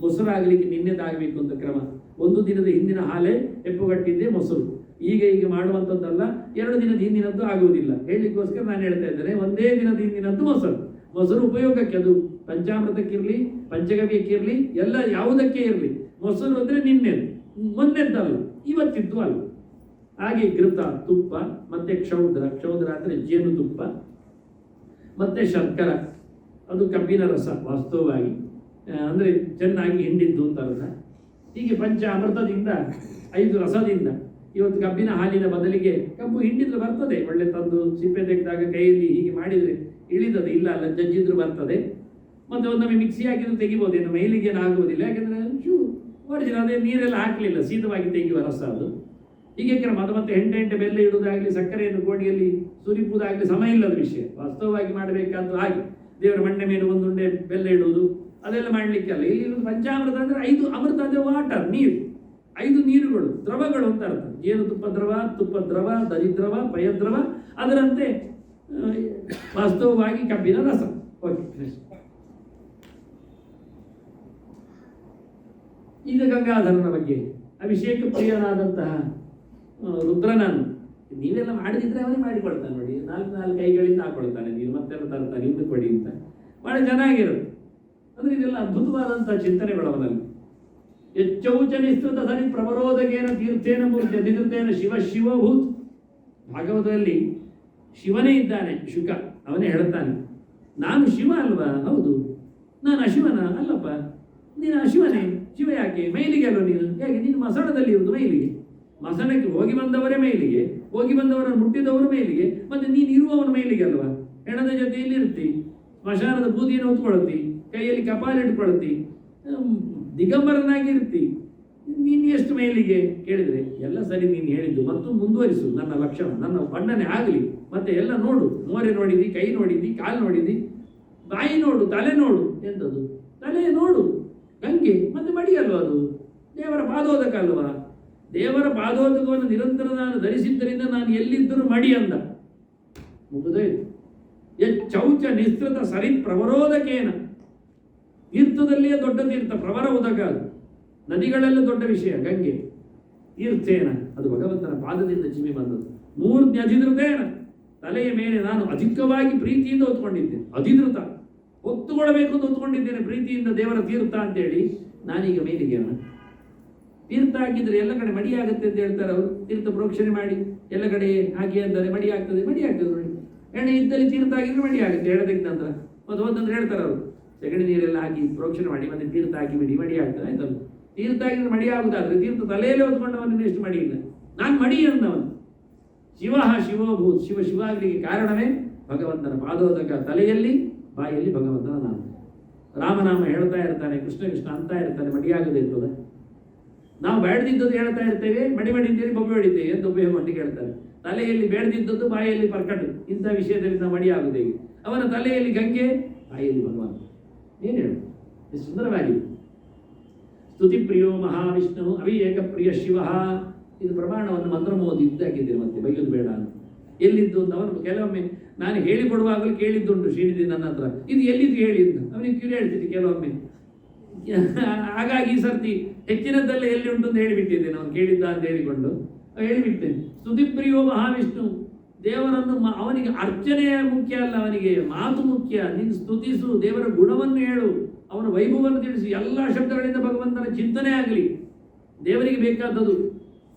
ಮೊಸರಾಗಲಿಕ್ಕೆ ನಿನ್ನೆದಾಗಬೇಕು ಅಂತ ಕ್ರಮ. 1 ದಿನದ ಹಿಂದಿನ ಹಾಲೇ ಹೆಪ್ಪುಗಟ್ಟಿದ್ದೆ ಮೊಸರು. ಈಗ ಮಾಡುವಂಥದ್ದಲ್ಲ, 2 ದಿನದ ಹಿಂದಿನದ್ದು ಆಗುವುದಿಲ್ಲ. ಹೇಳಲಿಕ್ಕೋಸ್ಕರ ನಾನು ಹೇಳ್ತಾ ಇದ್ದೇನೆ, 1ನೇ ದಿನದ ಹಿಂದಿನದ್ದು ಮೊಸರು ಉಪಯೋಗಕ್ಕೆ, ಅದು ಪಂಚಾಮೃತಕ್ಕಿರಲಿ, ಪಂಚಗವ್ಯಕ್ಕಿರಲಿ, ಎಲ್ಲ ಯಾವುದಕ್ಕೆ ಇರಲಿ. ಮೊಸರು ಅಂದರೆ ನಿನ್ನೆದು, ಮೊನ್ನೆದ್ದಲ್ಲ, ಇವತ್ತಿದ್ದು ಅಲ್ಲ. ಹಾಗೆ ಘೃತ ತುಪ್ಪ, ಮತ್ತೆ ಕ್ಷೌದ್ರ ಅಂದರೆ ಜೇನುತುಪ್ಪ, ಮತ್ತೆ ಶರ್ಕರ ಅದು ಕಬ್ಬಿನ ರಸ ವಾಸ್ತವವಾಗಿ, ಅಂದರೆ ಚೆನ್ನಾಗಿ ಹಿಂಡಿದ್ದು ಅಂತ ಅರ್ಥ. ಹೀಗೆ ಪಂಚ ಅಮೃತದಿಂದ 5 ರಸದಿಂದ ಇವತ್ತು ಕಬ್ಬಿನ ಹಾಲಿನ ಬದಲಿಗೆ ಕಬ್ಬು ಹಿಂಡಿದ್ರೆ ಬರ್ತದೆ. ಒಳ್ಳೆ ತಂದು ಸಿಪ್ಪೆ ತೆಗೆದಾಗ ಕೈಯಲ್ಲಿ ಹೀಗೆ ಮಾಡಿದರೆ ಇಳಿದದೆ, ಇಲ್ಲ ಜಜ್ಜಿದ್ರು ಬರ್ತದೆ. ಮತ್ತು ಒಮ್ಮೆ ಮಿಕ್ಸಿ ಹಾಕಿದ್ರೆ ತೆಗಿಬೋದು, ಮೈಲಿಗೇನು ಆಗುವುದಿಲ್ಲ. ಯಾಕೆಂದರೆ ಒರಿಜಿನಲ್ ಅದೇ ನೀರೆಲ್ಲ ಹಾಕಲಿಲ್ಲ, ಶೀತವಾಗಿ ತೆಗೆಯುವ ರಸ ಅದು. ಹೀಗೆ ಕ್ರಮ. ಅದು ಮತ್ತೆ ಹೆಂಟೆ ಬೆಲ್ಲ ಇಡುವುದಾಗಲಿ, ಸಕ್ಕರೆಯನ್ನು ಗೋಣಿಯಲ್ಲಿ ಸುರಿಪುವುದಾಗಲಿ ಸಮಯ ಇಲ್ಲದ ವಿಷಯ. ವಾಸ್ತವವಾಗಿ ಮಾಡಬೇಕಾದ್ದು ಹಾಗೆ ದೇವರ ಮಣ್ಣೆ ಮೇಲೆ ಒಂದುಂಡೆ ಬೆಲ್ಲ ಇಡುವುದು ಅದೆಲ್ಲ ಮಾಡಲಿಕ್ಕೆಲ್ಲ. ಇಲ್ಲಿ ಪಂಚಾಮೃತ ಅಂದರೆ 5 ಅಮೃತ ಅಂದರೆ ವಾಟರ್, ನೀರು. 5 ನೀರುಗಳು, ದ್ರವಗಳು ಅಂತ ಅರ್ಥ. ಜೇನುತುಪ್ಪ ದ್ರವ, ತುಪ್ಪ ದ್ರವ, ದರಿದ್ರವ, ಪಯದ್ರವ. ಅದರಂತೆ ವಾಸ್ತವವಾಗಿ ಕಬ್ಬಿನ ರಸ. ಓಕೆ, ಈಗ ಗಂಗಾಧರನ ಬಗ್ಗೆ ಅಭಿಷೇಕ ಪ್ರಿಯನಾದಂತಹ ರುದ್ರನನ್ನು ನೀವೆಲ್ಲ ಮಾಡದಿದ್ರೆ ಅವನೇ ಮಾಡಿಕೊಳ್ತಾನೆ ನೋಡಿ. 4 ಕೈಗಳಿಂದ ಹಾಕೊಳ್ತಾನೆ ನೀರು, ಮತ್ತೆಲ್ಲ ತರ್ತಾನೆ, ಇದು ಕೊಡಿ ಅಂತ. ಬಹಳ ಚೆನ್ನಾಗಿರುತ್ತೆ. ಅಂದರೆ ಇದೆಲ್ಲ ಅದ್ಭುತವಾದಂತಹ ಚಿಂತನೆಗಳು ಅವನಲ್ಲಿ. ಯಚ್ಚೌಚ ನಿಸ್ತೃತ ಸರಿ ಪ್ರವರೋಧಕೇನ ತೀರ್ಥೇನ ಮೂರ್ತಿ ಅಧಿಕೃತೇನ ಶಿವ ಶಿವಭೂತ್. ಭಾಗವತದಲ್ಲಿ ಶಿವನೇ ಇದ್ದಾನೆ, ಶುಕ ಅವನೇ ಹೇಳ್ತಾನೆ, ನಾನು ಶಿವ ಅಲ್ವಾ? ಹೌದು. ನಾನು ಅಶಿವನ? ಅಲ್ಲಪ್ಪ, ನೀನು ಅಶಿವನೇ. ಶಿವ ಯಾಕೆ? ಮೈಲಿಗೆ ಅಲ್ವ ನೀನು? ಹೇಗೆ? ನೀನು ಮಸಣದಲ್ಲಿ ಇರುವುದು ಮೈಲಿಗೆ. ಮಸಣಕ್ಕೆ ಹೋಗಿ ಬಂದವರೇ ಮೈಲಿಗೆ, ಹೋಗಿ ಬಂದವರನ್ನು ಮುಟ್ಟಿದವರು ಮೈಲಿಗೆ, ಮತ್ತೆ ನೀನು ಇರುವವನು ಮೈಲಿಗೆ ಅಲ್ವಾ? ಹೆಣದ ಜೊತೆಯಲ್ಲಿ ಇರ್ತಿ, ಸ್ಮಶಾನದ ಬೂದಿಯನ್ನು ಹೊತ್ಕೊಳ್ತಿ, ಕೈಯಲ್ಲಿ ಕಪಾಲಿಟ್ಕೊಳ್ತಿ, ದಿಗಂಬರನಾಗಿ ಇರ್ತಿ, ನೀನು ಎಷ್ಟು ಮೈಲಿಗೆ ಕೇಳಿದರೆ ಎಲ್ಲ ಸರಿ ನೀನು ಹೇಳಿದ್ದು, ಮತ್ತು ಮುಂದುವರಿಸು ನನ್ನ ಲಕ್ಷಣ, ನನ್ನ ಬಣ್ಣನೆ ಆಗಲಿ, ಮತ್ತೆ ಎಲ್ಲ ನೋಡು, ಮೋರೆ ನೋಡಿದಿ, ಕೈ ನೋಡಿದಿ, ಕಾಲು ನೋಡಿದಿ, ಬಾಯಿ ನೋಡು, ತಲೆ ನೋಡು. ಎಂಥದ್ದು ತಲೆ ನೋಡು? ಗಂಗೆ ಮತ್ತೆ ಮಡಿ ಅಲ್ವಾ ಅದು? ದೇವರ ಪಾದೋದಕ ಅಲ್ವಾ? ದೇವರ ಪಾದೋದಕವನ್ನು ನಿರಂತರ ನಾನು ಧರಿಸಿದ್ದರಿಂದ ನಾನು ಎಲ್ಲಿದ್ದರೂ ಮಡಿ ಅಂದ. ಮುಗಿದೋಯ್ತು. ಚೌಚ ನಿಸ್ತೃತ ಸರಿ ಪ್ರವರೋದಕೇನ. ತೀರ್ಥದಲ್ಲಿಯೇ ದೊಡ್ಡ ತೀರ್ಥ ಪ್ರವರ ಉದಕ, ಅದು ನದಿಗಳೆಲ್ಲ ದೊಡ್ಡ ವಿಷಯ. ಗಂಗೆ ತೀರ್ಥೇನ, ಅದು ಭಗವಂತನ ಪಾದದಿಂದ ಚಿಮ್ಮಿ ಬಂದದ್ದು. ಮೂರ್ತಿ ಅಧಿಧೃತೇನ, ತಲೆಯ ಮೇಲೆ ನಾನು ಅಧಿಕವಾಗಿ ಪ್ರೀತಿಯಿಂದ ಹೊತ್ಕೊಂಡಿದ್ದೇನೆ. ಅಧಿಧೃತ, ಹೊತ್ತುಕೊಳ್ಬೇಕು ಅಂತ ಹೊತ್ಕೊಂಡಿದ್ದೇನೆ ಪ್ರೀತಿಯಿಂದ ದೇವರ ತೀರ್ಥ ಅಂತೇಳಿ. ನಾನೀಗ ಮೇಲಿಗೆ ಅವನ ತೀರ್ಥ ಹಾಕಿದ್ರೆ ಎಲ್ಲ ಕಡೆ ಮಡಿ ಆಗುತ್ತೆ ಅಂತ ಹೇಳ್ತಾರೆ ಅವರು. ತೀರ್ಥ ಪ್ರೋಕ್ಷಣೆ ಮಾಡಿ ಎಲ್ಲ ಕಡೆ ಹಾಕಿ ಅಂದರೆ ಮಡಿ ಆಗ್ತದೆ. ಮಡಿ ಆಗ್ತದೆ ನೋಡಿ, ಎಣ್ಣೆ ಇದ್ದಲ್ಲಿ ತೀರ್ಥ ಆಗಿದ್ರೆ ಮಡಿ ಆಗುತ್ತೆ. ಎಣ್ಣೆ ನಂತರ ಮತ್ತು ಹೋದಂದ್ರೆ ಹೇಳ್ತಾರೆ ಅವರು, ಸಗಣಿ ನೀರೆಲ್ಲ ಹಾಕಿ ಪ್ರೋಕ್ಷಣೆ ಮಾಡಿ ಮತ್ತೆ ತೀರ್ಥ ಹಾಕಿ ಬಿಡಿ, ಮಡಿ ಆಗ್ತದೆ. ಆಯ್ತಲ್ಲ, ತೀರ್ಥ ಆಗಿದ್ರೆ ಮಡಿ ಆಗುದಾದ್ರೆ ತೀರ್ಥ ತಲೆಯಲ್ಲೇ ಹೊತ್ಕೊಂಡವನಿಗೆ ಎಷ್ಟು ಮಡಿ ಇಲ್ಲ. ನಾನು ಮಡಿ ಅಂದವನು. ಶಿವ ಶಿವಭೂತ್, ಶಿವ ಶಿವಾಗಲಿಕ್ಕೆ ಕಾರಣವೇ ಭಗವಂತನ ಪಾದೋದಕ. ತಲೆಯಲ್ಲಿ ಬಾಯಲ್ಲಿ ಭಗವಂತನ ನಾಮ, ರಾಮನಾಮ ಹೇಳ್ತಾ ಇರ್ತಾನೆ, ಕೃಷ್ಣ ಕೃಷ್ಣ ಅಂತ ಇರ್ತಾನೆ. ಮಡಿಯಾಗದೆ ಇರ್ತದೆ. ನಾವು ಬೇಡದಿದ್ದದ್ದು ಹೇಳ್ತಾ ಇರ್ತೇವೆ, ಮಡಿ ಅಂತೇಳಿ ಬೊಬ್ಬೆ ಹೊಡಿತೇವೆ ಅಂತ ಉಪಯೋಗ ಮಟ್ಟಿಗೆ ಹೇಳ್ತಾರೆ. ತಲೆಯಲ್ಲಿ ಬೇಡದಿದ್ದದ್ದು, ಬಾಯಲ್ಲಿ ಪರ್ಕಟು, ಇಂಥ ವಿಷಯದಲ್ಲಿ ನಾವು ಮಡಿ ಆಗುದೇ. ಅವನ ತಲೆಯಲ್ಲಿ ಗಂಗೆ, ಬಾಯಲ್ಲಿ ಭಗವಂತ. ಏನು ಹೇಳು, ಎಷ್ಟು ಸುಂದರವಾಗಿ. ಸ್ತುತಿ ಪ್ರಿಯೋ ಮಹಾವಿಷ್ಣು ಅವಿವೇಕ ಪ್ರಿಯ ಶಿವ. ಇದು ಪ್ರಮಾಣವನ್ನು ಮಂತ್ರಮೋದಿ ಇದ್ದಾಗಿದ್ದೇನೆ, ಮತ್ತೆ ಬೈಯೋದು ಬೇಡ ಅಂತ. ಎಲ್ಲಿದ್ದು ಅಂತ ಅವನು ಕೆಲವೊಮ್ಮೆ ನಾನು ಹೇಳಿಕೊಡುವಾಗಲೂ ಕೇಳಿದ್ದುಂಟು ಶ್ರೀನಿಧಿ ನನ್ನ ಹತ್ರ, ಇದು ಎಲ್ಲಿದ್ದು ಹೇಳಿದ್ದು ಅವನಿಗೆ ಕಿವಿ ಹೇಳ್ತೀನಿ ಕೆಲವೊಮ್ಮೆ. ಹಾಗಾಗಿ ಈ ಸರ್ತಿ ಹೆಚ್ಚಿನದ್ದೆಲ್ಲ ಎಲ್ಲಿ ಉಂಟು ಅಂತ ಹೇಳಿಬಿಟ್ಟಿದ್ದೇನೆ. ಅವನು ಕೇಳಿದ್ದ ಅಂತ ಹೇಳಿಕೊಂಡು ಹೇಳಿಬಿಡ್ತೇನೆ. ಸ್ತುತಿಪ್ರಿಯೋ ಮಹಾವಿಷ್ಣು, ದೇವರನ್ನು ಅವನಿಗೆ ಅರ್ಚನೆಯ ಮುಖ್ಯ ಅಲ್ಲ, ಅವನಿಗೆ ಮಾತು ಮುಖ್ಯ. ನೀನು ಸ್ತುತಿಸು, ದೇವರ ಗುಣವನ್ನು ಹೇಳು, ಅವನ ವೈಭವವನ್ನು ತಿಳಿಸು. ಎಲ್ಲ ಶಬ್ದಗಳಿಂದ ಭಗವಂತನ ಚಿಂತನೆ ಆಗಲಿ, ದೇವರಿಗೆ ಬೇಕಾದದ್ದು.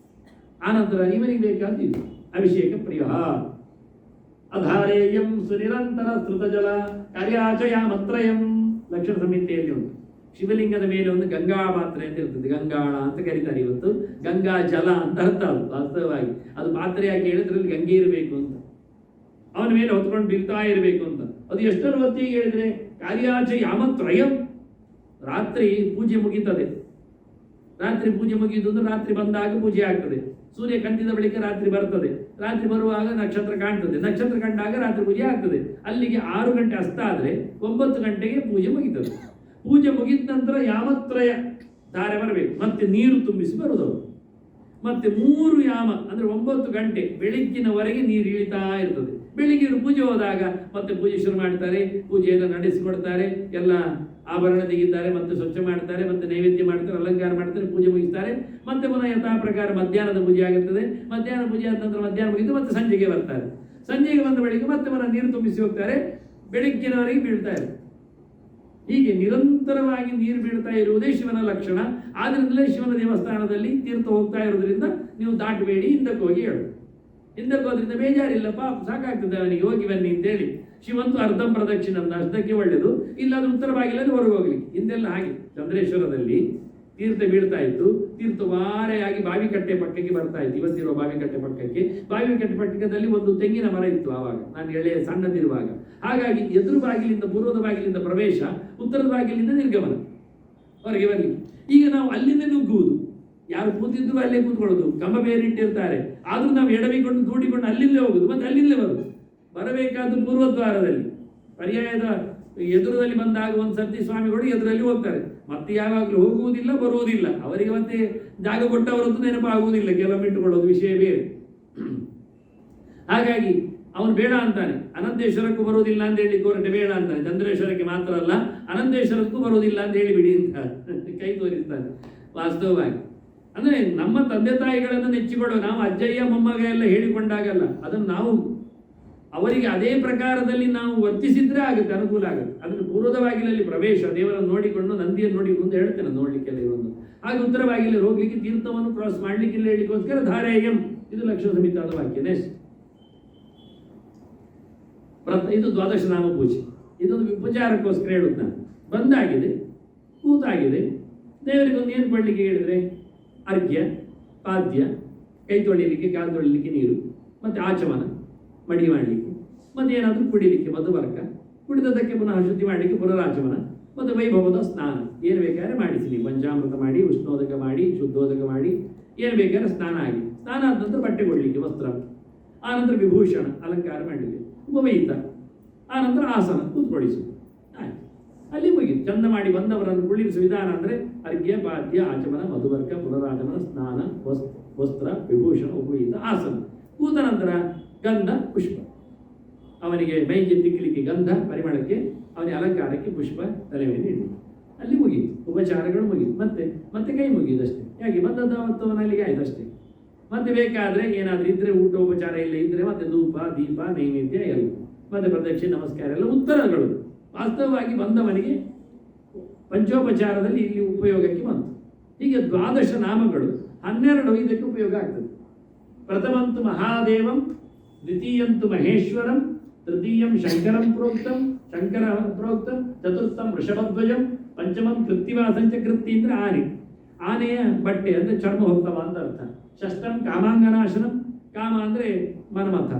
ಆನಂತರ ಇವನಿಗೆ ಬೇಕಾದ್ದು ಅಭಿಷೇಕ ಪ್ರಿಯ. ಅಧಾರೇಯಂ ಸುನಿರಂತರ ಸ್ತೃತಜಲ ಕಾರ್ಯಾಚಯಾಮತ್ರಯಂ. ಲಕ್ಷಣ ಸಂಹಿತೆಯಲ್ಲಿ ಉಂಟು. ಶಿವಲಿಂಗದ ಮೇಲೆ ಒಂದು ಗಂಗಾ ಪಾತ್ರೆ ಅಂತ ಇರ್ತದೆ, ಗಂಗಾಳ ಅಂತ ಕರೀತಾರೆ. ಇವತ್ತು ಗಂಗಾ ಜಲ ಅಂತ ಅರ್ಥ ಅದು ವಾಸ್ತವವಾಗಿ. ಅದು ಪಾತ್ರೆಯಾಗಿ ಹೇಳಿದ್ರಲ್ಲಿ ಗಂಗೆ ಇರಬೇಕು ಅಂತ, ಅವನ ಮೇಲೆ ಹೊತ್ಕೊಂಡು ಬೀಳ್ತಾ ಇರಬೇಕು ಅಂತ. ಅದು ಎಷ್ಟರ ಹೊತ್ತಿಗೆ ಹೇಳಿದ್ರೆ ಕಾರ್ಯಾಚಯಾಮತ್ರಯಂ. ರಾತ್ರಿ ಪೂಜೆ ಮುಗೀತದೆ. ರಾತ್ರಿ ಪೂಜೆ ಮುಗಿಯುವುದು ಅಂದ್ರೆ ರಾತ್ರಿ ಬಂದಾಗ ಪೂಜೆ ಆಗ್ತದೆ. ಸೂರ್ಯ ಕಂಡಿದ ಬಳಿಕ ರಾತ್ರಿ ಬರ್ತದೆ. ರಾತ್ರಿ ಬರುವಾಗ ನಕ್ಷತ್ರ ಕಾಣ್ತದೆ. ನಕ್ಷತ್ರ ಕಂಡಾಗ ರಾತ್ರಿ ಪೂಜೆ ಆಗ್ತದೆ. ಅಲ್ಲಿಗೆ 6 ಗಂಟೆ ಅಸ್ತ ಆದರೆ 9 ಗಂಟೆಗೆ ಪೂಜೆ ಮುಗೀತದೆ. ಪೂಜೆ ಮುಗಿದ ನಂತರ ಯಾಮತ್ರಯ ಧಾರೆ ಬರಬೇಕು, ಮತ್ತೆ ನೀರು ತುಂಬಿಸಿ ಬರುದವರು. ಮತ್ತೆ 3 ಯಾಮ ಅಂದ್ರೆ 9 ಗಂಟೆ ಬೆಳಿಗ್ಗಿನವರೆಗೆ ನೀರು ಇಳಿತಾ ಇರ್ತದೆ. ಬೆಳಿಗ್ಗೆ ಇವರು ಪೂಜೆ ಹೋದಾಗ ಮತ್ತೆ ಪೂಜೆ ಶುರು ಮಾಡ್ತಾರೆ, ಪೂಜೆಯನ್ನು ನಡೆಸಿಕೊಡ್ತಾರೆ, ಎಲ್ಲ ಆಭರಣ ತೆಗಿತಾರೆ, ಮತ್ತೆ ಸ್ವಚ್ಛ ಮಾಡ್ತಾರೆ, ಮತ್ತೆ ನೈವೇದ್ಯ ಮಾಡ್ತಾರೆ, ಅಲಂಕಾರ ಮಾಡ್ತಾರೆ, ಪೂಜೆ ಮುಗಿಸ್ತಾರೆ. ಮತ್ತೆ ಪುನಃ ಯಥಾ ಪ್ರಕಾರ ಮಧ್ಯಾಹ್ನದ ಪೂಜೆ ಆಗುತ್ತದೆ. ಮಧ್ಯಾಹ್ನ ಪೂಜೆ ಆದ ನಂತರ ಮಧ್ಯಾಹ್ನ ಮುಗಿದು ಮತ್ತೆ ಸಂಜೆಗೆ ಬರ್ತಾರೆ. ಸಂಜೆಗೆ ಬಂದ ಬಳಿಕ ಮತ್ತೆ ಪುನಃ ನೀರು ತುಂಬಿಸಿ ಹೋಗ್ತಾರೆ, ಬೆಳಗ್ಗಿನವರೆಗೆ ಬೀಳ್ತಾರೆ. ಹೀಗೆ ನಿರಂತರವಾಗಿ ನೀರು ಬೀಳ್ತಾ ಇರುವುದೇ ಶಿವನ ಲಕ್ಷಣ. ಆದ್ರಿಂದಲೇ ಶಿವನ ದೇವಸ್ಥಾನದಲ್ಲಿ ತೀರ್ಥ ಹೋಗ್ತಾ ಇರೋದ್ರಿಂದ ನೀವು ದಾಟಬೇಡಿ, ಹಿಂದಕ್ಕೆ ಹೋಗಿ ಹೇಳು. ಹಿಂದಕ್ಕೆ ಹೋದ್ರಿಂದ ಬೇಜಾರಿಲ್ಲಪ್ಪ, ಸಾಕಾಗ್ತದೆ ಅವನಿಗೆ, ಹೋಗಿ ಬನ್ನಿ ಅಂತೇಳಿ. ಶಿವಂತು ಅರ್ಧಂ ಪ್ರದಕ್ಷಿಣ ಅಷ್ಟಕ್ಕೆ ಒಳ್ಳೆಯದು. ಇಲ್ಲಾದ್ರೂ ಉತ್ತರ ಬಾಗಿಲಲ್ಲಿ ಹೊರಗೆ ಹೋಗ್ಲಿ. ಹಿಂದೆಲ್ಲ ಹಾಗೆ ಚಂದ್ರೇಶ್ವರದಲ್ಲಿ ತೀರ್ಥ ಬೀಳ್ತಾ ಇತ್ತು. ತೀರ್ಥ ವಾರೆಯಾಗಿ ಬಾವಿಕಟ್ಟೆ ಪಕ್ಕಕ್ಕೆ ಬರ್ತಾ ಇತ್ತು. ಇವತ್ತಿರುವ ಬಾವಿಕಟ್ಟೆ ಪಕ್ಕಕ್ಕೆ, ಬಾವಿಕಟ್ಟೆ ಪಕ್ಕದಲ್ಲಿ ಒಂದು ತೆಂಗಿನ ಮರ ಇತ್ತು ಆವಾಗ, ನಾನು ಎಳೆಯ ಸಣ್ಣದಿರುವಾಗ. ಹಾಗಾಗಿ ಎದುರು ಬಾಗಿಲಿಂದ, ಪೂರ್ವದ ಬಾಗಿಲಿಂದ ಪ್ರವೇಶ, ಉತ್ತರದ ಬಾಗಿಲಿಂದ ನಿರ್ಗಮನ, ಹೊರಗೆ ಬರಲಿ. ಈಗ ನಾವು ಅಲ್ಲಿಂದ ನುಗ್ಗುವುದು. ಯಾರು ಕೂತಿದ್ರು ಅಲ್ಲೇ ಕೂತ್ಕೊಳ್ಳೋದು, ಕಂಬ ಬೇರಿಟ್ಟಿರ್ತಾರೆ. ಆದ್ರೂ ನಾವು ಎಡವಿಕೊಂಡು ದೂಡಿಕೊಂಡು ಅಲ್ಲಿಂದಲೇ ಹೋಗುದು, ಮತ್ತೆ ಅಲ್ಲಿಂದಲೇ ಬರುದು. ಬರಬೇಕಾದ್ದು ಪೂರ್ವದ್ವಾರದಲ್ಲಿ. ಪರ್ಯಾಯದ ಎದುರದಲ್ಲಿ ಬಂದಾಗ ಒಂದು ಸರ್ತಿ ಸ್ವಾಮಿಗಳು ಎದುರಲ್ಲಿ ಹೋಗ್ತಾರೆ, ಮತ್ತೆ ಯಾವಾಗಲೂ ಹೋಗುವುದಿಲ್ಲ, ಬರುವುದಿಲ್ಲ. ಅವರಿಗೆ ಮತ್ತೆ ಜಾಗ ಕೊಟ್ಟವರದ್ದು ನೆನಪಾಗುವುದಿಲ್ಲ, ಕೆಲವೊಮ್ಮೆ ಇಟ್ಟುಕೊಳ್ಳೋದು ವಿಷಯ ಬೇರೆ. ಹಾಗಾಗಿ ಅವನು ಬೇಡ ಅಂತಾನೆ. ಅನಂತೇಶ್ವರಕ್ಕೂ ಬರುವುದಿಲ್ಲ ಅಂತ ಹೇಳಿ ಕೋರಟೆ ಬೇಡ ಅಂತಾನೆ. ಚಂದ್ರೇಶ್ವರಕ್ಕೆ ಮಾತ್ರ ಅಲ್ಲ, ಅನಂತೇಶ್ವರಕ್ಕೂ ಬರುವುದಿಲ್ಲ ಅಂತ ಹೇಳಿಬಿಡಿ ಅಂತ ಕೈ ತೋರಿಸ್ತಾನೆ. ವಾಸ್ತವವಾಗಿ ಅಂದ್ರೆ ನಮ್ಮ ತಂದೆ ತಾಯಿಗಳನ್ನು ನೆಚ್ಚಿಕೊಳ್ಳೋ, ನಾವು ಅಜ್ಜಯ್ಯ ಮೊಮ್ಮಗ ಎಲ್ಲ ಹೇಳಿಕೊಂಡಾಗಲ್ಲ, ಅದನ್ನು ನಾವು ಅವರಿಗೆ ಅದೇ ಪ್ರಕಾರದಲ್ಲಿ ನಾವು ವರ್ತಿಸಿದ್ರೆ ಆಗುತ್ತೆ, ಅನುಕೂಲ ಆಗುತ್ತೆ. ಅದನ್ನು ಪೂರ್ವದ ಬಾಗಿಲಲ್ಲಿ ಪ್ರವೇಶ, ದೇವರನ್ನು ನೋಡಿಕೊಂಡು ನಂದಿಯನ್ನು ನೋಡಿ ಮುಂದೆ ಹೇಳ್ತೇನೆ ನೋಡ್ಲಿಕ್ಕೆಲ್ಲ ಇರುವುದು. ಹಾಗೆ ಉತ್ತರ ಬಾಗಿಲಲ್ಲಿ ಹೋಗ್ಲಿಕ್ಕೆ, ತೀರ್ಥವನ್ನು ಕ್ರಾಸ್ ಮಾಡ್ಲಿಕ್ಕೆ ಹೇಳಲಿಕ್ಕೋಸ್ಕರ ಧಾರೇಯಂ, ಇದು ಲಕ್ಷ್ಮಣ ಸಮಿತಾದ ವಾಕ್ಯ. ನೆಕ್ಸ್ಟ್ ಇದು ದ್ವಾದಶ ನಾಮ ಪೂಜೆ. ಇದೊಂದು ಉಪಚಾರಕ್ಕೋಸ್ಕರ ಹೇಳುದು ನಾನು. ಬಂದಾಗಿದೆ, ಕೂತಾಗಿದೆ, ದೇವರಿಗೆ ಒಂದು ಏನು ಕೊಡ್ಲಿಕ್ಕೆ ಹೇಳಿದ್ರೆ ಅರ್ಘ್ಯ, ಪಾದ್ಯ, ಕೈ ತೊಳಿಲಿಕ್ಕೆ, ಕಾಲು ತೊಳಿಲಿಕ್ಕೆ ನೀರು, ಮತ್ತು ಆಚಮನ ಮಡಿ ಮಾಡಲಿಕ್ಕೆ, ಮತ್ತು ಏನಾದರೂ ಕುಡಿಲಿಕ್ಕೆ ಮಧುವರ್ಕ, ಕುಡಿದದಕ್ಕೆ ಪುನಃ ಶುದ್ಧಿ ಮಾಡಲಿಕ್ಕೆ ಪುನರಾಚಮನ, ಮತ್ತು ವೈಭವದ ಸ್ನಾನ. ಏನು ಬೇಕಾದ್ರೆ ಮಾಡಿಸಿ ನೀವು, ಪಂಚಾಮೃತ ಮಾಡಿ, ಉಷ್ಣೋದಕ ಮಾಡಿ, ಶುದ್ಧೋದಕ ಮಾಡಿ, ಏನು ಬೇಕಾದ್ರೆ ಸ್ನಾನ ಆಗಿ, ಸ್ನಾನ ಆದ ನಂತರ ಬಟ್ಟೆ ಕೊಡಲಿಕ್ಕೆ ವಸ್ತ್ರ, ಆನಂತರ ವಿಭೂಷಣ ಅಲಂಕಾರ ಮಾಡಲಿಕ್ಕೆ, ಉಪವಹಿತ, ಆನಂತರ ಆಸನ ಕೂತ್ಕೊಳಿಸು, ಆಯ್ತು, ಅಲ್ಲಿ ಮುಗಿತು. ಚಂದ ಮಾಡಿ ಬಂದವರನ್ನು ಕುಳ್ಳಿರಿಸುವ ವಿಧಾನ ಅಂದರೆ ಅರ್ಘ್ಯ, ಪಾದ್ಯ, ಆಚಮನ, ಮಧುವರ್ಕ, ಪುನರಾಚಮನ, ಸ್ನಾನ, ವಸ್ತ್ರ, ವಿಭೂಷಣ, ಉಪವಹಿತ, ಆಸನ. ಕೂತ ನಂತರ ಗಂಧ, ಪುಷ್ಪ, ಅವನಿಗೆ ಮೈಗೆ ತಿಕ್ಕಲಿಕ್ಕೆ ಗಂಧ, ಪರಿಮಳಕ್ಕೆ, ಅವನಿಗೆ ಅಲಂಕಾರಕ್ಕೆ ಪುಷ್ಪ ತಲೆ ಮೇಲೆ ಇಡಿ. ಅಲ್ಲಿ ಮುಗೀತು, ಉಪಚಾರಗಳು ಮುಗೀತು. ಮತ್ತೆ ಕೈ ಮುಗಿಯುದು ಅಷ್ಟೇ. ಯಾಕೆ ಬಂದವನಲ್ಲಿಗೆ ಆಯ್ತು ಅಷ್ಟೇ. ಮತ್ತೆ ಬೇಕಾದರೆ ಏನಾದರೂ ಇದ್ದರೆ, ಊಟ ಉಪಚಾರ ಇಲ್ಲ ಇದ್ದರೆ ಮತ್ತೆ ಧೂಪ, ದೀಪ, ನೈವೇದ್ಯ ಎಲ್ಲ, ಮತ್ತೆ ಪ್ರದಕ್ಷಿಣೆ, ನಮಸ್ಕಾರ ಎಲ್ಲ ಉತ್ತರಗಳು. ವಾಸ್ತವವಾಗಿ ಬಂದವನಿಗೆ ಪಂಚೋಪಚಾರದಲ್ಲಿ ಇಲ್ಲಿ ಉಪಯೋಗಕ್ಕೆ ಬಂತು. ಹೀಗೆ ದ್ವಾದಶ ನಾಮಗಳು 12 ಇದಕ್ಕೆ ಉಪಯೋಗ ಆಗ್ತದೆ. ಪ್ರಥಮಂತು ಮಹಾದೇವಂ, ದ್ವಿತೀಯಂತು ಮಹೇಶ್ವರಂ, ತೃತೀಯಂ ಶಂಕರಂ ಪ್ರೋಕ್ತಂ, ಶಂಕರ ಪ್ರೋಕ್ತಂ, ಚತುರ್ಥಂ ವೃಷಭಧ್ವಜಂ, ಪಂಚಮಂ ಕೃತ್ತಿವಾಸಂಚ. ಕೃತ್ತಿ ಅಂದರೆ ಆನೆ, ಆನೆಯ ಬಟ್ಟೆ ಅಂದರೆ ಚರ್ಮೋತ್ತಮ ಅಂತ ಅರ್ಥ. ಷಷ್ಠಂ ಕಾಮಾಂಗನಾಶನಂ, ಕಾಮ ಅಂದರೆ ಮನ್ಮಥ,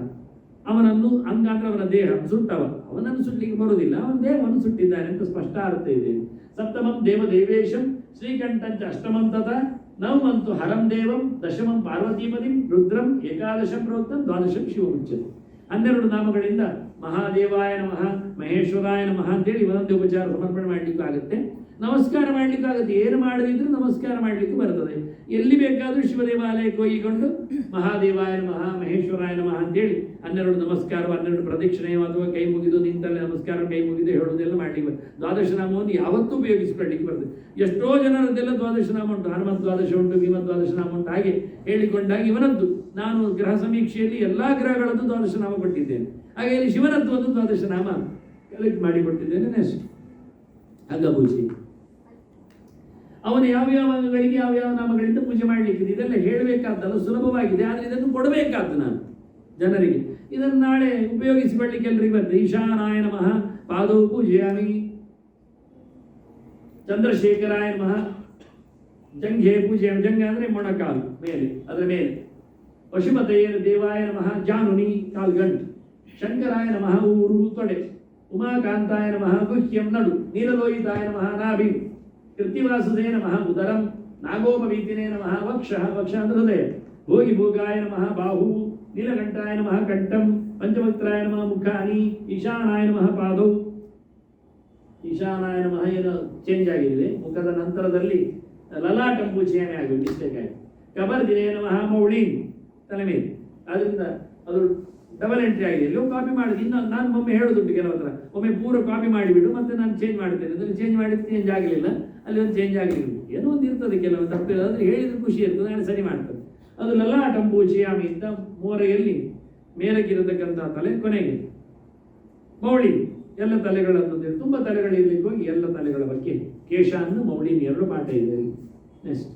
ಅವನನ್ನು ಅಂಗ ಅಂದರೆ ಅವನ ದೇಹ ಸುಟ್ಟವ, ಅವನನ್ನು ಸುಟ್ಟಲಿಕ್ಕೆ ಬರುವುದಿಲ್ಲ, ಅವನ ದೇಹವನ್ನು ಸುಟ್ಟಿದ್ದಾನೆ ಅಂತ ಸ್ಪಷ್ಟ ಅರ್ಥ ಇದೆ. ಸಪ್ತಮಂ ದೇವದೇವೇಶಂ, ಶ್ರೀಕಂಠಂಚ ಅಷ್ಟಮಂ ತಥಾ, ನವಮಂತು ಹರಂ ದೇವಂ, ದಶಮಂ ಪಾರ್ವತೀಪತಿಂ, ರುದ್ರಂ ಏಕಾದಶಂ ಪ್ರೋಕ್ತಂ, ದ್ವಾದಶಂ ಶಿವಮುಚ್ಯತೆ. 12 ನಾಮಗಳಿಂದ ಮಹಾದೇವಾಯ ನಮಃ, ಮಹೇಶ್ವರಾಯ ನಮಃ ಅಂತೇಳಿ ಒಂದೊಂದೇ ಉಪಚಾರ ಸಮರ್ಪಣೆ ಮಾಡಲಿಕ್ಕಾಗುತ್ತೆ, ನಮಸ್ಕಾರ ಮಾಡಲಿಕ್ಕಾಗುತ್ತೆ. ಏನು ಮಾಡದಿದ್ರೂ ನಮಸ್ಕಾರ ಮಾಡಲಿಕ್ಕೆ ಬರ್ತದೆ. ಎಲ್ಲಿ ಬೇಕಾದರೂ ಶಿವದೇವಾಲಯಕ್ಕೆ ಹೋಗಿಕೊಂಡು ಮಹಾದೇವಾಯ ನಮಃ, ಮಹೇಶ್ವರಾಯ ನಮಃ ಅಂತೇಳಿ 12 ನಮಸ್ಕಾರ, 12 ಪ್ರದಕ್ಷಿಣೆ, ಅಥವಾ ಕೈ ಮುಗಿದು ನಿಂತಲ್ಲಿ ನಮಸ್ಕಾರ, ಕೈ ಮುಗಿದು ಹೇಳೋದೆಲ್ಲ ಮಾಡಲಿಕ್ಕೆ ಬರ್ತದೆ. ದ್ವಾದಶ ನಾಮವನ್ನು ಯಾವತ್ತೂ ಉಪಯೋಗಿಸಿಕೊಳ್ಳಿಕ್ಕೆ ಬರ್ತದೆ. ಎಷ್ಟೋ ಜನರದ್ದೆಲ್ಲ ದ್ವಾದಶ ನಾಮ ಉಂಟು, ಹನುಮತ್ ದ್ವಾದಶ ಉಂಟು, ಭೀಮ ದ್ವಾದಶ ನಾಮ ಉಂಟು. ಹಾಗೆ ಹೇಳಿಕೊಂಡಾಗ ಇವನದ್ದು ನಾನು ಗ್ರಹ ಸಮೀಕ್ಷೆಯಲ್ಲಿ ಎಲ್ಲ ಗ್ರಹಗಳದ್ದು ದ್ವಾದಶ ನಾಮ ಕೊಟ್ಟಿದ್ದೇನೆ. ಹಾಗೆ ಇಲ್ಲಿ ಶಿವನದ್ದು ಒಂದು ದ್ವಾದಶ ನಾಮ ಕಲೆಕ್ಟ್ ಮಾಡಿಕೊಟ್ಟಿದ್ದೇನೆ. ನೆಕ್ಸ್ಟ್ ಅಂಗಪೂಜೆ, ಅವನು ಯಾವ್ಯಾವ ಅಂಗಗಳಿಗೆ ಯಾವ್ಯಾವ ನಾಮಗಳಿಂದ ಪೂಜೆ ಮಾಡಲಿಕ್ಕಿದೆ, ಇದೆಲ್ಲ ಹೇಳಬೇಕಾದ್ದಲ್ಲ, ಸುಲಭವಾಗಿದೆ. ಆದರೆ ಇದನ್ನು ಕೊಡಬೇಕಾದ್ದು ನಾನು ಜನರಿಗೆ. ಇದನ್ನು ನಾಳೆ ಉಪಯೋಗಿಸಿಕೊಳ್ಳಿಕ್ಕೆ ಎಲ್ಲರಿಗೆ ಬರ್ತದೆ. ಈಶಾನಾಯ ನಮಃ ಪಾದೌ ಪೂಜೆಯಾಮಿ, ಚಂದ್ರಶೇಖರಾಯ ನಮಃ ಜಂಘೆ ಪೂಜೆ, ಜಂಘ ಅಂದರೆ ಮೊಣಕಾಲು ಮೇಲೆ, ಅದರ ಮೇಲೆ. ಪಶುಪತಯ ದೇವಾಯ ನಮಃ ಜಾನುನಿ, ಕಾಲು ಗಂಟು. ಶಂಕರಾಯ ನಮಃ ಊರು, ತೊಡೆ. ಉಮಾಕಾಂತಾಯ ನಮಃ ಗುಹ್ಯಂ, ನಡು. ನೀಲಲೋಹಿತಾಯ ನಮಃ ನಾಭಿ. ಕೃತ್ತಿವಾಸುದೇ ನಮಃ ಉದರಂ. ನಾಗೋಪವೀತಿನೇ ನಮಃ ವಕ್ಷಃ, ವಕ್ಷ ಅಂದರೆ ಹೃದಯ. ಭೋಗಿ ಭೋಗಾಯ ನಮಃ ಬಾಹು. ನೀಲಕಂಠಾಯ ನಮಃ ಕಂಠಂ. ಪಂಚವಕ್ತ್ರಾಯ ನಮಃ ಮುಖಾನಿ. ಈಶಾನಾಯ ನಮಃ ಪಾದೌ. ಈಶಾನಾಯ ನಮಃ ಏನು ಚೇಂಜ್ ಆಗಿದೆ, ಮುಖದ ನಂತರದಲ್ಲಿ ಲಲಾಟಂ ಪೂಜೆಯೇ ಆಗಿದೆ, ಮಿಸ್ಟೇಕ್ ಆಗಿದೆ. ಕಬರ್ದಿನೇ ನಮಃ ಮೌಳಿನ್, ತಲೆ ಮೇಲೆ. ಅದರಿಂದ ಅದು ಡಬಲ್ ಎಂಟ್ರಿ ಆಗಿದೆ. ಎಲ್ಲೋ ಕಾಪಿ ಮಾಡಿದ್ದು. ಇನ್ನು ನಾನು ಒಮ್ಮೆ ಹೇಳೋದುಂಟು ಕೆಲವು ಹತ್ರ, ಒಮ್ಮೆ ಪೂರ ಕಾಪಿ ಮಾಡಿಬಿಡು ಮತ್ತೆ ನಾನು ಚೇಂಜ್ ಮಾಡ್ತೇನೆ. ಅದರಲ್ಲಿ ಚೇಂಜ್ ಮಾಡಿದ್ದು ಚೇಂಜ್ ಆಗಲಿಲ್ಲ, ಅಲ್ಲಿ ಒಂದು ಚೇಂಜ್ ಆಗಲಿಲ್ಲ, ಏನೋ ಒಂದು ಇರ್ತದೆ ಕೆಲವೊಂದು ತಪ್ಪಿಲ್ಲ. ಅಂದರೆ ಹೇಳಿದ್ರೆ ಖುಷಿ ಇರ್ತದೆ, ನಾನು ಸರಿ ಮಾಡ್ತದೆ. ಅದು ಲಲಾಟಂ ಪೂಜೆಯಾಮಿ ಅಂತ ಮೋರೆಯಲ್ಲಿ ಮೇಲಕ್ಕಿರತಕ್ಕಂಥ ತಲೆ, ಕೊನೆಗೆ ಮೌಳಿ, ಎಲ್ಲ ತಲೆಗಳನ್ನು ತುಂಬ ತಲೆಗಳಿರ್ಲಿಕ್ಕೆ ಹೋಗಿ ಎಲ್ಲ ತಲೆಗಳ ಬಗ್ಗೆ ಕೇಶಾನ್ನು ಮೌಳಿನ 2 ಪಾಠ ಇದೆ. ನೆಕ್ಸ್ಟ್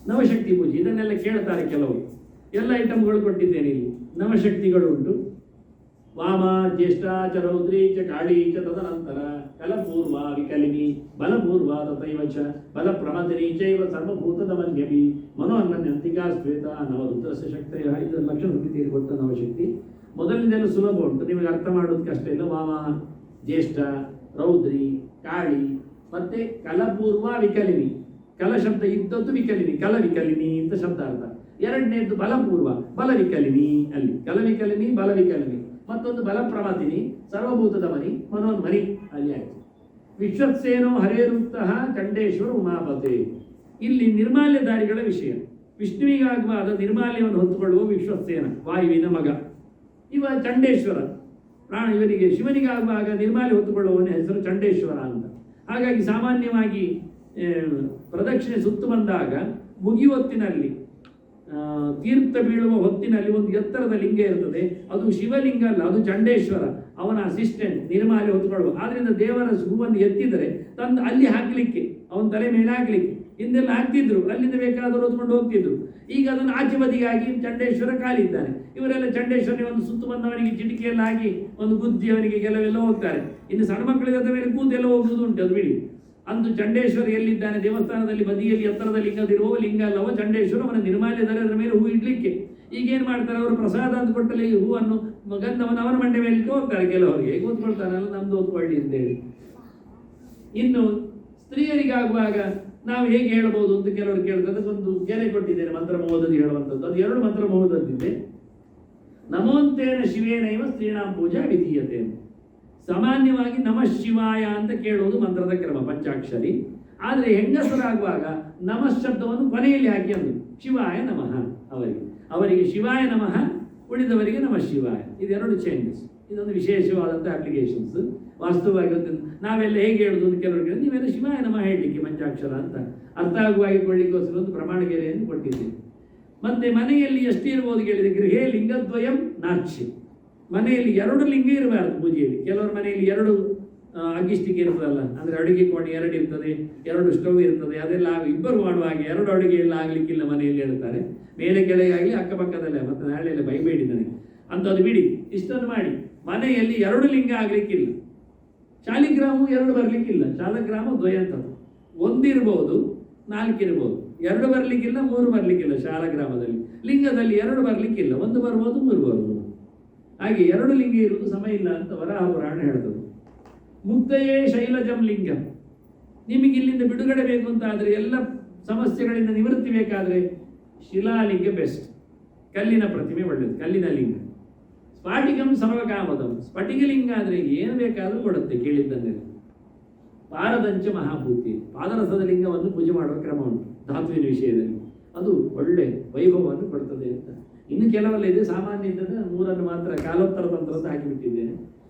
ನವಶಕ್ತಿ ಪೂಜೆ, ಇದನ್ನೆಲ್ಲ ಕೇಳ್ತಾರೆ ಕೆಲವರು. ಎಲ್ಲ ಐಟಮ್ಗಳು ಕೊಟ್ಟಿದ್ದೇನೆ ಇಲ್ಲಿ. ನವಶಕ್ತಿಗಳು ಉಂಟು. ವಾಮ, ಜ್ಯೇಷ್ಠ ಚ, ರೌದ್ರಿ ಚ, ಕಾಳಿ ಚ, ತದನಂತರ ಕಲಪೂರ್ವ ವಿಕಲಿನಿ, ಬಲಪೂರ್ವ ತಥೈವ ಚ, ಬಲ ಪ್ರಮದಿನಿ ಚೈವ ಸರ್ವಭೂತದ ಮನ್ಯವಿ, ಮನೋನ್ಮನ್ಯಂತಿಕಾ ಶ್ವೇತ, ನವರುದ್ರಸ್ಯ ಶಕ್ತಯ. ಇದು ಲಕ್ಷಣ ಸ್ಥಿತಿಯಲ್ಲಿ ಗೊತ್ತ ನವಶಕ್ತಿ. ಮೊದಲಿಂದೆಲ್ಲ ಸುಲಭ ಉಂಟು, ನಿಮಗೆ ಅರ್ಥ ಮಾಡೋದು ಕಷ್ಟ ಇಲ್ಲ. ವಾಮ, ಜ್ಯೇಷ್ಠ, ರೌದ್ರಿ, ಕಾಳಿ, ಮತ್ತೆ ಕಲಪೂರ್ವ ವಿಕಲಿನಿ. ಕಲ ಶಬ್ದ ಇದ್ದದ್ದು ವಿಕಲಿನಿ, ಕಲ ವಿಕಲಿನಿ ಅಂತ ಶಬ್ದ ಅರ್ಥ. ಎರಡನೇದ್ದು ಬಲಪೂರ್ವ, ಬಲ ವಿಕಲಿನಿ. ಅಲ್ಲಿ ಕಲ ವಿಕಲಿನಿ, ಬಲ ವಿಕಲಿನಿ. ಮತ್ತೊಂದು ಬಲ ಪ್ರಮದಿನಿ, ಸರ್ವಭೂತದ ಮನಿ, ಮನೋನ್ಮನಿ, ಅಲ್ಲಿ ಆಯ್ತು. ವಿಶ್ವತ್ಸೇನೋ ಹರೇರುಕ್ತಃ ಚಂಡೇಶ್ವರ ಉಮಾಪತೆ. ಇಲ್ಲಿ ನಿರ್ಮಾಲ್ಯಧಾರಿಗಳ ವಿಷಯ. ವಿಷ್ಣುವಿಗಾಗುವಾದ ನಿರ್ಮಾಲ್ಯವನ್ನು ಹೊತ್ತುಕೊಳ್ಳುವ ವಿಶ್ವತ್ಸೇನ, ವಾಯುವಿನ ಮಗ. ಇವ ಚಂಡೇಶ್ವರ ಪ್ರಾಣ. ಇವರಿಗೆ ಶಿವನಿಗಾಗುವಾಗ ನಿರ್ಮಾಲ್ಯ ಹೊತ್ತುಕೊಳ್ಳುವವನ ಹೆಸರು ಚಂಡೇಶ್ವರ ಅಂತ. ಹಾಗಾಗಿ ಸಾಮಾನ್ಯವಾಗಿ ಪ್ರದಕ್ಷಿಣೆ ಸುತ್ತು ಬಂದಾಗ ಮುಗಿಯುವ ಹೊತ್ತಿನಲ್ಲಿ ತೀರ್ಥ ಬೀಳುವ ಹೊತ್ತಿನಲ್ಲಿ ಒಂದು ಎತ್ತರದ ಲಿಂಗ ಇರ್ತದೆ. ಅದು ಶಿವಲಿಂಗ ಅಲ್ಲ, ಅದು ಚಂಡೇಶ್ವರ, ಅವನ ಅಸಿಸ್ಟೆಂಟ್ ನಿರ್ಮಾಲ್ಯ ಹೊತ್ಕೊಳ್ಳುವ. ಆದ್ರಿಂದ ದೇವರ ಹೂವನ್ನು ಎತ್ತಿದರೆ ತಂದು ಅಲ್ಲಿ ಹಾಕಲಿಕ್ಕೆ, ಅವನ ತಲೆ ಮೇಲೆ ಹಾಕಲಿಕ್ಕೆ ಹಿಂದೆಲ್ಲ ಹಾಕ್ತಿದ್ರು, ಅಲ್ಲಿಂದ ಬೇಕಾದರೂ ಹೊತ್ಕೊಂಡು ಹೋಗ್ತಿದ್ರು. ಈಗ ಅದನ್ನು ಆಚೆ ಬದಿಗಾಗಿ ಚಂಡೇಶ್ವರ ಕಾಲಿದ್ದಾನೆ. ಇವರೆಲ್ಲ ಚಂಡೇಶ್ವರನಿಗೆ ಒಂದು ಸುತ್ತು ಬಂದವನಿಗೆ ಚಿಟಿಕೆಯಲ್ಲಿ ಹಾಕಿ ಒಂದು ಗುದ್ದಿ ಅವನಿಗೆ ಕೆಲವೆಲ್ಲ ಹೋಗ್ತಾರೆ. ಇನ್ನು ಸಣ್ಣ ಮಕ್ಕಳಿಗೆ ಅದ ಮೇಲೆ ಕೂತೆಲ್ಲ ಹೋಗುವುದು ಉಂಟು, ಅದು ಬಿಡಿ. ಅಂದು ಚಂಡೇಶ್ವರ ಎಲ್ಲಿದ್ದಾನೆ? ದೇವಸ್ಥಾನದಲ್ಲಿ ಬದಿಯಲ್ಲಿ ಎತ್ತರದ ಲಿಂಗದಿರುವ ಲಿಂಗ ಅಲ್ಲವೋ ಚಂಡೇಶ್ವರ, ಅವನ ನಿರ್ಮಾಲ್ಯದಲ್ಲಿ ಅದರ ಮೇಲೆ ಹೂ ಇಡ್ಲಿಕ್ಕೆ. ಈಗೇನು ಮಾಡ್ತಾರೆ ಅವರು? ಪ್ರಸಾದ ಅಂತ ಕೊಟ್ಟಲ್ಲಿ ಹೂವನ್ನು ಗಂಧವನ್ನು ಅವನ ಮಂಡೆ ಮೇಲೆ ಹೋಗ್ತಾರೆ. ಕೆಲವರಿಗೆ ಓದ್ಕೊಳ್ತಾರಲ್ಲ, ನಮ್ದು ಓದ್ಕೊಳ್ಳಿ ಅಂತೇಳಿ. ಇನ್ನು ಸ್ತ್ರೀಯರಿಗಾಗುವಾಗ ನಾವು ಹೇಗೆ ಹೇಳ್ಬೋದು ಅಂತ ಕೆಲವರು ಕೇಳ್ತಾರೆ. ಅದಕ್ಕೊಂದು ಕೆರೆ ಕೊಟ್ಟಿದ್ದೇನೆ, ಮಂತ್ರ ಮಹೋದಧಿ ಹೇಳುವಂಥದ್ದು. ಅದು 2 ಮಂತ್ರ ಮಹೋದಧಿದೆ. ನಮೋಂತೇನ ಶಿವೇನೈವ ಸ್ತ್ರೀಣಾಂ ಪೂಜಾ ವಿಧೀಯತೆ. ಸಾಮಾನ್ಯವಾಗಿ ನಮಃ ಶಿವಾಯ ಅಂತ ಕೇಳುವುದು ಮಂತ್ರದ ಕ್ರಮ, ಪಂಚಾಕ್ಷರಿ. ಆದರೆ ಹೆಂಗಸರಾಗುವಾಗ ನಮಃ ಶಬ್ದವನ್ನು ಕೊನೆಯಲ್ಲಿ ಹಾಕಿ ಅಂದು ಶಿವಾಯ ನಮಃ. ಅವರಿಗೆ ಶಿವಾಯ ನಮಃ, ಉಳಿದವರಿಗೆ ನಮಃ ಶಿವಾಯ. ಇದೆರಡು ಚೇಂಜಸ್. ಇದೊಂದು ವಿಶೇಷವಾದಂಥ ಅಪ್ಲಿಕೇಶನ್ಸ್. ವಾಸ್ತವವಾಗಿ ನಾವೆಲ್ಲ ಹೇಗೆ ಹೇಳುದು ಅಂತ ಕೆಲವರು ಕೇಳಿದ್ರೆ, ನೀವೆಲ್ಲ ಶಿವಾಯ ನಮಃ ಹೇಳಲಿಕ್ಕೆ ಪಂಚಾಕ್ಷರ ಅಂತ ಅರ್ಥ ಆಗುವಾಗಿಕೊಳ್ಳಿಕ್ಕೋಸ್ಕರ ಒಂದು ಪ್ರಮಾಣಗೆರೆಯನ್ನು ಕೊಟ್ಟಿದ್ದೀವಿ. ಮತ್ತೆ ಮನೆಯಲ್ಲಿ ಎಷ್ಟು ಇರ್ಬೋದು ಕೇಳಿದ್ರೆ, ಗೃಹೇ ಲಿಂಗದ್ವಯಂ ನಾಚ್ಯ. ಮನೆಯಲ್ಲಿ 2 ಲಿಂಗ ಇರಬಾರದು ಪೂಜೆಯಲ್ಲಿ. ಕೆಲವರ ಮನೆಯಲ್ಲಿ 2 ಅಗ್ಗಿಷ್ಟಿಗೆ ಇರ್ತದಲ್ಲ, ಅಂದರೆ ಅಡುಗೆ ಕೋಣೆ 2 ಇರ್ತದೆ, 2 ಸ್ಟವ್ ಇರ್ತದೆ. ಅದೆಲ್ಲ ಇಬ್ಬರು ಮಾಡುವಾಗ 2 ಅಡುಗೆ ಎಲ್ಲ ಆಗಲಿಕ್ಕಿಲ್ಲ ಮನೆಯಲ್ಲಿ ಹೇಳ್ತಾರೆ. ಮೇಲೆ ಕೆಳಗೆ ಆಗಲಿ ಅಕ್ಕಪಕ್ಕದಲ್ಲೇ, ಮತ್ತೆ ನಾಳೆ ಎಲ್ಲ ಬೈಬೇಡಿ ನನಗೆ ಅಂಥದ್ದು ಬಿಡಿ. ಇಷ್ಟನ್ನು ಮಾಡಿ ಮನೆಯಲ್ಲಿ 2 ಲಿಂಗ ಆಗಲಿಕ್ಕಿಲ್ಲ. ಶಾಲಿಗ್ರಾಮವು 2 ಬರಲಿಕ್ಕಿಲ್ಲ. ಶಾಲಗ್ರಾಮ ದ್ವಯ ಅಂತದ್ದು, 1 ಇರ್ಬೋದು, 4 ಇರ್ಬೋದು. 2 ಬರಲಿಕ್ಕಿಲ್ಲ, 3 ಬರಲಿಕ್ಕಿಲ್ಲ. ಶಾಲಗ್ರಾಮದಲ್ಲಿ ಲಿಂಗದಲ್ಲಿ 2 ಬರಲಿಕ್ಕಿಲ್ಲ, 1 ಬರ್ಬೋದು, 3 ಬರ್ಬೋದು. ಹಾಗೆ 2 ಲಿಂಗ ಇರುವುದು ಸಮಯ ಇಲ್ಲ ಅಂತ ವರಾಹ ಪುರಾಣ ಹೇಳ್ತದೆ. ಮುಕ್ತಯೇ ಶೈಲಜಂ ಲಿಂಗಂ. ನಿಮಗೆ ಇಲ್ಲಿಂದ ಬಿಡುಗಡೆ ಬೇಕು ಅಂತ ಆದರೆ, ಎಲ್ಲ ಸಮಸ್ಯೆಗಳಿಂದ ನಿವೃತ್ತಿ ಬೇಕಾದರೆ ಶಿಲಾಲಿಂಗ ಬೆಸ್ಟ್. ಕಲ್ಲಿನ ಪ್ರತಿಮೆ ಒಳ್ಳೆಯದು, ಕಲ್ಲಿನ ಲಿಂಗ. ಸ್ಫಾಟಿಕಂ ಸರ್ವಕಾಮದಂ. ಸ್ಫಟಿಕ ಲಿಂಗ ಆದರೆ ಏನು ಬೇಕಾದರೂ ಕೊಡುತ್ತೆ ಕೇಳಿದ್ದನ್ನೇ. ಪಾರದಂಚ ಮಹಾಭೂತಿ. ಪಾದರಸದ ಲಿಂಗವನ್ನು ಪೂಜೆ ಮಾಡುವ ಕ್ರಮ ಉಂಟು ಧಾತುವಿನ ವಿಷಯದಲ್ಲಿ. ಅದು ಒಳ್ಳೆ ವೈಭವವನ್ನು ಕೊಡ್ತದೆ ಅಂತ. ಇನ್ನು ಕೆಲವೆಲ್ಲ ಇದೆ, ಸಾಮಾನ್ಯ ಇದ್ದರೆ 3 ಮಾತ್ರ ಕಾಲೋತ್ತರ ತಂತ್ರ ಹಾಕಿಬಿಟ್ಟಿದ್ದೇನೆ.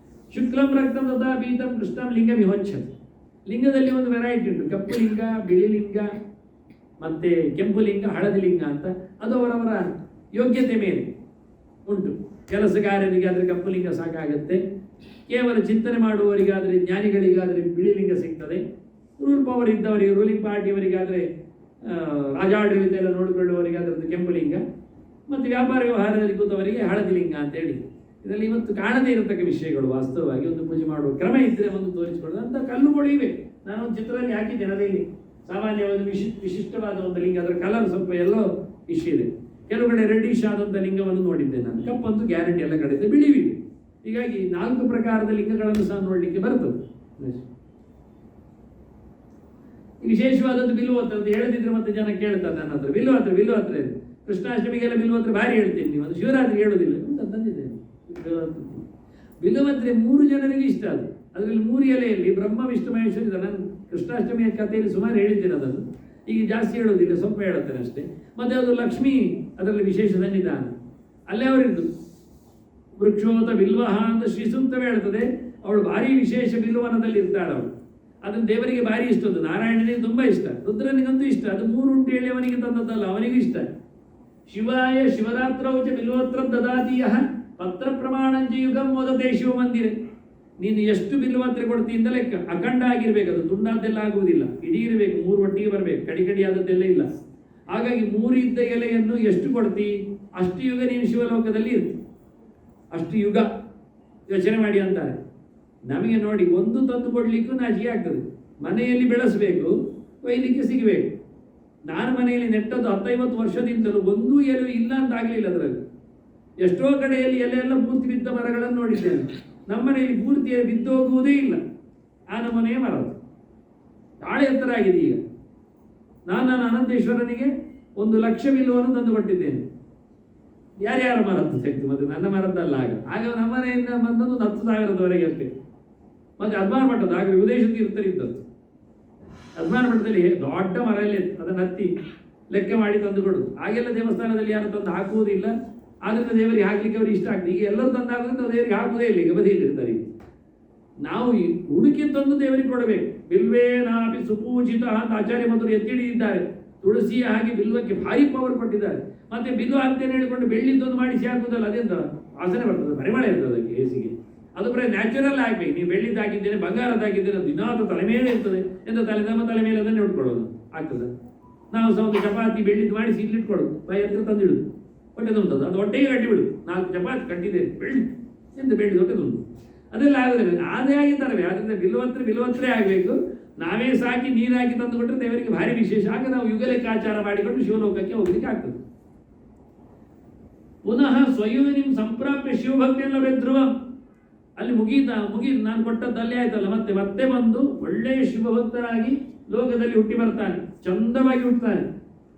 ಶುಕ್ಲಂ ರಕ್ತಂ ತಥಾ ಪೀತಂ ಕೃಷ್ಣಂ ಲಿಂಗ ವಿಹೋಚ್ಛತಿ. ಲಿಂಗದಲ್ಲಿ ಒಂದು ವೆರೈಟಿ ಉಂಟು, ಕಪ್ಪು ಲಿಂಗ, ಬಿಳಿ ಲಿಂಗ, ಮತ್ತೆ ಕೆಂಪು ಲಿಂಗ, ಹಳದಿ ಲಿಂಗ ಅಂತ. ಅದು ಅವರವರ ಯೋಗ್ಯತೆ ಮೇಲೆ ಉಂಟು. ಕೆಲಸಗಾರರಿಗೆ ಆದರೆ ಕಪ್ಪು ಲಿಂಗ ಸಾಕಾಗತ್ತೆ. ಕೇವಲ ಚಿಂತನೆ ಮಾಡುವವರಿಗಾದರೆ, ಜ್ಞಾನಿಗಳಿಗಾದರೆ ಬಿಳಿ ಲಿಂಗ ಸಿಗ್ತದೆ. ರೂಲ್ ಪವರ್ ಇದ್ದವರಿಗೆ, ರೂಲಿಂಗ್ ಪಾರ್ಟಿಯವರಿಗಾದರೆ, ರಾಜಾಡಳಿತ ಎಲ್ಲ ನೋಡಿಕೊಳ್ಳುವವರಿಗಾದ್ರೆ ಕೆಂಪು ಲಿಂಗ, ಮತ್ತು ವ್ಯಾಪಾರ ವ್ಯವಹಾರದಲ್ಲಿ ಕೂತವರಿಗೆ ಹಳದಿ ಲಿಂಗ ಅಂತೇಳಿ. ಇದರಲ್ಲಿ ಇವತ್ತು ಕಾಣದೇ ಇರತಕ್ಕ ವಿಷಯಗಳು. ವಾಸ್ತವವಾಗಿ ಒಂದು ಪೂಜೆ ಮಾಡುವ ಕ್ರಮ ಇದ್ದರೆ ಒಂದು ತೋರಿಸಿಕೊಳ್ಳೋದು ಅಂತ ಕಲ್ಲುಗಳು ಇವೆ. ನಾನು ಒಂದು ಚಿತ್ರದಲ್ಲಿ ಹಾಕಿದ್ದೇನೆ. ಅದರಲ್ಲಿ ಸಾಮಾನ್ಯವಾದ ವಿಶಿಷ್ಟವಾದ ಒಂದು ಲಿಂಗ, ಅದರ ಕಲರ್ ಸ್ವಲ್ಪ ಎಲ್ಲೋ ಇಶ್ ಇದೆ. ಕೆಲವು ಕಡೆ ರೆಡ್ಡಿಶ್ ಆದಂಥ ಲಿಂಗವನ್ನು ನೋಡಿದ್ದೆ ನಾನು. ಕಪ್ಪಂತೂ ಗ್ಯಾರಂಟಿ ಎಲ್ಲ ಕಡೆ ಇದೆ, ಬಿಳಿವಿದೆ. ಹೀಗಾಗಿ 4 ಪ್ರಕಾರದ ಲಿಂಗಗಳನ್ನು ಸಹ ನೋಡಲಿಕ್ಕೆ ಬರ್ತದೆ. ವಿಶೇಷವಾದದ್ದು ಬಿಲ್ವತ್ರ ಅಂತ ಹೇಳದಿದ್ರೆ ಮತ್ತೆ ಜನ ಕೇಳ್ತಾರೆ ನನ್ನ ಹತ್ರ, ಬಿಲ್ವತ್ರ ಇದೆ. ಕೃಷ್ಣಾಷ್ಟಮಿಗೆಲ್ಲ ಬಿಲ್ವತ್ರ ಭಾರಿ ಹೇಳ್ತೀನಿ, ನೀವು ಅದು ಶಿವರಾತ್ರಿ ಹೇಳೋದಿಲ್ಲ ಅಂತ ತಂದಿದ್ದೇನೆ. ಬಿಲ್ವತ್ರೆ 3 ಜನರಿಗೆ ಇಷ್ಟ. ಅದು ಅದರಲ್ಲಿ 3 ಎಲೆಯಲ್ಲಿ ಬ್ರಹ್ಮ ವಿಷ್ಣು ಮಹೇಶ್ವರ ಇದೆ. ನಾನು ಕೃಷ್ಣಾಷ್ಟಮಿಯ ಕಥೆಯಲ್ಲಿ ಸುಮಾರು ಹೇಳಿದ್ದೇನೆ ಅದನ್ನು, ಈಗ ಜಾಸ್ತಿ ಹೇಳೋದಿಲ್ಲ, ಸ್ವಲ್ಪ ಹೇಳುತ್ತೇನೆ ಅಷ್ಟೇ. ಮತ್ತೆ ಅದು ಲಕ್ಷ್ಮೀ ಅದರಲ್ಲಿ ವಿಶೇಷ ಸನ್ನಿಧಾನ, ಅಲ್ಲೇ ಅವರಿದ್ದು. ವೃಕ್ಷೋತ ಬಿಲ್ವಹ ಅಂತ ಶ್ರೀ ಸೂಕ್ತವೇ ಹೇಳ್ತದೆ. ಅವಳು ಭಾರಿ ವಿಶೇಷ ಬಿಲ್ವನದಲ್ಲಿ ಇರ್ತಾಳೆ ಅವಳು. ಅದನ್ನು ದೇವರಿಗೆ ಭಾರಿ ಇಷ್ಟ. ಅದು ನಾರಾಯಣನಿಗೆ ತುಂಬ ಇಷ್ಟ, ರುದ್ರನಿಗಂತೂ ಇಷ್ಟ. ಅದು 3 ಉಂಟು ಹೇಳಿ ಅವನಿಗೆ ತಂದದ್ದಲ್ಲ, ಅವನಿಗೂ ಇಷ್ಟ. ಶಿವಾಯ ಶಿವರಾತ್ರೌಚ ಬಿಲ್ವೋತ್ರ ದದಾತೀಯ ಪತ್ರ ಪ್ರಮಾಣಂಚ ಯುಗಂ ಮೋದತೆ ಶಿವ ಮಂದಿರೆ. ನೀನು ಎಷ್ಟು ಬಿಲ್ವತ್ರೆ ಕೊಡ್ತೀಯಿಂದ ಲೆಕ್ಕ. ಅಖಂಡ ಆಗಿರ್ಬೇಕು, ಅದು ತುಂಡಾದ್ದೆಲ್ಲ ಆಗುವುದಿಲ್ಲ, ಇಡೀ ಇರಬೇಕು, 3 ಒಟ್ಟಿಗೆ ಬರಬೇಕು, ಕಡಿ ಆದದ್ದೆಲ್ಲ ಇಲ್ಲ. ಹಾಗಾಗಿ 3 ಇದ್ದ ಎಲೆಯನ್ನು ಎಷ್ಟು ಕೊಡ್ತಿ ಅಷ್ಟು ಯುಗ ನೀನು ಶಿವಲೋಕದಲ್ಲಿ ಇರ್ತಿ, ಅಷ್ಟು ಯುಗ ಯೋಚನೆ ಮಾಡಿ ಅಂತಾರೆ. ನಮಗೆ ನೋಡಿ, ಒಂದು ತಂದು ಕೊಡ್ಲಿಕ್ಕೂ ನಾಚಿಕೆ ಆಗ್ತದೆ. ಮನೆಯಲ್ಲಿ ಬೆಳೆಸಬೇಕು, ಒಯ್ಲಿಕ್ಕೆ ಸಿಗಬೇಕು. ನಾನು ಮನೆಯಲ್ಲಿ ನೆಟ್ಟದ್ದು 10-50 ವರ್ಷದಿಂದಲೂ ಒಂದೂ ಎಲೆ ಇಲ್ಲ ಅಂತ ಆಗಲಿಲ್ಲ. ಅದರಲ್ಲಿ ಎಷ್ಟೋ ಕಡೆಯಲ್ಲಿ ಎಲೆಯೆಲ್ಲ ಪೂರ್ತಿ ಬಿದ್ದ ಮರಗಳನ್ನು ನೋಡಿದ್ದೇನೆ. ನಮ್ಮ ಮನೆಯಲ್ಲಿ ಪೂರ್ತಿ ಬಿದ್ದೋಗುವುದೇ ಇಲ್ಲ. ಆ ನಮ್ಮನೆಯ ಮರ ತಾಳೆ ಎತ್ತರ ಆಗಿದೆ. ಈಗ ನಾನು ಅನಂತೇಶ್ವರನಿಗೆ 1 ಲಕ್ಷ ಬಿಲ್ಲುವನ್ನು ತಂದು ಕೊಟ್ಟಿದ್ದೇನೆ. ಯಾರ್ಯಾರ ಮರದ್ದು ತೆಗೆದು, ಮತ್ತೆ ನನ್ನ ಮರದ್ದಲ್ಲ. ಆಗ ನಮ್ಮ ಮನೆಯಿಂದ ಬಂದದ್ದು 10,000ದವರೆಗೆ ಅಷ್ಟೇ. ಮತ್ತೆ ಅದ್ಮಾನ ಮಠದ್ದು, ಆಗ ವಿದೇಶ ತೀರ್ಥರಿದ್ದದ್ದು. ಅದ್ಮಾನ ಮಠದಲ್ಲಿ ದೊಡ್ಡ ಮರ ಎಲ್ಲ ಅದನ್ನು ಹತ್ತಿ ಲೆಕ್ಕ ಮಾಡಿ ತಂದು ಕೊಡುದು. ಆಗೆಲ್ಲ ದೇವಸ್ಥಾನದಲ್ಲಿ ಯಾರು ತಂದು ಹಾಕುವುದಿಲ್ಲ. ಆದ್ರಿಂದ ದೇವರಿಗೆ ಹಾಕ್ಲಿಕ್ಕೆ ಅವ್ರಿಗೆ ಇಷ್ಟ ಆಗ್ತದೆ. ಈಗ ಎಲ್ಲರೂ ತಂದು ಹಾಕೋದ್ರಿಂದ ದೇವರಿಗೆ ಹಾಕುವುದೇ ಇಲ್ಲ. ಈಗ ಬದಿಯಲ್ಲಿರ್ತಾರೆ. ನಾವು ಹುಡುಕಿ ತಂದು ದೇವರಿಗೆ ಕೊಡಬೇಕು. ಬಿಲ್ವೇ ನಾಪಿ ಸುಪೂಜಿತ ಅಂತ ಆಚಾರ್ಯ ಮಧುರು ಎತ್ತಿಡಿದ್ದಾರೆ. ತುಳಸಿಯ ಹಾಗೆ ಬಿಲ್ವಕ್ಕೆ ಭಾರಿ ಪವರ್ ಕೊಟ್ಟಿದ್ದಾರೆ. ಮತ್ತೆ ಬಿಲ್ವ ಅಂತೇನೆ ಹೇಳಿಕೊಂಡು ಬೆಳ್ಳಿದ್ದೊಂದು ಮಾಡಿಸಿ ಹಾಕುದಲ್ಲ, ಅದೆಂತ ವಾಸನೆ ಬರ್ತದೆ, ಪರಿಮಳ ಇರ್ತದೆ ಅದಕ್ಕೆ ಹೇಸಿಗೆ. ಅದು ಬರೀ ನ್ಯಾಚುರಲ್ ಆಗಬೇಕು. ನೀವು ಬೆಳ್ಳಿದ್ದು ಹಾಕಿದ್ದೇನೆ, ಬಂಗಾರದ ಹಾಕಿದ್ದೇನೆ, ದಿನಾದ ತಲೆ ಮೇಲೆ ಇರ್ತದೆ ಎಂತ ನಮ್ಮ ತಲೆ ಮೇಲೆ ಅದನ್ನೇ ಉಟ್ಕೊಳ್ಳೋದು ಆಗ್ತದೆ. ನಾವು ಸಹ ಒಂದು ಚಪಾತಿ ಬೆಳ್ಳಿದ್ದು ಮಾಡಿಸಿ ಇಲ್ಲಿಟ್ಕೊಳ್ಳೋದು, ಬಾಯಿ ಹತ್ರ ತಂದಿಡುದು, ಹೊಟ್ಟೆ ತುಂಬುತ್ತದೆ. ಅದು ಹೊಟ್ಟೆಗೆ ಕಟ್ಟಿ ಬಿಡುದು. 4 ಚಪಾತಿ ಕಟ್ಟಿದೆ ಬೆಳ್ಳಿ ಎಂತ ಬೆಳ್ಳಿ ಹೊಟ್ಟೆ ತುಂಬ, ಅದೆಲ್ಲ ಆಗೋದಿಲ್ಲ. ಅದೇ ಆಗಿದ್ದಾರವೆ. ಅದರಿಂದ ಬಿಲ್ವತ್ರೇ ಆಗಬೇಕು. ನಾವೇ ಸಾಕಿ ನೀರು ಹಾಕಿ ತಂದು ಕೊಟ್ಟರೆ ದೇವರಿಗೆ ಭಾರಿ ವಿಶೇಷ. ಆಗ ನಾವು ಯುಗಲೆಕ್ಕಾಚಾರ ಮಾಡಿಕೊಂಡು ಶಿವಲೋಕಕ್ಕೆ ಹೋಗ್ಲಿಕ್ಕೆ ಆಗ್ತದೆ. ಪುನಃ ಸ್ವಯೋನಿಂ ಸಂಪ್ರಾಪ್ಯ ಶಿವಭಕ್ತಿಯಲ್ಲವೇ ಧ್ರುವ. ಅಲ್ಲಿ ಮುಗೀತು, ನಾನು ಕೊಟ್ಟದ್ದಲ್ಲೇ ಆಯ್ತಲ್ಲ. ಮತ್ತೆ ಬಂದು ಒಳ್ಳೆಯ ಶಿವಭಕ್ತರಾಗಿ ಲೋಕದಲ್ಲಿ ಹುಟ್ಟಿ ಬರ್ತಾನೆ, ಚಂದವಾಗಿ ಹುಟ್ಟುತ್ತಾನೆ.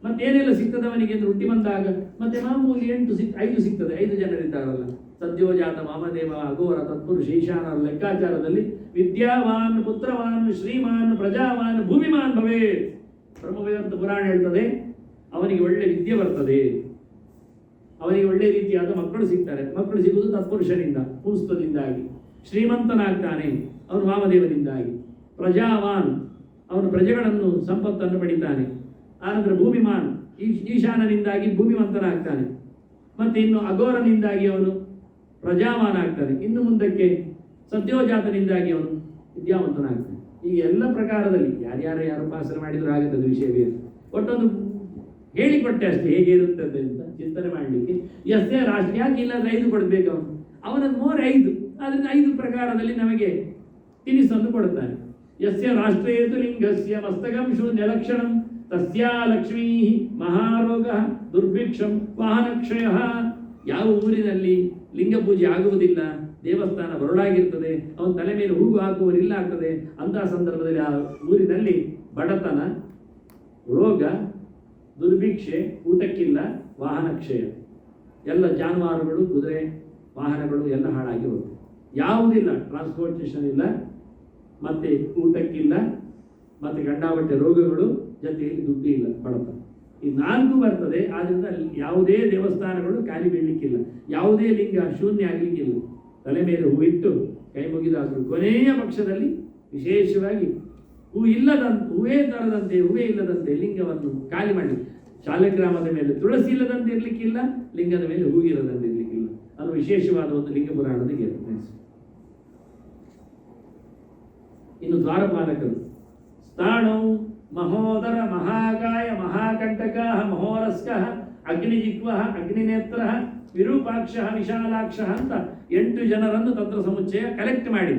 ಮತ್ತೇನೆಲ್ಲ ಸಿಗ್ತದೆ ಅವನಿಗೆ ಅಂದ್ರೆ ಹುಟ್ಟಿ ಬಂದಾಗ ಮತ್ತೆ ಮಾಮೂಲಿ 5 ಸಿಗ್ತದೆ. 5 ಜನರಿದ್ದಾರಲ್ಲ, ಸದ್ಯೋಜಾತ, ವಾಮದೇವ, ಅಘೋರ, ತತ್ಪುರುಷ, ಈಶಾನ ಲೆಕ್ಕಾಚಾರದಲ್ಲಿ ವಿದ್ಯಾವಾನ್, ಪುತ್ರವಾನ್, ಶ್ರೀಮಾನ್, ಪ್ರಜಾವಾನ್, ಭೂಮಿಮಾನ್ ಭವೇ. ಬ್ರಹ್ಮವೇದಾಂತ ಪುರಾಣ ಹೇಳ್ತದೆ ಅವನಿಗೆ ಒಳ್ಳೆ ವಿದ್ಯೆ ಬರ್ತದೆ, ಅವನಿಗೆ ಒಳ್ಳೆ ರೀತಿಯಾದ ಮಕ್ಕಳು ಸಿಗ್ತಾರೆ. ಮಕ್ಕಳು ಸಿಗುವುದು ತತ್ಪುರುಷನಿಂದ, ಪುಂಸ್ತದಿಂದಾಗಿ. ಶ್ರೀಮಂತನಾಗ್ತಾನೆ ಅವನು ವಾಮದೇವನಿಂದಾಗಿ. ಪ್ರಜಾವಾನ್, ಅವನು ಪ್ರಜೆಗಳನ್ನು ಸಂಪತ್ತನ್ನು ಪಡಿತಾನೆ. ಆನಂತರ ಭೂಮಿಮಾನ್, ಈಶಾನನಿಂದಾಗಿ ಭೂಮಿವಂತನಾಗ್ತಾನೆ. ಮತ್ತೆ ಇನ್ನು ಅಘೋರನಿಂದಾಗಿ ಅವನು ಪ್ರಜಾವಾನ್ ಆಗ್ತಾನೆ. ಇನ್ನು ಮುಂದಕ್ಕೆ ಸದ್ಯೋಜಾತನಿಂದಾಗಿ ಅವನು ವಿದ್ಯಾವಂತನಾಗ್ತಾನೆ. ಈ ಎಲ್ಲ ಪ್ರಕಾರದಲ್ಲಿ ಯಾರು ಉಪಾಸನೆ ಮಾಡಿದ್ರು ಆಗುತ್ತದೆ, ವಿಷಯ ಬೇರೆ. ಒಟ್ಟೊಂದು ಹೇಳಿಕೊಟ್ಟೆ ಅಷ್ಟೇ, ಹೇಗೆ ಇರುತ್ತದೆ ಅಂತ ಚಿಂತನೆ ಮಾಡಲಿಕ್ಕೆ. ಎಷ್ಟೇ ರಾಷ್ಟ್ರ ಯಾಕೆ ಇಲ್ಲಾಂದ್ರೆ 5 ಕೊಡಬೇಕು ಅವನದ್ದು 5. ಅದರಿಂದ 5 ಪ್ರಕಾರದಲ್ಲಿ ನಮಗೆ ತಿನಿಸನ್ನು ಕೊಡುತ್ತಾನೆ. ಯಸ್ಯ ರಾಷ್ಟ್ರೇತು ಲಿಂಗಸ್ಯ ಮಸ್ತಕಂ ಶೂನ್ಯ ಲಕ್ಷಣಂ ತಸ್ಯಾ ಲಕ್ಷ್ಮೀ ಮಹಾರೋಗ ದುರ್ಭಿಕ್ಷಂ ವಾಹನಕ್ಷಯ. ಯಾವ ಊರಿನಲ್ಲಿ ಲಿಂಗ ಪೂಜೆ ಆಗುವುದಿಲ್ಲ, ದೇವಸ್ಥಾನ ಬರಡಾಗಿರ್ತದೆ, ಅವನ ತಲೆ ಮೇಲೆ ಹೂವು ಹಾಕುವರಿಲ್ಲ ಆಗ್ತದೆ, ಅಂತಹ ಸಂದರ್ಭದಲ್ಲಿ ಆ ಊರಿನಲ್ಲಿ ಬಡತನ, ರೋಗ, ದುರ್ಭಿಕ್ಷೆ, ಊಟಕ್ಕಿಲ್ಲ, ವಾಹನಕ್ಷಯ, ಎಲ್ಲ ಜಾನುವಾರುಗಳು, ಕುದುರೆ ವಾಹನಗಳು ಎಲ್ಲ ಹಾಳಾಗಿ ಹೋಗ್ತದೆ. ಯಾವುದಿಲ್ಲ, ಟ್ರಾನ್ಸ್ಪೋರ್ಟೇಷನ್ ಇಲ್ಲ, ಮತ್ತೆ ಊಟಕ್ಕಿಲ್ಲ, ಮತ್ತೆ ಗಂಡಾಬಟ್ಟೆ ರೋಗಗಳು, ಜೊತೆಯಲ್ಲಿ ದುಡ್ಡು ಇಲ್ಲ, ಬಡತನ. ಈ 4 ಬರ್ತದೆ. ಆದ್ರಿಂದ ಯಾವುದೇ ದೇವಸ್ಥಾನಗಳು ಖಾಲಿ ಬೀಳಲಿಕ್ಕಿಲ್ಲ, ಯಾವುದೇ ಲಿಂಗ ಶೂನ್ಯ ಆಗಲಿಕ್ಕಿಲ್ಲ. ತಲೆ ಮೇಲೆ ಹೂವಿಟ್ಟು ಕೈ ಮುಗಿದಾದ್ರು ಕೊನೆಯ ಪಕ್ಷದಲ್ಲಿ ವಿಶೇಷವಾಗಿ ಹೂವೇ ಇಲ್ಲದಂತೆ ಲಿಂಗವನ್ನು ಖಾಲಿ ಮಾಡಿ. ಶಾಲಗ್ರಾಮದ ಮೇಲೆ ತುಳಸಿ ಇಲ್ಲದಂತೆ ಇರಲಿಕ್ಕಿಲ್ಲ, ಲಿಂಗದ ಮೇಲೆ ಹೂವಿಲ್ಲದಂತೆ ಇರಲಿಕ್ಕಿಲ್ಲ. ಅದು ವಿಶೇಷವಾದ ಒಂದು ಲಿಂಗ ಪುರಾಣದ ಗೆರೆ. ಇನ್ನು ದ್ವಾರಪಾಲಕರು ಸ್ಥಾಣೌ ಮಹೋದರ ಮಹಾಗಾಯ ಮಹಾಕಂಟಕ ಮಹೋರಸ್ಕ ಅಗ್ನಿಜಿಹ್ವ ಅಗ್ನಿನೇತ್ರ ವಿರೂಪಾಕ್ಷ ವಿಶಾಲಾಕ್ಷ ಅಂತ 8 ಜನರನ್ನು ತಂತ್ರ ಸಮುಚ್ಚಯ ಕಲೆಕ್ಟ್ ಮಾಡಿ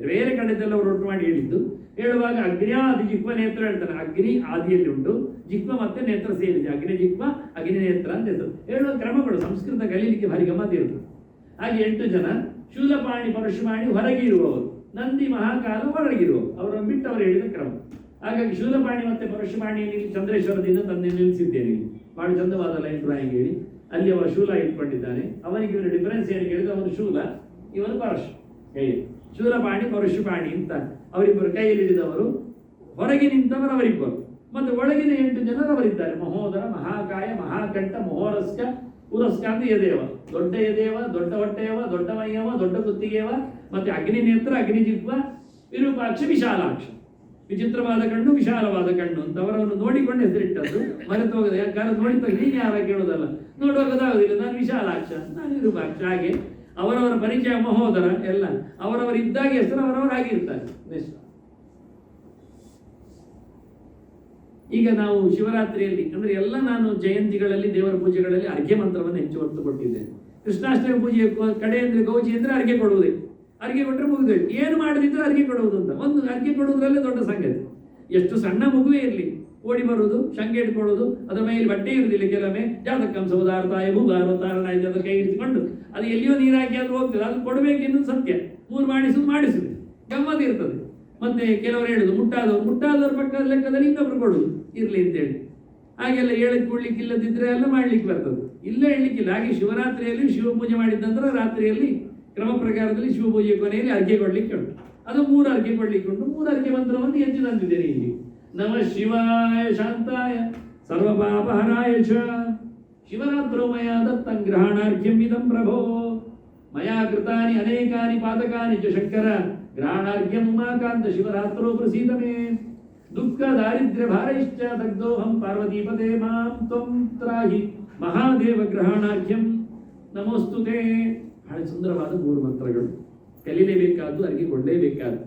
ಬೇರೆ ಕಡೆದೆಲ್ಲ ಅವರು ಒಟ್ಟು ಮಾಡಿ ಹೇಳಿದ್ದು. ಹೇಳುವಾಗ ಅಗ್ನಿಯಾದಿ ಜಿಹ್ವ ನೇತ್ರ ಹೇಳ್ತಾನೆ. ಅಗ್ನಿ ಆದಿಯಲ್ಲಿ ಉಂಟು, ಜಿಹ್ವ ಮತ್ತೆ ನೇತ್ರ ಸೇರಿದೆ. ಅಗ್ನಿ ಜಿಹ್ವ ಅಗ್ನಿ ನೇತ್ರ ಅಂತ ಹೆಸರು. ಹೇಳುವ ಕ್ರಮಗಳು ಸಂಸ್ಕೃತ ಕಲೀಲಿಕ್ಕೆ ಭಾರಿ ಗಮ್ಮತ್ ಇರ್ತದೆ. ಹಾಗೆ 8 ಜನ ಶೂಲಪಾಣಿ ಪರಶುಮಾಣಿ ಹೊರಗೆ ಇರುವವರು, ನಂದಿ ಮಹಾಕಾಲ ಹೊರಗಿರುವವರು, ಅವರನ್ನು ಬಿಟ್ಟು ಅವರು ಹೇಳಿದ ಕ್ರಮ. ಹಾಗಾಗಿ ಶೂಲಪಾಣಿ ಮತ್ತೆ ಪರಶುಮಾಣಿಯಲ್ಲಿ ಚಂದ್ರೇಶ್ವರದಿಂದ ತಂದೆ ನಿಲ್ಲಿಸಿದ್ದೇನೆ. ಬಹಳ ಚಂದವಾದ ಲೈನ್ ಡ್ರಾಯಿಂಗ್ ಹೇಳಿ ಅಲ್ಲಿ ಅವ ಶೂಲ ಇಟ್ಕೊಂಡಿದ್ದಾನೆ. ಅವನಿಗೆ ಇವನು ಡಿಫರೆನ್ಸ್ ಏನು ಕೇಳಿದ್ರೆ ಅವನು ಶೂಲ, ಇವನು ಪರಶು ಕೈಯಲ್ಲಿ. ಶೂಲಪಾಣಿ ಪರಶುಪಾಣಿ ಅಂತ ಅವರಿಬ್ಬರು ಕೈಯಲ್ಲಿ ಹಿಡಿದವರು, ಹೊರಗೆ ನಿಂತವರು ಅವರಿಬ್ಬರು, ಮತ್ತು ಒಳಗಿನ 8 ಜನರವರಿದ್ದಾರೆ. ಮಹೋದರ ಮಹಾಕಾಯ ಮಹಾಕಂಠ ಮಹೋರಸ್ಕ ಉರಸ್ಕ ಅಂತ ಯದೇವ, ದೊಡ್ಡ ಯದೇವ, ದೊಡ್ಡ ಹೊಟ್ಟೆಯವ, ದೊಡ್ಡ ಮೈಯವ, ದೊಡ್ಡ ಕುತ್ತಿಗೆಯವ, ಮತ್ತೆ ಅಗ್ನಿ ನೇತ್ರ ಅಗ್ನಿಜಿಹ್ವ ವಿರೂಪಾಕ್ಷ ವಿಶಾಲಾಕ್ಷ. ವಿಚಿತ್ರವಾದ ಕಣ್ಣು, ವಿಶಾಲವಾದ ಕಣ್ಣು ಅಂತ ಅವರನ್ನು ನೋಡಿಕೊಂಡು ಹೆಸರಿಟ್ಟದ್ದು. ಮರೆತು ಹೋಗದೆ, ಯಾಕಂದ್ರೆ ನೋಡಿದ ನೀನು ಯಾರ ಕೇಳೋದಲ್ಲ, ನೋಡುವಾಗದಾಗುದಿಲ್ಲ, ನಾನು ವಿಶಾಲಾಕ್ಷ, ನಾನು ವಿರೂಪಾಕ್ಷ. ಹಾಗೆ ಅವರವರ ಪರಿಚಯ ಮಹೋದರ ಎಲ್ಲ ಅವರವರಿದ್ದಾಗ ಹೆಸರು ಅವರವರಾಗಿರ್ತಾರೆ. ನೆಕ್ಸ್ಟ್ ಈಗ ನಾವು ಶಿವರಾತ್ರಿಯಲ್ಲಿ ಅಂದ್ರೆ ಎಲ್ಲ ನಾನು ಜಯಂತಿಗಳಲ್ಲಿ ದೇವರ ಪೂಜೆಗಳಲ್ಲಿ ಅರ್ಘ್ಯ ಮಂತ್ರವನ್ನು ಹೆಚ್ಚು ಒತ್ತು ಕೊಟ್ಟಿದ್ದೇನೆ. ಕೃಷ್ಣಾಷ್ಟಮಿ ಪೂಜೆ ಕಡೆ ಅಂದ್ರೆ ಗೌಜಿ ಅಂದ್ರೆ ಅರ್ಘ್ಯ ಕೊಡುವುದೇ. ಅರ್ಘ್ಯ ಕೊಟ್ಟರೆ ಮುಗಿದು ಏನು ಮಾಡದಿದ್ರೆ ಅರ್ಘ್ಯ ಕೊಡುವುದು ಅಂತ ಒಂದು ಅರ್ಘ್ಯ ಕೊಡುವುದರಲ್ಲೇ ದೊಡ್ಡ ಸಂಗತಿ. ಎಷ್ಟು ಸಣ್ಣ ಮಗುವೇ ಇರಲಿ ಓಡಿ ಬರುವುದು, ಶಂಗೆ ಇಟ್ಕೊಳ್ಳೋದು, ಅದರ ಮೇಲೆ ಬಟ್ಟೆ ಇರುವುದಿಲ್ಲ, ಕೆಲವೊಮ್ಮೆ ಜಾತಕಂ ಸೌದಾರ್ತಾಯ ಭೂಗಾರೋತಾರಣ ಅದರ ಕೈ ಇರಿಸಿಕೊಂಡು ಅದು ಎಲ್ಲಿಯೋ ನೀರು ಹಾಕಿ ಅದು ಹೋಗ್ತದೆ, ಅದು ಕೊಡಬೇಕೆನ್ನು ಸತ್ಯ. 3 ಮಾಡಿಸುದು ಗಮ್ಮತ್ ಇರ್ತದೆ. ಮತ್ತೆ ಕೆಲವರು ಹೇಳುದು ಮುಟ್ಟಾದವ್ರ ಪಕ್ಕದ ಲೆಕ್ಕದಲ್ಲಿ ಇನ್ನೊಬ್ರು ಕೊಡುದು ಇರ್ಲಿ ಅಂತೇಳಿ. ಹಾಗೆಲ್ಲ ಹೇಳಕ್ ಕೊಡ್ಲಿಕ್ಕೆ ಇಲ್ಲದಿದ್ರೆ ಎಲ್ಲ ಮಾಡ್ಲಿಕ್ಕೆ ಬರ್ತದೆ, ಇಲ್ಲ ಹೇಳಲಿಕ್ಕಿಲ್ಲ. ಹಾಗೆ ಶಿವರಾತ್ರಿಯಲ್ಲಿ ಶಿವ ಪೂಜೆ ಮಾಡಿದ ನಂತರ ರಾತ್ರಿಯಲ್ಲಿ ಕ್ರಮ ಪ್ರಕಾರದಲ್ಲಿ ಶಿವಪೂಜೆ ಕೊನೆಯಲ್ಲಿ ಅರ್ಘ್ಯ ಕೊಡ್ಲಿಕ್ಕೆ ಉಂಟು. ಅದು 3 ಅರ್ಘ್ಯ ಕೊಡ್ಲಿಕ್ಕೆ ಉಂಟು. 3 ಅರ್ಘ್ಯ ಮಂತ್ರವನ್ನು ಎತ್ತಿ ತಂದಿದ್ದೇನೆ ಇಲ್ಲಿ. ನಮಃ ಶಿವಾಯ ಶಾಂತಾಯ ಸರ್ವಪಾಪಹರಾಯ ಚ ಶಿವರಾತ್ರೋ ಮಯಾ ದತ್ತಂ ಗ್ರಹಣಾರ್ಘ್ಯಂ ಇದಂ ಪ್ರಭೋ ಮಯಾ ಕೃತಾನಿ ಅನೇಕಾನಿ ಪಾತಕಾನಿ ಚ ಶಂಕರ ಗ್ರಹಣಾರ್ಘ್ಯಂ ಉಮಾಕಾಂತ ಶಿವರಾತ್ರೋ ಪ್ರಸೀದ ಮೇ. ದುಃಖ ದಾರಿದ್ರ್ಯ ಭಾರೈಶ್ಚ ದಗ್ಧೋಹಂ ಪಾರ್ವತೀಪದೇ ಮಾಂ ತ್ವಂ ತ್ರಾಹಿ ಮಹಾದೇವ ಗ್ರಹಣಾಖ್ಯಂ ನಮೋಸ್ತುತೆ. ಬಹಳ ಸುಂದರವಾದ 3 ಮಂತ್ರಗಳು. ಕಲೀಲೇಬೇಕಾದ್ದು, ಅರ್ಗೆ ಕೊಡಲೇಬೇಕಾದ್ದು.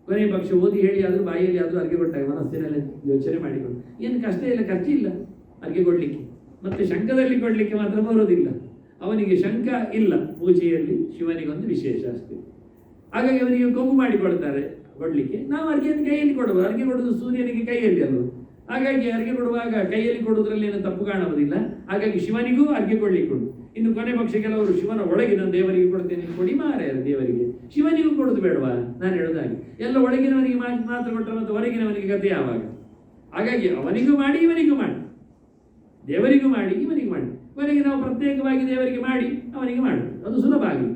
ಕೊನೆ ಪಕ್ಷ ಓದಿ ಹೇಳಿ ಆದರೂ ಬಾಯಿಯಲ್ಲಿ ಆದರೂ ಅರ್ಗೆ ಕೊಟ್ಟಾಗ ಮನಸ್ಸಿನಲ್ಲಿ ಯೋಚನೆ ಮಾಡಿಕೊಂಡು ಏನು ಕಷ್ಟ ಇಲ್ಲ, ಖರ್ಚಿಲ್ಲ ಅರ್ಗೆ ಕೊಡಲಿಕ್ಕೆ. ಮತ್ತೆ ಶಂಖದಲ್ಲಿ ಕೊಡಲಿಕ್ಕೆ ಮಾತ್ರ ಬರೋದಿಲ್ಲ. ಅವನಿಗೆ ಶಂಖ ಇಲ್ಲ ಪೂಜೆಯಲ್ಲಿ, ಶಿವನಿಗೊಂದು ವಿಶೇಷ ಅಷ್ಟೇ. ಹಾಗಾಗಿ ಅವನಿಗೆ ಕೊಂಬು ಮಾಡಿಕೊಳ್ತಾರೆ ಕೊಡಲಿಕ್ಕೆ. ನಾವು ಅರ್ಗೆಯನ್ನು ಕೈಯಲ್ಲಿ ಕೊಡಬಹುದು. ಅರ್ಗೆ ಕೊಡೋದು ಸೂರ್ಯನಿಗೆ ಕೈಯಲ್ಲಿ ಅಲ್ವ. ಹಾಗಾಗಿ ಅರ್ಗೆ ಕೊಡುವಾಗ ಕೈಯಲ್ಲಿ ಕೊಡುವುದರಲ್ಲಿ ಏನು ತಪ್ಪು ಕಾಣುವುದಿಲ್ಲ. ಹಾಗಾಗಿ ಶಿವನಿಗೂ ಅರ್ಗೆ ಕೊಡ್ಲಿಕ್ಕೆ ಉಂಟು. ಇನ್ನು ಕೊನೆ ಪಕ್ಷ ಕೆಲವರು ಶಿವನ ಒಳಗಿನ ದೇವರಿಗೆ ಕೊಡ್ತೇನೆ, ಕೊಡಿ ಮಾರೆ ದೇವರಿಗೆ, ಶಿವನಿಗೂ ಕೊಡುದು ಬೇಡವಾ? ನಾನು ಹೇಳೋದಾಗಿ ಎಲ್ಲ ಒಳಗಿನವನಿಗೆ ಮಾತ್ರ ಕೊಟ್ಟರೆ ಮತ್ತು ಹೊರಗಿನವನಿಗೆ ಗತಿ ಯಾವಾಗ? ಹಾಗಾಗಿ ಅವನಿಗೂ ಮಾಡಿ ಇವನಿಗೂ ಮಾಡಿ, ದೇವರಿಗೂ ಮಾಡಿ ಇವನಿಗೆ ಮಾಡಿ, ಕೊನೆಗೆ ನಾವು ಪ್ರತ್ಯೇಕವಾಗಿ ದೇವರಿಗೆ ಮಾಡಿ ಅವನಿಗೆ ಮಾಡಿ, ಅದು ಸುಲಭ ಆಗಲಿ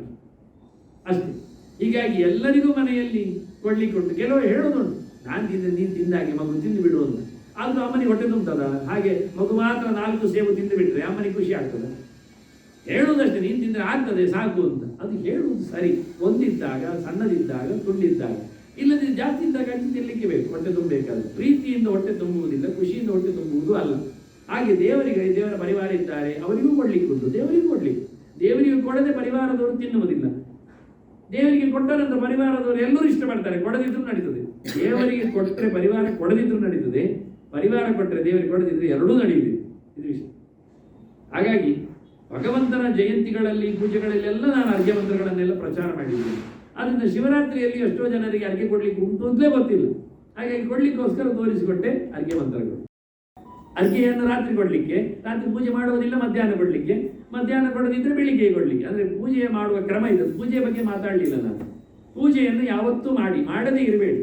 ಅಷ್ಟೇ. ಹೀಗಾಗಿ ಎಲ್ಲರಿಗೂ ಮನೆಯಲ್ಲಿ ಕೊಡ್ಲಿಕ್ಕೆ ಉಂಟು. ಕೆಲವರು ಹೇಳೋದುಂಟು, ನಾನು ತಿಂದ ನೀನು ತಿಂದಾಗೆ ಮಗು ತಿಂದು ಬಿಡು ಅಂತ. ಆದರೂ ಅಮ್ಮನಿಗೆ ಹೊಟ್ಟೆ ತುಂಬುತ್ತದ? ಹಾಗೆ ಮಗು ಮಾತ್ರ 4 ಸೇಬು ತಿಂದು ಬಿಟ್ರೆ ಅಮ್ಮನಿಗೆ ಖುಷಿ ಆಗ್ತದೆ. ಹೇಳುವುದಷ್ಟೇ, ನೀನು ತಿಂದರೆ ಆಗ್ತದೆ ಸಾಕು ಅಂತ. ಅದು ಹೇಳುವುದು ಸರಿ, ಒಂದಿದ್ದಾಗ, ಸಣ್ಣದಿದ್ದಾಗ, ತುಂಡಿದ್ದಾಗ. ಇಲ್ಲದೆ ಜಾಸ್ತಿ ಇದ್ದಾಗ ಅಜ್ಜಿ ತಿನ್ನಲಿಕ್ಕೆ ಬೇಕು, ಹೊಟ್ಟೆ ತುಂಬಬೇಕಾದ್ರೆ. ಪ್ರೀತಿಯಿಂದ ಹೊಟ್ಟೆ ತುಂಬುವುದಿಲ್ಲ, ಖುಷಿಯಿಂದ ಹೊಟ್ಟೆ ತುಂಬುವುದು ಅಲ್ಲ. ಹಾಗೆ ದೇವರಿಗೆ, ದೇವರ ಪರಿವಾರ ಇದ್ದಾರೆ, ಅವರಿಗೂ ಕೊಡ್ಲಿಕ್ಕೆ ಉಂಟು, ದೇವರಿಗೂ ಕೊಡ್ಲಿಕ್ಕೆ. ದೇವರಿಗೆ ಕೊಡದೆ ಪರಿವಾರದವರು ತಿನ್ನುವುದಿಲ್ಲ. ದೇವರಿಗೆ ಕೊಟ್ಟ ನಂತರ ಪರಿವಾರದವರು ಎಲ್ಲರೂ ಇಷ್ಟಪಡ್ತಾರೆ, ಕೊಡದಿದ್ರು ನಡೀತದೆ. ದೇವರಿಗೆ ಕೊಟ್ಟರೆ ಪರಿವಾರ ಕೊಡದಿದ್ರು ನಡೀತದೆ, ಪರಿವಾರ ಕೊಟ್ಟರೆ ದೇವರಿಗೆ ಕೊಡದಿದ್ರೆ ಎರಡೂ ನಡೆಯುತ್ತದೆ. ಇದು ವಿಷಯ. ಹಾಗಾಗಿ ಭಗವಂತನ ಜಯಂತಿಗಳಲ್ಲಿ, ಪೂಜೆಗಳಲ್ಲೆಲ್ಲ ನಾನು ಅರ್ಘ್ಯ ಮಂತ್ರಗಳನ್ನೆಲ್ಲ ಪ್ರಚಾರ ಮಾಡಿದ್ದೇನೆ. ಆದ್ದರಿಂದ ಶಿವರಾತ್ರಿಯಲ್ಲಿ ಎಷ್ಟೋ ಜನರಿಗೆ ಅರ್ಘ್ಯ ಕೊಡ್ಲಿಕ್ಕೆ ಉಂಟು ಅಂತಲೇ ಗೊತ್ತಿಲ್ಲ. ಹಾಗಾಗಿ ಕೊಡ್ಲಿಕ್ಕೋಸ್ಕರ ತೋರಿಸಿಕೊಟ್ಟೆ ಅರ್ಘ್ಯ ಮಂತ್ರಗಳು. ಅರ್ಘ್ಯೆಯನ್ನು ರಾತ್ರಿ ಕೊಡಲಿಕ್ಕೆ, ರಾತ್ರಿ ಪೂಜೆ ಮಾಡುವುದಿಲ್ಲ, ಮಧ್ಯಾಹ್ನ ಕೊಡಲಿಕ್ಕೆ, ಮಧ್ಯಾಹ್ನ ಕೊಡದಿದ್ದರೆ ಬೆಳಿಗ್ಗೆ ಕೊಡಲಿಕ್ಕೆ. ಅಂದರೆ ಪೂಜೆ ಮಾಡುವ ಕ್ರಮ ಇದೆ. ಪೂಜೆಯ ಬಗ್ಗೆ ಮಾತಾಡಲಿಲ್ಲ ನಾನು. ಪೂಜೆಯನ್ನು ಯಾವತ್ತೂ ಮಾಡದೇ ಇರಬೇಡಿ.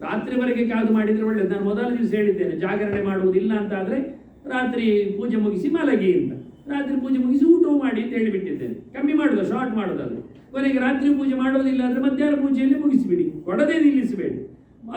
ರಾತ್ರಿವರೆಗೆ ಕಾದು ಮಾಡಿದರೆ ಒಳ್ಳೆಯದು. ನಾನು ಮೊದಲ ದಿವಸ ಹೇಳಿದ್ದೇನೆ, ಜಾಗರಣೆ ಮಾಡುವುದಿಲ್ಲ ಅಂತ ಆದರೆ ರಾತ್ರಿ ಪೂಜೆ ಮುಗಿಸಿ ಮಲಗಿ ಅಂತ. ರಾತ್ರಿ ಪೂಜೆ ಮುಗಿಸಿ ಊಟವೂ ಮಾಡಿ ಅಂತ ಹೇಳಿಬಿಟ್ಟಿದ್ದೇನೆ. ಕಮ್ಮಿ ಮಾಡೋದು, ಶಾರ್ಟ್ ಮಾಡೋದಾದ್ರೆ. ಕೊನೆಗೆ ರಾತ್ರಿ ಪೂಜೆ ಮಾಡೋದಿಲ್ಲ ಅಂದರೆ ಮಧ್ಯಾಹ್ನ ಪೂಜೆಯಲ್ಲಿ ಮುಗಿಸಿಬಿಡಿ, ಕೊಡದೇ ನಿಲ್ಲಿಸಬೇಡಿ.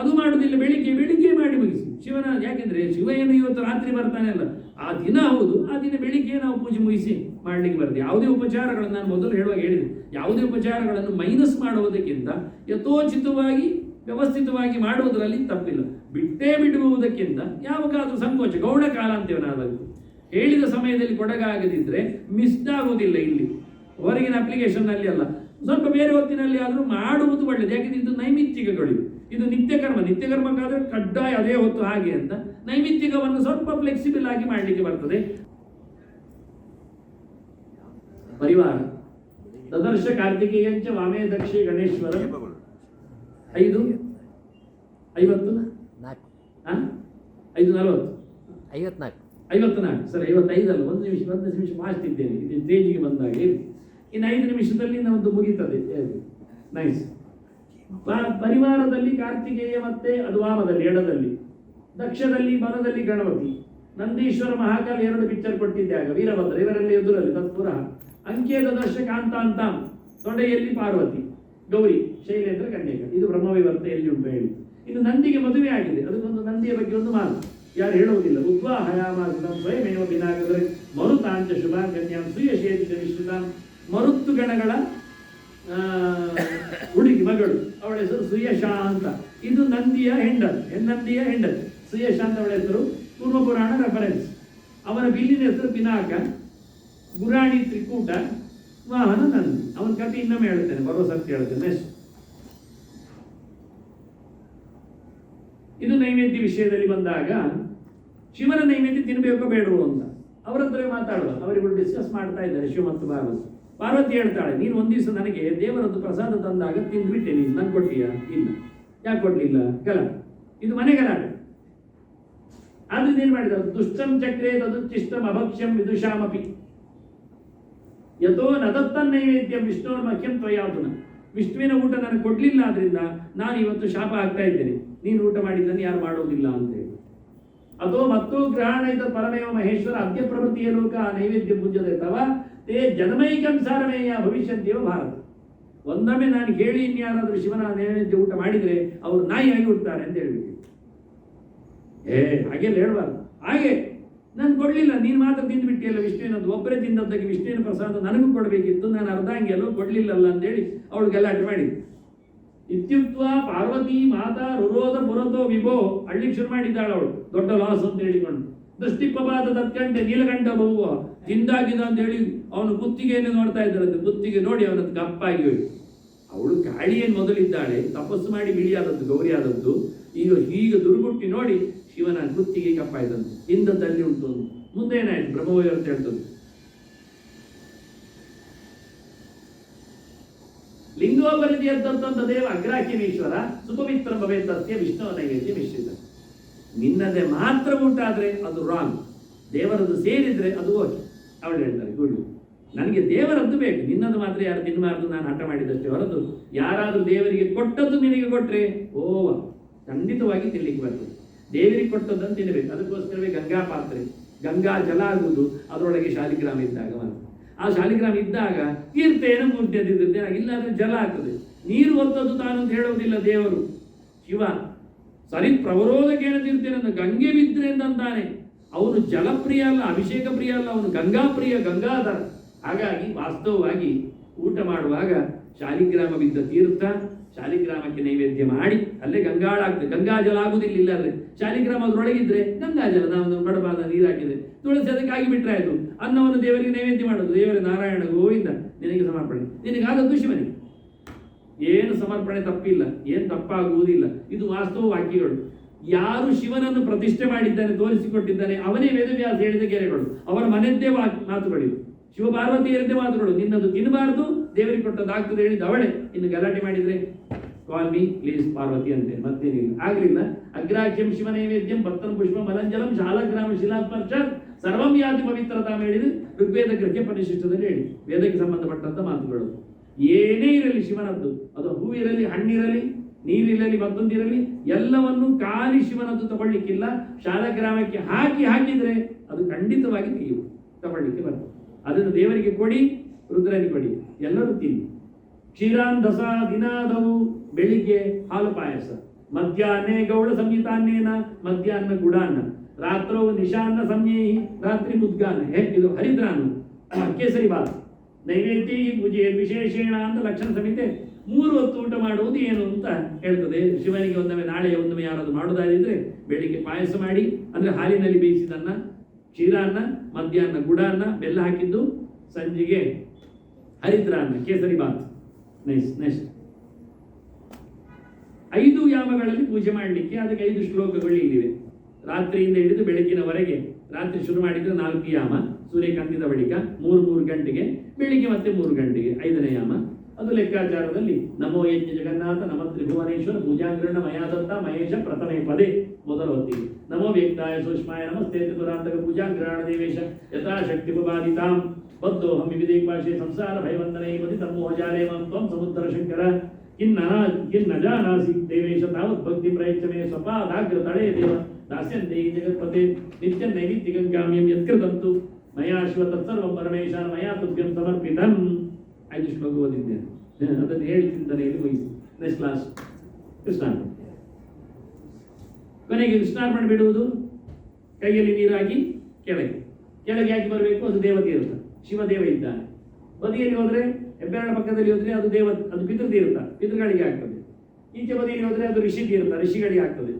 ಅದು ಮಾಡೋದಿಲ್ಲ, ಬೆಳಿಗ್ಗೆ ಮಾಡಿ ಮುಗಿಸಿ ಶಿವನ. ಯಾಕೆಂದರೆ ಶಿವ ಏನು ಇವತ್ತು ರಾತ್ರಿ ಬರ್ತಾನೆ ಅಲ್ಲ, ಆ ದಿನ ಹೌದು, ಆ ದಿನ ಬೆಳಿಗ್ಗೆ ನಾವು ಪೂಜೆ ಮುಗಿಸಿ ಮಾಡಲಿಕ್ಕೆ ಬರ್ತದೆ. ಯಾವುದೇ ಉಪಚಾರಗಳನ್ನು ನಾನು ಮೊದಲು ಹೇಳುವಾಗ ಹೇಳಿದೆ, ಯಾವುದೇ ಉಪಚಾರಗಳನ್ನು ಮೈನಸ್ ಮಾಡುವುದಕ್ಕಿಂತ ಯಥೋಚಿತವಾಗಿ ವ್ಯವಸ್ಥಿತವಾಗಿ ಮಾಡುವುದರಲ್ಲಿ ತಪ್ಪಿಲ್ಲ. ಬಿಟ್ಟೇ ಬಿಡುವುದಕ್ಕಿಂತ ಯಾವಾಗಾದ್ರೂ ಸಂಕೋಚ, ಗೌಣ ಕಾಲ ಅಂತೇವೆ ನಾವಲ್ಲಿ ಹೇಳಿದ ಸಮಯದಲ್ಲಿ ಕೊಡಗಾಗದಿದ್ದರೆ ಮಿಸ್ಡ್ ಆಗುವುದಿಲ್ಲ. ಇಲ್ಲಿ ಹೊರಗಿನ ಅಪ್ಲಿಕೇಶನ್ನಲ್ಲಿ ಅಲ್ಲ, ಸ್ವಲ್ಪ ಬೇರೆ ಹೊತ್ತಿನಲ್ಲಿ ಆದರೂ ಮಾಡುವುದು ಒಳ್ಳೆಯದು. ಯಾಕೆಂದ್ರೆ ಇದು ನೈಮಿತ್ತಿಕಗಳು, ಇದು ನಿತ್ಯಕರ್ಮಕ್ಕಾದರೆ ಕಡ್ಡಾಯ ಅದೇ ಹೊತ್ತು ಹಾಗೆ ಅಂತ. ನೈಮಿತ್ತಿಕವನ್ನು ಸ್ವಲ್ಪ ಫ್ಲೆಕ್ಸಿಬಲ್ ಆಗಿ ಮಾಡಲಿಕ್ಕೆ ಬರ್ತದೆ. ಪರಿವಾರ ತದರ್ಶ ಕಾರ್ತಿಕೇಯಂಚ ವಾಮೇ ದಕ್ಷಿ ಗಣೇಶ್ವರ 5:50 54 ಸರ್, 55 ಅಲ್ಲ, 1 ನಿಮಿಷ ಫಾಸ್ಟ್ ಇದ್ದೇನೆ. ಇದು ಸ್ಟೇಜಿಗೆ ಬಂದಾಗ ಇನ್ನು 5 ನಿಮಿಷದಲ್ಲಿ ನಮ್ಮದು ಮುಗೀತದೆ. ನೈಸ್. ಪರಿವಾರದಲ್ಲಿ ಕಾರ್ತಿಕೇಯ, ಮತ್ತೆ ಅದು ವಾಮದಲ್ಲಿ ಎಡದಲ್ಲಿ, ದಕ್ಷದಲ್ಲಿ ಬಲದಲ್ಲಿ ಗಣಪತಿ, ನಂದೀಶ್ವರ ಮಹಾಕಾಲ 2 ಪಿಕ್ಚರ್ ಕೊಟ್ಟಿದ್ದಾಗ ವೀರಭದ್ರ, ಇವರಲ್ಲಿ ಎದುರಲ್ಲಿ ತತ್ಪುರ, ಅಂಕೇದ ದರ್ಶ ಕಾಂತಾಂತಾಂ, ತೊಡೆಯಲ್ಲಿ ಪಾರ್ವತಿ, ಗೌರಿ, ಶೈಲೇಂದ್ರ ಕನ್ಯಕ. ಇದು ಬ್ರಹ್ಮವಿವರ್ತ ಎಲ್ಲಿ ಉಂಟು ಹೇಳಿ. ಇನ್ನು ನಂದಿಗೆ ಮದುವೆ ಆಗಿದೆ, ಅದಕ್ಕೊಂದು ನಂದಿಯ ಬಗ್ಗೆ ಒಂದು ಮಾತು ಯಾರು ಹೇಳುವುದಿಲ್ಲ. ಉದ್ವಾ ಹಯಾಮಾಸಂ ಸ್ವಯಮೇವ ಬಿನಾಗದರೆ ಮರುತಾಂಚ ಶುಭಾಂಗನ್ಯಾಂ ಸುಯಶೇತಿ ವಿಶ್ರುತಾಂ. ಮರುತ್ತು ಗಣಗಳ ಹುಡುಗಿ ಮಗಳು, ಅವಳ ಹೆಸರು ಸುಯಶ ಅಂತ. ಇದು ನಂದಿಯ ಹೆಂಡತಿ ಸುಯಶ ಅಂತ ಅವಳ ಹೆಸರು. ಪೂರ್ವ ಪುರಾಣ ರೆಫರೆನ್ಸ್. ಅವನ ಬಿಲ್ಲಿನ ಹೆಸರು ಪಿನಾಕ, ಗುರಾಣಿ ತ್ರಿಕೂಟ, ವಾಹನ ನಂದಿ. ಅವನ ಕಥೆ ಇನ್ನೊಮ್ಮೆ ಹೇಳ್ತೇನೆ, ಬರೋ ಸರ್ತಿ ಹೇಳ್ತೇನೆ. ನೆಕ್ಸ್ಟ್, ಇದು ನೈವೇದ್ಯ ವಿಷಯದಲ್ಲಿ ಬಂದಾಗ ಶಿವನ ನೈವೇದ್ಯ ತಿನ್ನಬೇಕೋ ಬೇಡವೋ ಅಂತ ಅವರ ಹತ್ರ ಮಾತಾಡುವ, ಅವರಿಗೂ ಡಿಸ್ಕಸ್ ಮಾಡ್ತಾ ಇದ್ದಾರೆ ಶಿವ ಮತ್ತು ಪಾರ್ವತಿ. ಪಾರ್ವತಿ ಹೇಳ್ತಾಳೆ, ನೀನು ಒಂದು ದಿವಸ ನನಗೆ ದೇವರದ್ದು ಪ್ರಸಾದ ತಂದಾಗ ತಿಂದ್ಬಿಟ್ಟೆ, ನೀನು ನಂಗೆ ಕೊಟ್ಟಿಯಾ? ಇಲ್ಲ. ಯಾಕೆ ಕೊಡ್ಲಿಲ್ಲ? ಗಲಾಟೆ, ಇದು ಮನೆ ಗಲಾಟೆ. ಆದ್ರಿಂದ ಏನ್ ಮಾಡಿದ, ದುಷ್ಟಂ ಚಕ್ರೇ ತದುಚ್ಚಿಷ್ಟಂ ಅಭಕ್ಷ್ಯಂ ವಿದುಷಾಮಪಿ ಯಥೋ ನದತ್ತನ್ ನೈವೇದ್ಯಂ ವಿಷ್ಣುರ್ ಮಖ್ಯಂ ತ್ವಯಾತುನ. ವಿಷ್ಣುವಿನ ಊಟ ನನಗೆ ಕೊಡ್ಲಿಲ್ಲ, ಆದ್ರಿಂದ ನಾನು ಇವತ್ತು ಶಾಪ ಆಗ್ತಾ ಇದ್ದೇನೆ, ನೀನು ಊಟ ಮಾಡಿದ್ದನ್ನು ಯಾರು ಮಾಡೋದಿಲ್ಲ ಅಂತ ಹೇಳಿ. ಅಥೋ ಮತ್ತೋ ಗ್ರಹಣ ಇದ್ದ ಪರಮೇವ ಮಹೇಶ್ವರ ಅದ್ಯ ಪ್ರವೃತ್ತಿಯ ಲೋಕ ನೈವೇದ್ಯ ಪೂಜ್ಯತೆ ಅಥವಾ ತೇ ಜನಮೈಕಂಸಾರಮೇಯ ಭವಿಷ್ಯಂತ್ಯವ ಭಾರತ. ಒಂದೊಮ್ಮೆ ನಾನು ಕೇಳಿ ಇನ್ಯಾರಾದರೂ ಶಿವನ ನೈವೇದ್ಯ ಊಟ ಮಾಡಿದರೆ ಅವರು ನಾಯಿಯಾಗಿ ಹುಡ್ತಾರೆ ಅಂತ ಹೇಳ್ಬಿಟ್ಟು. ಹಾಗೆಲ್ಲ ಹೇಳ್ಬಾರ್ದು. ಹಾಗೆ ನಾನು ಕೊಡ್ಲಿಲ್ಲ, ನೀನು ಮಾತ್ರ ತಿಂದುಬಿಟ್ಟಿಯಲ್ಲ ವಿಷ್ಣುವಿನದ್ದು, ಒಬ್ಬರೇ ತಿಂದದ್ದಕ್ಕೆ ವಿಷ್ಣುವಿನ ಪ್ರಸಾದ ನನಗೂ ಕೊಡಬೇಕಿತ್ತು, ನಾನು ಅರ್ಧಾಂಗಿ ಅಲ್ಲೋ ಕೊಡ್ಲಿಲ್ಲಲ್ಲ ಅಂತೇಳಿ ಅವಳು ಗಲಾಟೆ ಮಾಡಿದ್ದು. ಇತ್ಯುಕ್ತ ಪಾರ್ವತಿ ಮಾತಾ ರುರೋಧ ಪುರತೋ ವಿಭೋ ಅಳ್ಳಿಗೆ ಶುರು ಮಾಡಿದ್ದಾಳೆ ಅವಳು, ದೊಡ್ಡ ಲಾಸ್ ಅಂತ ಹೇಳಿಕೊಂಡು. ದೃಷ್ಟಿಪಪಾತ ತತ್ಕಂಟೆ ನೀಲಕಂಠ ಬಹುವ ತಿಂದಾಗಿದ ಅಂತ ಹೇಳಿ ಅವನು ಕುತ್ತಿಗೆಯನ್ನು ನೋಡ್ತಾ ಇದ್ದಾರಂತೆ. ಕುತ್ತಿಗೆ ನೋಡಿ ಅವನದ್ದು ಕಪ್ಪಾಗಿ ಹೋಯ್ತು. ಅವಳು ಕಾಳಿಯನ್ನು ಮೊದಲಿದ್ದಾಳೆ, ತಪಸ್ಸು ಮಾಡಿ ಬಿಳಿಯಾದದ್ದು ಗೌರಿ ಆದದ್ದು. ಈಗ ದುರ್ಗುಟ್ಟಿ ನೋಡಿ ಶಿವನ ಕುತ್ತಿಗೆ ಕಪ್ಪಾಯ್ತಂತೆ. ಹಿಂದದಲ್ಲಿ ಉಂಟು. ಮುಂದೆ ಏನಾಯ್ತು ಬ್ರಹ್ಮವೈ ಅಂತ ಹೇಳ್ತದೆ. ಲಿಂಗೋಪರಿಧಿ ಎದ್ದಂತ ದೇವ ಅಗ್ರಾಖ್ಯಮೀಶ್ವರ ಸುಪವಿತ್ರ ಭವೇತಸ್ಯ ವಿಷ್ಣು ನೈವೇದ್ಯ ಮಿಶ್ರಿತ. ನಿನ್ನದೇ ಮಾತ್ರ ಉಂಟಾದ್ರೆ ಅದು ರಾಂಗ್, ದೇವರದ್ದು ಸೇರಿದ್ರೆ ಅದು ಓಕೆ. ಅವಳು ಹೇಳ್ತಾರೆ ಗುಳ್ಳು, ನನಗೆ ದೇವರದ್ದು ಬೇಕು, ನಿನ್ನದು ಮಾತ್ರ ಯಾರು ತಿನ್ನಬಾರ್ದು, ನಾನು ಹಠ ಮಾಡಿದಷ್ಟೇ ಹೊರತು ಯಾರಾದ್ರೂ ದೇವರಿಗೆ ಕೊಟ್ಟದ್ದು ನಿನಗೆ ಕೊಟ್ರೆ ಓವ ಖಂಡಿತವಾಗಿ ತಿನ್ಲಿಕ್ಕೆ ಬರ್ತದೆ. ದೇವರಿಗೆ ಕೊಟ್ಟದ್ದನ್ನು ತಿನ್ನಬೇಕು. ಅದಕ್ಕೋಸ್ಕರವೇ ಗಂಗಾ ಪಾತ್ರೆ, ಗಂಗಾ ಜಲ ಆಗುವುದು ಅದರೊಳಗೆ ಶಾಲಿಗ್ರಾಮ ಇದ್ದಾಗ ಮಾತ್ರ. ಆ ಶಾಲಿಗ್ರಾಮ ಇದ್ದಾಗ ತೀರ್ಥೇನ ಮೂರ್ತಿ ಅಂತಿರುತ್ತೆ, ಇಲ್ಲಾಂದ್ರೆ ಜಲ ಆಗ್ತದೆ. ನೀರು ಒತ್ತದ್ದು ತಾನು ಅಂತ ಹೇಳೋದಿಲ್ಲ ದೇವರು ಶಿವ. ಸರಿ ಪ್ರವರೋಧಕೇನ ತೀರ್ಥೇನ ಗಂಗೆ ಬಿದ್ರೆ ಅಂತಾನೆ. ಅವನು ಜಲಪ್ರಿಯ ಅಲ್ಲ, ಅಭಿಷೇಕ ಪ್ರಿಯ ಅಲ್ಲ, ಅವನು ಗಂಗಾಪ್ರಿಯ, ಗಂಗಾಧರ. ಹಾಗಾಗಿ ವಾಸ್ತವವಾಗಿ ಊಟ ಮಾಡುವಾಗ ಶಾಲಿಗ್ರಾಮ ಬಿದ್ದ ತೀರ್ಥ ಶಾಲಿಗ್ರಾಮಕ್ಕೆ ನೈವೇದ್ಯ ಮಾಡಿ ಅಲ್ಲೇ ಗಂಗಾಳಾಗ್ತದೆ. ಗಂಗಾ ಜಲ ಆಗುದಿಲ್ಲ ಇಲ್ಲಾದ್ರೆ. ಶಾಲಿಗ್ರಾಮ ಅದರೊಳಗಿದ್ರೆ ಗಂಗಾಜಲ ನಾವು ಬಡಬಾದ ನೀರು ಹಾಕಿದ್ರೆ ತುಳಸಿ ಅದಕ್ಕೆ ಆಗಿಬಿಟ್ರೆ ಆಯ್ತು. ಅನ್ನವನ್ನು ದೇವರಿಗೆ ನೈವೇದ್ಯ ಮಾಡೋದು, ದೇವರೇ ನಾರಾಯಣ ಗೋವಿಂದ ನಿನಗೆ ಸಮರ್ಪಣೆ, ನಿನಗಾದದ್ದು ಶಿವನಿಗೆ. ಏನು ಸಮರ್ಪಣೆ ತಪ್ಪಿಲ್ಲ, ಏನು ತಪ್ಪಾಗುವುದಿಲ್ಲ. ಇದು ವಾಸ್ತವ ವಾಕ್ಯಗಳು. ಯಾರು ಶಿವನನ್ನು ಪ್ರತಿಷ್ಠೆ ಮಾಡಿದ್ದಾನೆ, ತೋರಿಸಿಕೊಟ್ಟಿದ್ದಾನೆ, ಅವನೇ ವೇದವ್ಯಾಸ ಹೇಳಿದ ಗೆರೆಗಳು, ಅವರ ಮನೆಯದ್ದೇ ಮಾತುಗಳಿವೆ. ಶಿವ ಪಾರ್ವತಿಯರದ್ದೇ ಮಾತುಗಳು. ನಿನ್ನದು ತಿನ್ನಬಾರದು, ದೇವರಿಗೆ ಕೊಟ್ಟದ್ದಾಗ್ತದೆ ಹೇಳಿದ ಅವಳೆ. ಇನ್ನು ಗಲಾಟೆ ಮಾಡಿದ್ರೆ ಕಾಲ್ ಮೀ ಪ್ಲೀಸ್ ಪಾರ್ವತಿ ಅಂತೆ, ಮತ್ತೇನಿಲ್ಲ. ಆಗಲಿಲ್ಲ. ಅಗ್ರಾಖ್ಯಂ ಶಿವ ನೈವೇದ್ಯಂ ಪತ್ರಂ ಪುಷ್ಪ ಮಲಂಜಲಂ ಶಾಲಗ್ರಾಮ ಶಿಲಾಸ್ಪರ್ಶ ಸರ್ವಂ ಯಾತಿ ಪವಿತ್ರತಾ ಹೇಳಿದು ಋಗ್ವೇದ ಗೃಹ್ಯ ಪರಿಶಿಷ್ಟದಲ್ಲಿ ಹೇಳಿ. ವೇದಕ್ಕೆ ಸಂಬಂಧಪಟ್ಟಂತ ಮಾತುಗಳು. ಏನೇ ಇರಲಿ ಶಿವನದ್ದು, ಅದು ಹೂವಿರಲಿ, ಹಣ್ಣಿರಲಿ, ನೀರಿರಲಿ, ಮತ್ತೊಂದಿರಲಿ, ಎಲ್ಲವನ್ನು ಖಾಲಿ ಶಿವನದ್ದು ತಗೊಳ್ಳಿಕ್ಕಿಲ್ಲ. ಶಾಲಗ್ರಾಮಕ್ಕೆ ಹಾಕಿದ್ರೆ ಅದು ಖಂಡಿತವಾಗಿ ತಗೊಳ್ಳಿಕ್ಕೆ ಬರ್ತದೆ. ಅದನ್ನು ದೇವರಿಗೆ ಕೊಡಿ, ರುದ್ರನಿಗೆ ಕೊಡಿ, ಎಲ್ಲರೂ ತಿನ್ನಿ. ಕ್ಷೀರಾಂಧಸ ದಿನಾದವು ಬೆಳಿಗ್ಗೆ ಹಾಲು ಪಾಯಸ, ಮಧ್ಯಾಹ್ನ ಗೌಡ ಸಂಹಿತಾನ್ನೇನ ಮಧ್ಯಾಹ್ನ ಗುಡಾನ್ನ, ರಾತ್ರೋ ನಿಶಾನ್ನ ಸಂಜ್ಞೇಹಿ ರಾತ್ರಿ ಮುದ್ಗಾನ. ಇದು ಹರಿದ್ರಾನ್ನ, ಕೇಸರಿ ಬಾತ್, ನೈವೇದ್ಯ ಪೂಜೆ ವಿಶೇಷೇಣ ಅಂತ ಲಕ್ಷಣ ಸಂಹಿತೆ. 3 ಹೊತ್ತು ಊಟ ಮಾಡುವುದು ಏನು ಅಂತ ಹೇಳ್ತದೆ. ಶಿವನಿಗೆ ಒಂದೊಮ್ಮೆ ನಾಳೆ ಒಂದೊಮ್ಮೆ ಯಾರಾದ್ರು ಮಾಡೋದಾದಿದ್ರೆ ಬೆಳಿಗ್ಗೆ ಪಾಯಸ ಮಾಡಿ, ಅಂದ್ರೆ ಹಾಲಿನಲ್ಲಿ ಬೇಯಿಸಿದನ್ನ, ಕ್ಷೀರಾನ್ನ, ಮಧ್ಯಾಹ್ನ ಗುಡಾನ್ನ ಬೆಲ್ಲ ಹಾಕಿದ್ದು, ಸಂಜೆಗೆ ಹರಿದ್ರಾನ್ನ ಕೇಸರಿ ಬಾತ್. ನೆಕ್ಸ್ಟ್ 5 ಯಾಮಗಳಲ್ಲಿ ಪೂಜೆ ಮಾಡಲಿಕ್ಕೆ ಅದಕ್ಕೆ 5 ಶ್ಲೋಕಗಳು ಇಲ್ಲಿವೆ. ರಾತ್ರಿಯಿಂದ ಹಿಡಿದು ಬೆಳಗ್ಗಿನವರೆಗೆ. ರಾತ್ರಿ ಶುರು ಮಾಡಿದ್ರೆ 4 ಯಾಮ, ಸೂರ್ಯ ಕಂದಿದ ಬಳಿಕ 3 ಗಂಟೆಗೆ, ಬೆಳಿಗ್ಗೆ ಮತ್ತೆ 3 ಗಂಟೆಗೆ 5ನೇ ಯಾಮ. ಅದು ಲೆಕ್ಕಾಚಾರದಲ್ಲಿ ನಮೋ ಯಜ್ಞ ಜಗನ್ನಾಥ ನಮ ತ್ರಿಭುವನೇಶ್ವರ ಪೂಜಾಂಗ್ರಣ ಮಯಾದತ್ತ ಮಹೇಶ ಪ್ರಥಮೇ ಪದೇ ಮೊದಲ ಹೊತ್ತಿಗೆ. ನಮೋ ವ್ಯಕ್ತಾಯ ಸೂಕ್ಷ್ಮಾಯ ನಮಸ್ತೆ ದುರಾಂತಕ ಪೂಜಾಂಗ್ರಹಣ ದೇವೇಶ ಯಥಾಶಕ್ತಿ ಉಪಾದಿತಾಂ ಬದ್ಧೋಹಂ ವಿವಿಧೇ ಭಾಷೆ ಸಂಸಾರ ಭಯವಂದನೈ ಮದಿ ತಮ್ಮೋಹಜಾಲೇ ಮಾಂ ತ್ವಂ ಸಮುದ್ರ ಶಂಕರ ಕಿನ್ನ ಜಾನಾಸಿ ದೇವೇಶ ತಾವತ್ ಭಕ್ತಿ ಪ್ರಯಚ್ಛ ಮೇ ಸ್ವಪಾದಾಗ್ರ ತಳೆ ದೇವ ದಾಸ್ಯಂತೆ ಜಗತ್ಪತೆ ನಿತ್ಯ ನೈಮಿತ್ತಿಗಂಗಾಮ್ಯಂ ಯತ್ಕೃತಂತು ಮಯಾ ಶಿವ ತತ್ಸರ್ವಂ ಪರಮೇಶಾನ ಮಯಾ ತುಭ್ಯಂ ಸಮರ್ಪಿತಂ. 5 ಶ್ಲೋಕ ಓದಿದ್ದೇನೆ, ಅದನ್ನು ಹೇಳಿ ಚಿಂತನೆಯಲ್ಲಿ ಮುಗಿಸಿ. ನೆಕ್ಸ್ಟ್ ಕ್ಲಾಸ್ ಕೃಷ್ಣಾರ್ಪಣೆ. ಕೊನೆಗೆ ಕೃಷ್ಣಾರ್ಪಣೆ ಬಿಡುವುದು, ಕೈಯಲ್ಲಿ ನೀರಾಗಿ ಕೆಳಗೆ ಹಾಕಿ ಬರಬೇಕು. ಅದು ದೇವತೀರ್ಥ, ಶಿವದೇವ ಇದ್ದಾನೆ. ಬದಿಯಲ್ಲಿ ಹೋದ್ರೆ, ಹೆಬ್ಬೆರಳ ಪಕ್ಕದಲ್ಲಿ ಹೋದ್ರೆ ಅದು ಅದು ಪಿತೃತೀರ್ಥ, ಪಿತೃಗಳಿಗೆ ಆಗ್ತದೆ. ಈಚೆ ಬದಿಯಲ್ಲಿ ಹೋದ್ರೆ ಅದು ಋಷಿತೀರ್ಥ, ಋಷಿಗಳಿಗೆ ಆಗ್ತದೆ.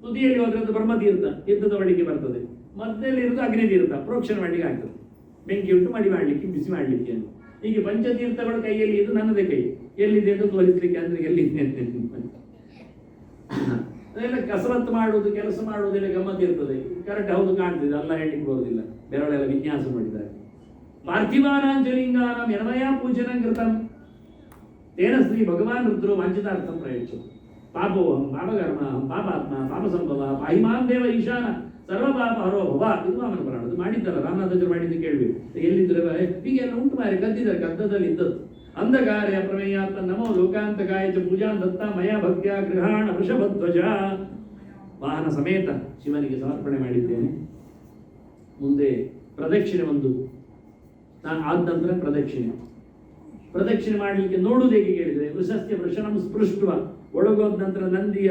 ತುದಿಯಲ್ಲಿ ಹೋದ್ರೆ ಅದು ಬ್ರಹ್ಮತೀರ್ಥ, ತೀರ್ಥದ ಒಳಗೆ ಬರ್ತದೆ. ಮಧ್ಯದಲ್ಲಿ ಇರೋದು ಅಗ್ನಿತೀರ್ಥ, ಪ್ರೋಕ್ಷಣ ಮಾಡಲಿಕ್ಕೆ ಆಗ್ತದೆ. ಬೆಂಕಿ ಉಂಟು ಮಡಿ ಮಾಡಲಿಕ್ಕೆ, ಬಿಸಿ ಮಾಡಲಿಕ್ಕೆ. ಹೀಗೆ ಪಂಚತೀರ್ಥಗಳು ಕೈಯಲ್ಲಿ ಇದು ನನ್ನದೇ ಕೈ ಎಲ್ಲಿದೆ ಅಂತ ತೋರಿಸ್ಲಿಕ್ಕೆ, ಅಂದ್ರೆ ಎಲ್ಲಿದೆ ಅಂತ. ಅದೆಲ್ಲ ಕಸರತ್ತು ಮಾಡುವುದು, ಕೆಲಸ ಮಾಡುವುದೆಲ್ಲ ಗಮ್ಮತ್ತಿರ್ತದೆ. ಕರೆಕ್ಟ್ ಹೌದು ಕಾಣ್ತಿದೆ, ಅಲ್ಲ ಹೇಳಲಿಕ್ಕೆ ಬರುವುದಿಲ್ಲ. ಬೆರಳೆಲ್ಲ ವಿನ್ಯಾಸ ಮಾಡಿದ್ದಾರೆ. ಪಾರ್ಥಿವಾನಾಂಜಲಿಂಗಾನಂ ಯನಮಯಾ ಪೂಜನ ಕೃತಂ ತೇನ ಶ್ರೀ ಭಗವಾನ್ ರುದ್ರೋ ವಾಂಛಿತಾರ್ಥಂ ಪ್ರಯಚ್ಛು ಪಾಪೋಹಂ ಪಾಪಕರ್ಮ ಪಾಪಾತ್ಮ ಪಾಪ ಸಂಭವ ಪಾಹಿಮಾನ್ ದೇವ ಈಶಾನ ಸರ್ವ ಪಾಪ ಹರೋ ಭವ. ಇದು ವಾಮನ ಪುರಾಣ, ಅದು ಮಾಡಿದ್ದಲ್ಲ, ರಾಮನಾಥಾಚಾರ್ಯ ಮಾಡಿದ್ದು ಕೇಳಬೇಕು. ಎಲ್ಲಿದ್ರೆ ಹೀಗೆಲ್ಲ ಉಂಟು ಮಾರಿ ಕದ್ದಿದ್ದಾರೆ, ಕದ್ದದಲ್ಲಿ ಇದ್ದದ್ದು. ಅಂಧಕಾರ್ಯ ಪ್ರಮೇಯಾತ್ಮ ನಮೋ ಲೋಕಾಂತಕಾಯ ಚ ಪೂಜಾನ್ ದತ್ತ ಮಯ ಭಕ್ತ್ಯ ಗೃಹಾಣ ವೃಷಭಧ್ವಜ. ವಾಹನ ಸಮೇತ ಶಿವನಿಗೆ ಸಮರ್ಪಣೆ ಮಾಡಿದ್ದೇನೆ. ಮುಂದೆ ಪ್ರದಕ್ಷಿಣೆ ಒಂದು, ನಾನು ಆದ ನಂತರ ಪ್ರದಕ್ಷಿಣೆ ಮಾಡಲಿಕ್ಕೆ ನೋಡುವುದು ಹೇಗೆ ಕೇಳಿದರೆ, ವೃಷಸ್ಯ ವೃಷಣಂ ಸ್ಪೃಷ್ಟ, ಒಳಗೋದ ನಂತರ ನಂದಿಯ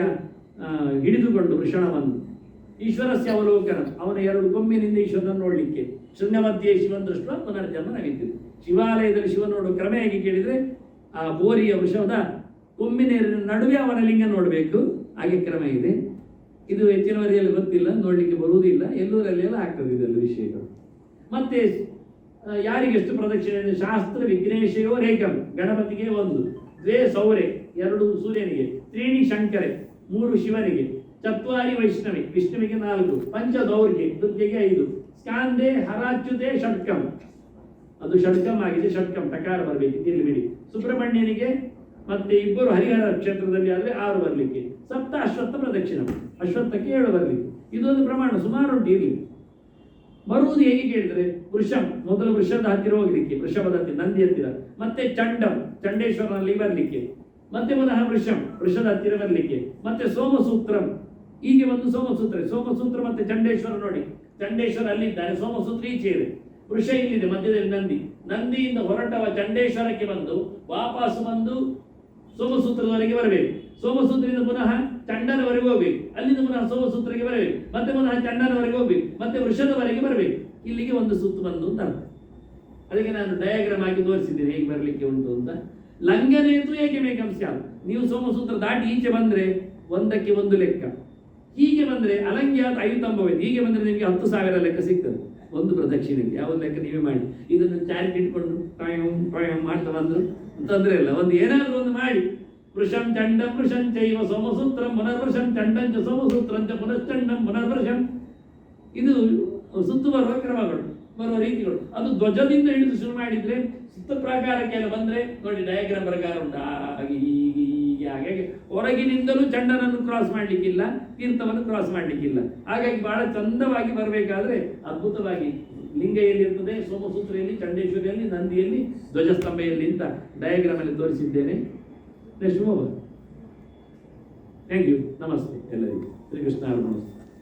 ಹಿಡಿದುಕೊಂಡು ವೃಷಣವನ್ನು, ಈಶ್ವರಸ್ಯ ಅವಲೋಕನ, ಅವನ 2 ಕೊಂಬಿನಿಂದ ಈಶ್ವರನ ನೋಡಲಿಕ್ಕೆ, ಶೂನ್ಯವಧ್ಯೆ ಶಿವನ್ ದೃಷ್ಟ ಪುನರ್ಜನ್ಮ ನಡೀತಿದೆ. ಶಿವಾಲಯದಲ್ಲಿ ಶಿವ ನೋಡುವ ಕ್ರಮ ಹೇಗೆ ಕೇಳಿದರೆ, ಆ ಬೋರಿಯ ವೃಷದ ಕೊಂಬಿನ ನಡುವೆ ಅವನ ಲಿಂಗ ನೋಡಬೇಕು. ಹಾಗೆ ಕ್ರಮ ಇದೆ. ಇದು ಹೆಚ್ಚಿನವರಿಗೆಲ್ಲ ಗೊತ್ತಿಲ್ಲ, ನೋಡಲಿಕ್ಕೆ ಬರುವುದಿಲ್ಲ, ಎಲ್ಲೂರಲ್ಲೆಲ್ಲ ಆಗ್ತದೆ ಇದೆಲ್ಲ ವಿಷಯಗಳು. ಮತ್ತೆ ಯಾರಿಗೆಷ್ಟು ಪ್ರದಕ್ಷಿಣೆ? ಶಾಸ್ತ್ರ ವಿಘ್ನೇಶಯೋ ರೇಖಂ, ಗಣಪತಿಗೆ 1, 2 ಸೌರೆ, 2 ಸೂರ್ಯನಿಗೆ, 3 ಶಂಕರೆ, 3 ಶಿವನಿಗೆ, 4 ವೈಷ್ಣವಿ, ವಿಷ್ಣುವಿಗೆ 4, 5 ದೌರ್ಗೆ, ದುರ್ಗೆಗೆ 5, ಸ್ಕಾಂದೆ ಹರಾಚ್ಯುತೆ ಷಟ್ಕಂ, ಅದು ಷಟ್ಕಂ ಆಗಿದೆ, ಷಟ್ಕಂ ಟಕಾರ ಬರಬೇಕು ಇಲ್ಲಿ ಬಿಡಿ. ಸುಬ್ರಹ್ಮಣ್ಯನಿಗೆ ಮತ್ತೆ 2 ಹರಿಹರ ಕ್ಷೇತ್ರದಲ್ಲಿ ಆದರೆ 6 ಬರಲಿಕ್ಕೆ, 7 ಅಶ್ವತ್ಥ ಪ್ರದಕ್ಷಿಣ, ಅಶ್ವತ್ಥಕ್ಕೆ 7 ಬರಲಿಕ್ಕೆ. ಇದೊಂದು ಪ್ರಮಾಣ ಸುಮಾರು ಉಂಟು ಇರಲಿ. ಬರುವುದು ಹೇಗೆ ಕೇಳಿದ್ರೆ, ವೃಷಂ ಮೊದಲು ವೃಷದ ಹತ್ತಿರ ಹೋಗ್ಲಿಕ್ಕೆ, ವೃಷಭದ ಹತ್ತಿರ ನಂದಿ ಹತ್ತಿರ, ಮತ್ತೆ ಚಂಡಂ ಚಂಡೇಶ್ವರನಲ್ಲಿ ಬರಲಿಕ್ಕೆ, ಮತ್ತೆ ಪುನಃ ವೃಷಂ ವೃಷದ ಹತ್ತಿರ ಬರಲಿಕ್ಕೆ, ಮತ್ತೆ ಸೋಮಸೂತ್ರಂ, ಹೀಗೆ ಒಂದು ಸೋಮಸೂತ್ರ ಮತ್ತೆ ಚಂಡೇಶ್ವರ ನೋಡಿ, ಚಂಡೇಶ್ವರ ಅಲ್ಲಿದ್ದಾರೆ, ಸೋಮಸೂತ್ರ ಈಚೆ ಇದೆ, ವೃಷ ಇಲ್ಲಿದೆ ಮಧ್ಯದಲ್ಲಿ ನಂದಿ, ನಂದಿಯಿಂದ ಹೊರಟವ ಚಂಡೇಶ್ವರಕ್ಕೆ ಬಂದು ವಾಪಸ್ ಬಂದು ಸೋಮಸೂತ್ರದವರೆಗೆ ಬರಬೇಕು, ಸೋಮಸೂತ್ರದಿಂದ ಪುನಃ ಚಂಡನವರೆಗೆ ಹೋಗ್ಬೇಕು, ಅಲ್ಲಿಂದ ಪುನಃ ಸೋಮಸೂತ್ರಕ್ಕೆ ಬರಬೇಕು, ಮತ್ತೆ ಪುನಃ ಚಂಡನವರೆಗೆ ಹೋಗ್ಬೇಕು, ಮತ್ತೆ ವೃಷದವರೆಗೆ ಬರಬೇಕು. ಇಲ್ಲಿಗೆ ಒಂದು ಸುತ್ತು ಬಂದು ಅಂತ ಅರ್ಥ. ಅದಕ್ಕೆ ನಾನು ಡಯಾಗ್ರಾಮ್ ಆಗಿ ತೋರಿಸಿದ್ದೇನೆ ಹೇಗೆ ಬರಲಿಕ್ಕೆ ಉಂಟು ಅಂತ. ಲಂಘನೇತು ಏಕೆ ಮೇಕಂಶ, ನೀವು ಸೋಮಸೂತ್ರ ದಾಟಿ ಈಚೆ ಬಂದ್ರೆ 1ಕ್ಕೆ 1 ಲೆಕ್ಕ, ಹೀಗೆ ಬಂದ್ರೆ ಅಲಂಗ್ಯಾತ್ ಆಯುತಂಭವೈತಿ, ಹೀಗೆ ಬಂದ್ರೆ ನಿಮಗೆ 10,000 ಲೆಕ್ಕ ಸಿಗ್ತದೆ ಒಂದು ಪ್ರದಕ್ಷಿಣೆಗೆ. ಯಾವ ಲೆಕ್ಕ ನೀವೇ ಮಾಡಿ, ಇದನ್ನು ಚಾರಿಟಿ ಇಟ್ಕೊಂಡು ಟೊಯಂ ಮಾಡ್ತಾ ಬಂದ್ರು ತೊಂದರೆ ಇಲ್ಲ, ಒಂದು ಏನಾದರೂ ಒಂದು ಮಾಡಿ. ವೃಷಂ ಚಂಡಂ ವೃಷಂ ಚೈವ ಸೋಮಸೂತ್ರಂ ಪುನರ್ವೃಷಂ ಚಂಡಂ ಚ ಸೋಮಸೂತ್ರಂ ಚ ಪುನಶ್ಚಂಡಂ ಪುನರ್ವೃಷಂ. ಇದು ಸುತ್ತು ಬರುವ ಕ್ರಮಗಳು, ಬರುವ ರೀತಿಗಳು. ಅದು ಧ್ವಜದಿಂದ ಹಿಡಿದು ಶುರು ಮಾಡಿದ್ರೆ ಸುತ್ತ ಪ್ರಕಾರಕ್ಕೆಲ್ಲ ಬಂದ್ರೆ ನೋಡಿ ಡಯಾಗ್ರಾಮ್ ಪ್ರಕಾರ ಉಂಟು, ಹಾಗೆ ಹೀಗೆ ಹಾಗೆ ಹೊರಗಿನಿಂದಲೂ ಚಂಡನನ್ನು ಕ್ರಾಸ್ ಮಾಡ್ಲಿಕ್ಕಿಲ್ಲ, ತೀರ್ಥವನ್ನು ಕ್ರಾಸ್ ಮಾಡ್ಲಿಕ್ಕಿಲ್ಲ. ಹಾಗಾಗಿ ಬಹಳ ಚಂದವಾಗಿ ಬರಬೇಕಾದ್ರೆ ಅದ್ಭುತವಾಗಿ ಲಿಂಗ ಎಲ್ಲಿರ್ತದೆ, ಸೋಮಸೂತ್ರೆಯಲ್ಲಿ, ಚಂಡೇಶ್ವರಿಯಲ್ಲಿ, ನಂದಿಯಲ್ಲಿ, ಧ್ವಜಸ್ತಂಭೆಯಲ್ಲಿ ಅಂತ ಡಯಾಗ್ರಾಮ್ ಅಲ್ಲಿ ತೋರಿಸಿದ್ದೇನೆ. ನೆಕ್ಸ್ಟ್ ಥ್ಯಾಂಕ್ ಯು, ನಮಸ್ತೆ ಎಲ್ಲರಿಗೂ. ಶ್ರೀಕೃಷ್ಣ ಅರ್ಪಣ.